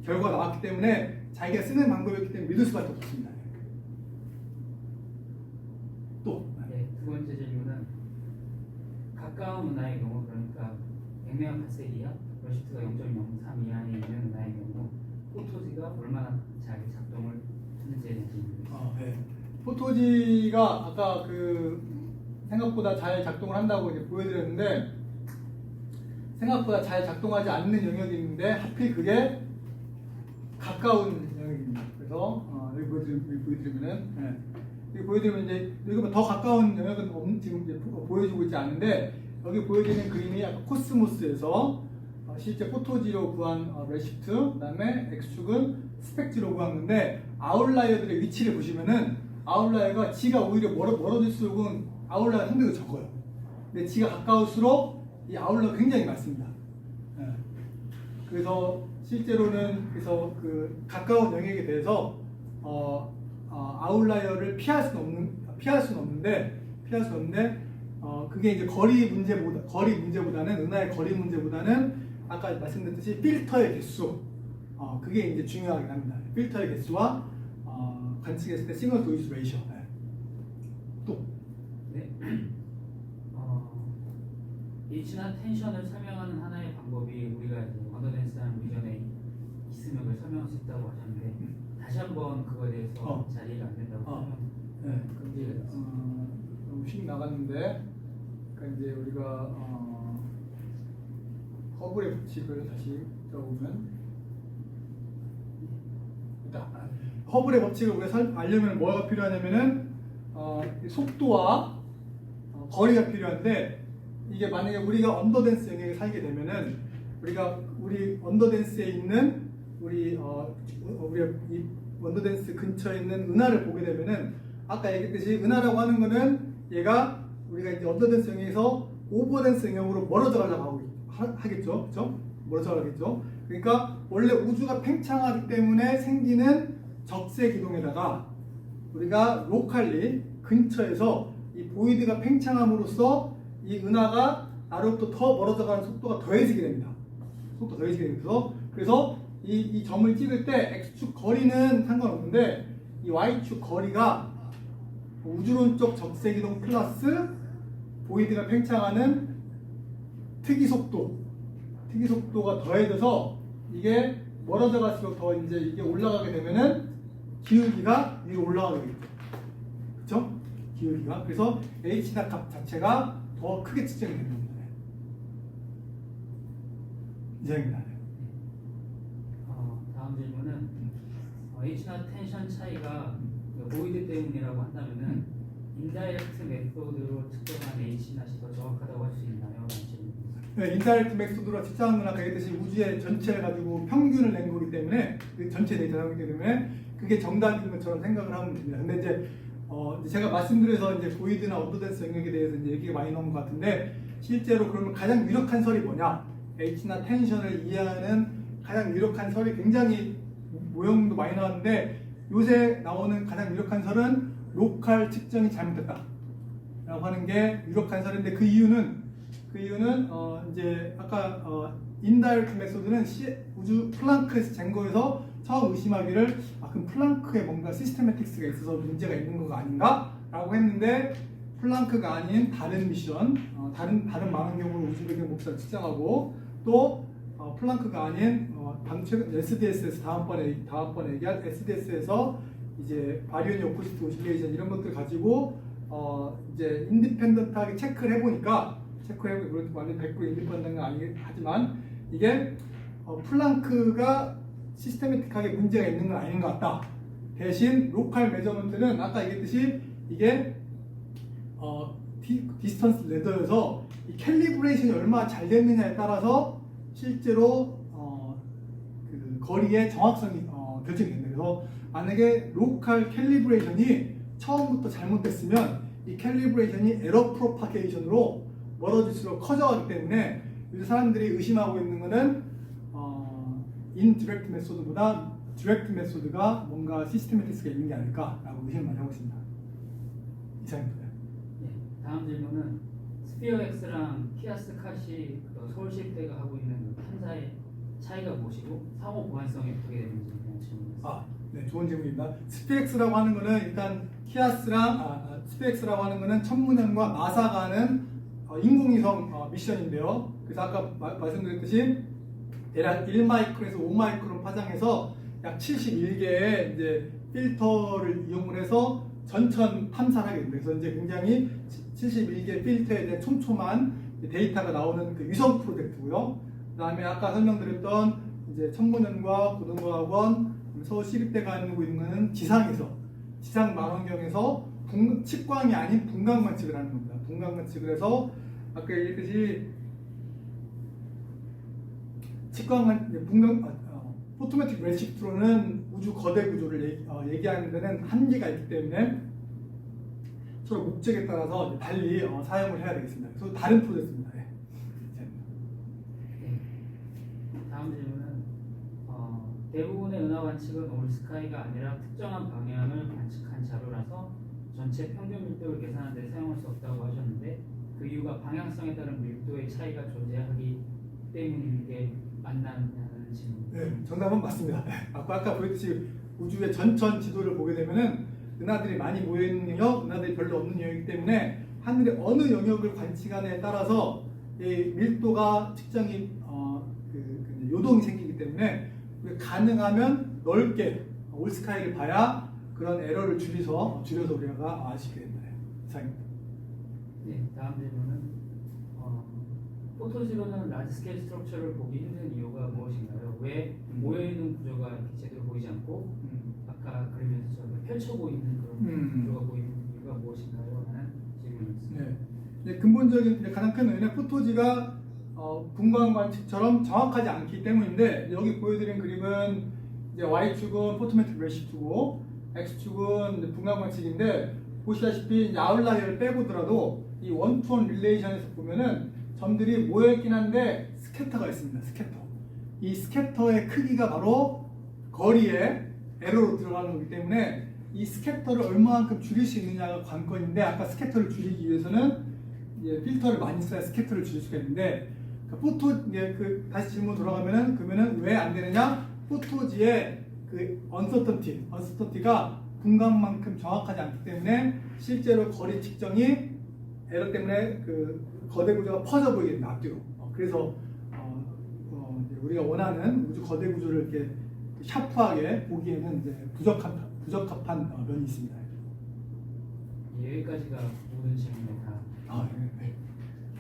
결과가 나왔기 때문에 자기가 쓰는 방법이었기 때문에 믿을 수밖에 없습니다. 또 네, 두 번째 질문은 가까운 은하의 경우, 그러니까 100메가파섹 이하, 러시프트가 0.03 이하에 있는 은하의 경우 포토지가 얼마나 잘 작동을 하는지에 대한 질문입니다. 네. 포토지가 아까 그 생각보다 잘 작동을 한다고 이제 보여드렸는데, 생각보다 잘 작동하지 않는 영역이 있는데 하필 그게 가까운 영역입니다. 그래서 여기 보여드리면은, 여기 보여드리면 이제 여기 더 가까운 영역은 지금 이제 보여주고 있지 않은데, 여기 보여지는 그림이 아까 코스모스에서 실제 포토지로 구한 레시프트, 그다음에 X축은 스펙지로 구한 건데, 아웃라이어들의 위치를 보시면은 아웃라이어가 지가 오히려 멀어질수록은 아웃라이어 상대가 적어요. 근데 지가 가까울수록 이 아웃라이어가 굉장히 많습니다. 그래서 실제로는 그 가까운 영역에 대해서 아웃라이어를 피할 수는 없는데 그게 이제 거리 문제보다는 은하의 거리 문제보다는 아까 말씀드렸듯이 필터의 개수, 그게 이제 중요하긴 합니다. 필터의 개수와 관측했을 때 싱글 노이즈 레이셔. 또 네. H나 텐션을 설명하는 하나의 방법이 우리가 이제 언더댄스라는 비전에 있으면 그걸 설명할 수 있다고 하셨는데, 다시 한번 그거에 대해서 잘 이해가 안 된다고 이제 너무 휙 나갔는데, 그러니까 이제 우리가 허블의 법칙을 다시 들어보면, 허블의 법칙을 우리가 알려면 뭐가 필요하냐면은 속도와 거리가 필요한데, 이게 만약에 우리가 언더댄스 영역에 살게 되면은 우리 언더댄스에 있는 우리 이 언더댄스 근처에 있는 은하를 보게 되면은, 아까 얘기했듯이 은하라고 하는 거는 얘가 우리가 이제 언더댄스 영역에서 오버댄스 영역으로 멀어져 가려고 하겠죠, 그렇죠? 멀어져 가겠죠. 그러니까 원래 우주가 팽창하기 때문에 생기는 적색 이동에다가 우리가 로컬리 근처에서 이 보이드가 팽창함으로써 이 은하가 나로부터 더 멀어져가는 속도가 더해지게 됩니다. 속도가 더해지게 됩니다. 그래서 이 점을 찍을 때 X축 거리는 상관없는데, 이 Y축 거리가 우주론적 적색이동 플러스 보이드가 팽창하는 특이속도가 더해져서 이게 멀어져 갈수록 더 이제 이게 올라가게 되면은 기울기가 위로 올라가게 되겠죠. 그렇죠? 기울기가. 그래서 H나 값 자체가 더 크게 측정이 되는 겁니다. 이상입니다. 다음 질문은 H나 텐션 차이가 보이드 때문이라고 한다면은 인다이렉트 메소드로 측정한 H낫이 더 정확하다고 할 수 있나요? 라는 질문입니다. 네, 인다이렉트 메소드로 측정한 건 아까 얘기했듯이 우주의 전체를 가지고 평균을 낸 거기 때문에, 그 전체 데이터를 하기 때문에 그게 정답인 것처럼 생각을 하면 됩니다. 근데 이제 제가 말씀드려서 이제 보이드나 언더댄스 영역에 대해서 이제 얘기가 많이 나온 것 같은데, 실제로 그러면 가장 유력한 설이 뭐냐? H나 텐션을 이해하는 가장 유력한 설이 굉장히 모형도 많이 나왔는데, 요새 나오는 가장 유력한 설은 로컬 측정이 잘못됐다 라고 하는 게 유력한 설인데, 그 이유는 이제 아까 인다이렉트 메소드는 우주 플랑크에서 잰 거에서 처음 의심하기를 그럼 플랑크에 뭔가 시스테매틱스가 있어서 문제가 있는 거가 아닌가? 라고 했는데, 플랑크가 아닌 다른 미션, 다른 망원경으로 우주 배경 복사를 측정하고, 또 플랑크가 아닌 방금 SDS에서 다음번에 얘기할 SDS에서 이제 바리오니 오포지트 오실레이션 이런 것들 가지고 이제 인디펜던트하게 체크를 해보니까 완전 100% 인디펜던트는 아니긴 하지만, 이게 플랑크가 시스테매틱하게 문제가 있는 건 아닌 것 같다. 대신 로컬 메저먼트는 아까 얘기했듯이 이게 디스턴스 레더여서 이 캘리브레이션이 얼마나 잘 됐느냐에 따라서 실제로 그 거리의 정확성이 결정됩니다. 그래서 만약에 로컬 캘리브레이션이 처음부터 잘못됐으면 이 캘리브레이션이 에러 프로파게이션으로 멀어질수록 커져가기 때문에 요새 사람들이 의심하고 있는 거는 인디렉트 메소드보다 디렉트 메소드가 뭔가 시스테매틱스가 있는 게 아닐까라고 의심을 많이 하고 있습니다. 이상입니다. 네, 다음 질문은 스피어 X랑 키아스 컷이 서울시립대가 하고 있는 탐사의 차이가 무엇이고 상호 보완성이 어떻게 되는지 그냥 질문했습니다. 네, 좋은 질문입니다. 스피엑스라고 하는 거는 일단 스피엑스라고 하는 거는 천문연과 나사가 하는 인공위성 미션인데요. 그래서 아까 말씀드렸듯이 대략 1마이크론에서 5마이크론 파장에서 약 71개의 이제 필터를 이용을 해서 전천 탐사를 하게 됩니다. 그래서 이제 굉장히 71개 필터에 대한 촘촘한 데이터가 나오는 그 위성 프로젝트고요. 그다음에 아까 설명드렸던 이제 천문연과 고등과학원, 서울시립대가 하고 있는 거는 지상에서 지상 망원경에서 측광이 아닌 분광 관측을 하는 겁니다. 분광 관측을 해서 아까 얘기했듯이 포토메트릭 레시프트로는 우주 거대 구조를 얘기하는 데는 한계가 있기 때문에 서로 목적에 따라서 이제 달리 사용을 해야 되겠습니다. 그래서 다른 프로젝트입니다. 네. 네. 다음 질문은 대부분의 은하 관측은 올스카이가 아니라 특정한 방향을 관측한 자료라서 전체 평균 밀도를 계산하는 데 사용할 수 없다고 하셨는데 그 이유가 방향성에 따른 밀도의 차이가 존재하기 때문인 게 맞나는 질문입니다. 네, 정답은 맞습니다. 아까 보였듯이 우주의 전천 지도를 보게 되면은 은하들이 많이 모여 있는 영역, 은하들이 별로 없는 영역이기 때문에 하늘의 어느 영역을 관측하느냐에 따라서 이 밀도가 측정이 요동이 생기기 때문에 가능하면 넓게 올스카이를 봐야 그런 에러를 줄여서 우리가 아시게 됩니다. 이상입니다. 네, 다음 질문은 포토지로는 라지 스케일 스트럭처를 보기 힘든 이유가 무엇인가요? 왜 모여있는 구조가 이렇게 제대로 보이지 않고 아까 그림에서 저희가 펼쳐 보이는 그런 구조가 보이는 이유가 무엇인가요? 라는 질문이었습니다. 네, 근본적인 가장 큰 원인은 포토지가 분광 관측처럼 정확하지 않기 때문인데 여기 보여드린 그림은 이제 Y축은 포토메트릭 레시프트고 X축은 이제 분광 관측인데 보시다시피 이제 아웃라이어를 빼고더라도 이 원투원 릴레이션에서 보면은 점들이 모여있긴 한데 스캐터가 있습니다. 스캐터. 이 스캐터의 크기가 바로 거리에 에러로 들어가는 거기 때문에 이 스캐터를 얼마만큼 줄일 수 있느냐가 관건인데 아까 스캐터를 줄이기 위해서는 이제 필터를 많이 써야 스캐터를 줄일 수가 있는데 다시 질문 돌아가면은 그러면은 왜 안 되느냐? 포토지의 그 언서턴티가 분광만큼 정확하지 않기 때문에 실제로 거리 측정이 에러 때문에 그 거대 구조가 퍼져 보이게 됩니다. 앞뒤로. 그래서 이제 우리가 원하는 우주 거대 구조를 이렇게 샤프하게 보기에는 이제 부적합한 면이 있습니다. 여기까지가 모든 질문입니다.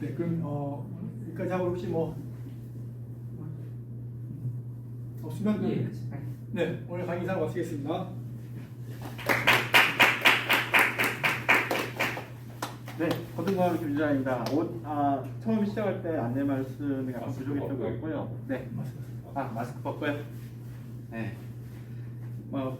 네, 그럼 여기까지 하고 혹시 뭐 없으면 네, 오늘 강의 이상 마치겠습니다. 네, 고등과학 교장입니다. 처음 시작할 때 안내 말씀이 약간 부족했던 것 같고요. 네, 마스크 벗고요. 네,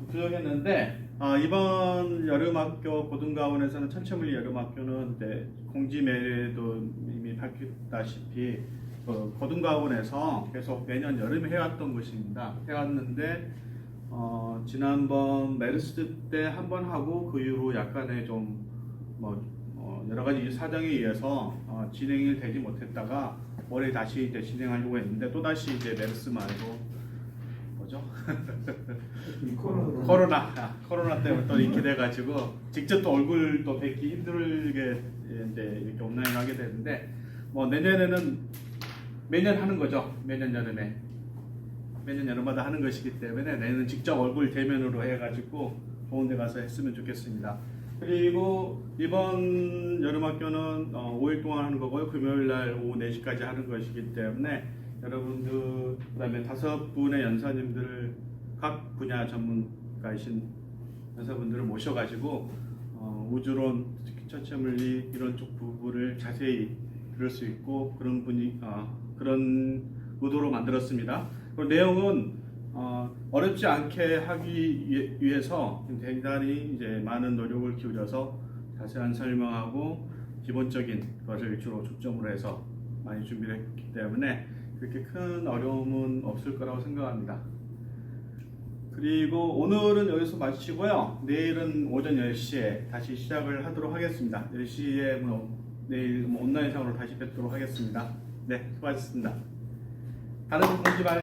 부족했는데 이번 여름학교 고등과학원에서는 천체물리 여름학교는 이제 공지매도 이미 밝혔다시피 고등과학원에서 계속 매년 여름에 해왔던 것입니다. 해왔는데 지난번 메르스 때 한 번 하고 그 이후로 약간의 좀 여러 가지 사정에 의해서 진행이 되지 못했다가 올해 다시 이제 진행하려고 했는데 또 다시 이제 메르스 말고 뭐죠? 코로나 때문에 또 이렇게 돼가지고 직접 또 얼굴 또 뵙기 힘들게 이제 이렇게 온라인 하게 되는데 내년에는 매년 하는 거죠. 매년 여름마다 하는 것이기 때문에 내년은 직접 얼굴 대면으로 해가지고 좋은 데 가서 했으면 좋겠습니다. 그리고 이번 여름학교는 5일 동안 하는 거고요. 금요일날 오후 4시까지 하는 것이기 때문에 여러분들 그 다음에 5분의 연사님들 각 분야 전문가이신 연사분들을 모셔가지고 우주론, 특히 천체물리 이런 쪽 부분을 자세히 들을 수 있고 그런 의도로 만들었습니다. 그 내용은 어렵지 않게 하기 위해서 대단히 이제 많은 노력을 기울여서 자세한 설명하고 기본적인 것을 주로 초점으로 해서 많이 준비를 했기 때문에 그렇게 큰 어려움은 없을 거라고 생각합니다. 그리고 오늘은 여기서 마치고요. 내일은 오전 10시에 다시 시작을 하도록 하겠습니다. 10시에 내일 온라인상으로 다시 뵙도록 하겠습니다. 네, 수고하셨습니다. 다른 공지 말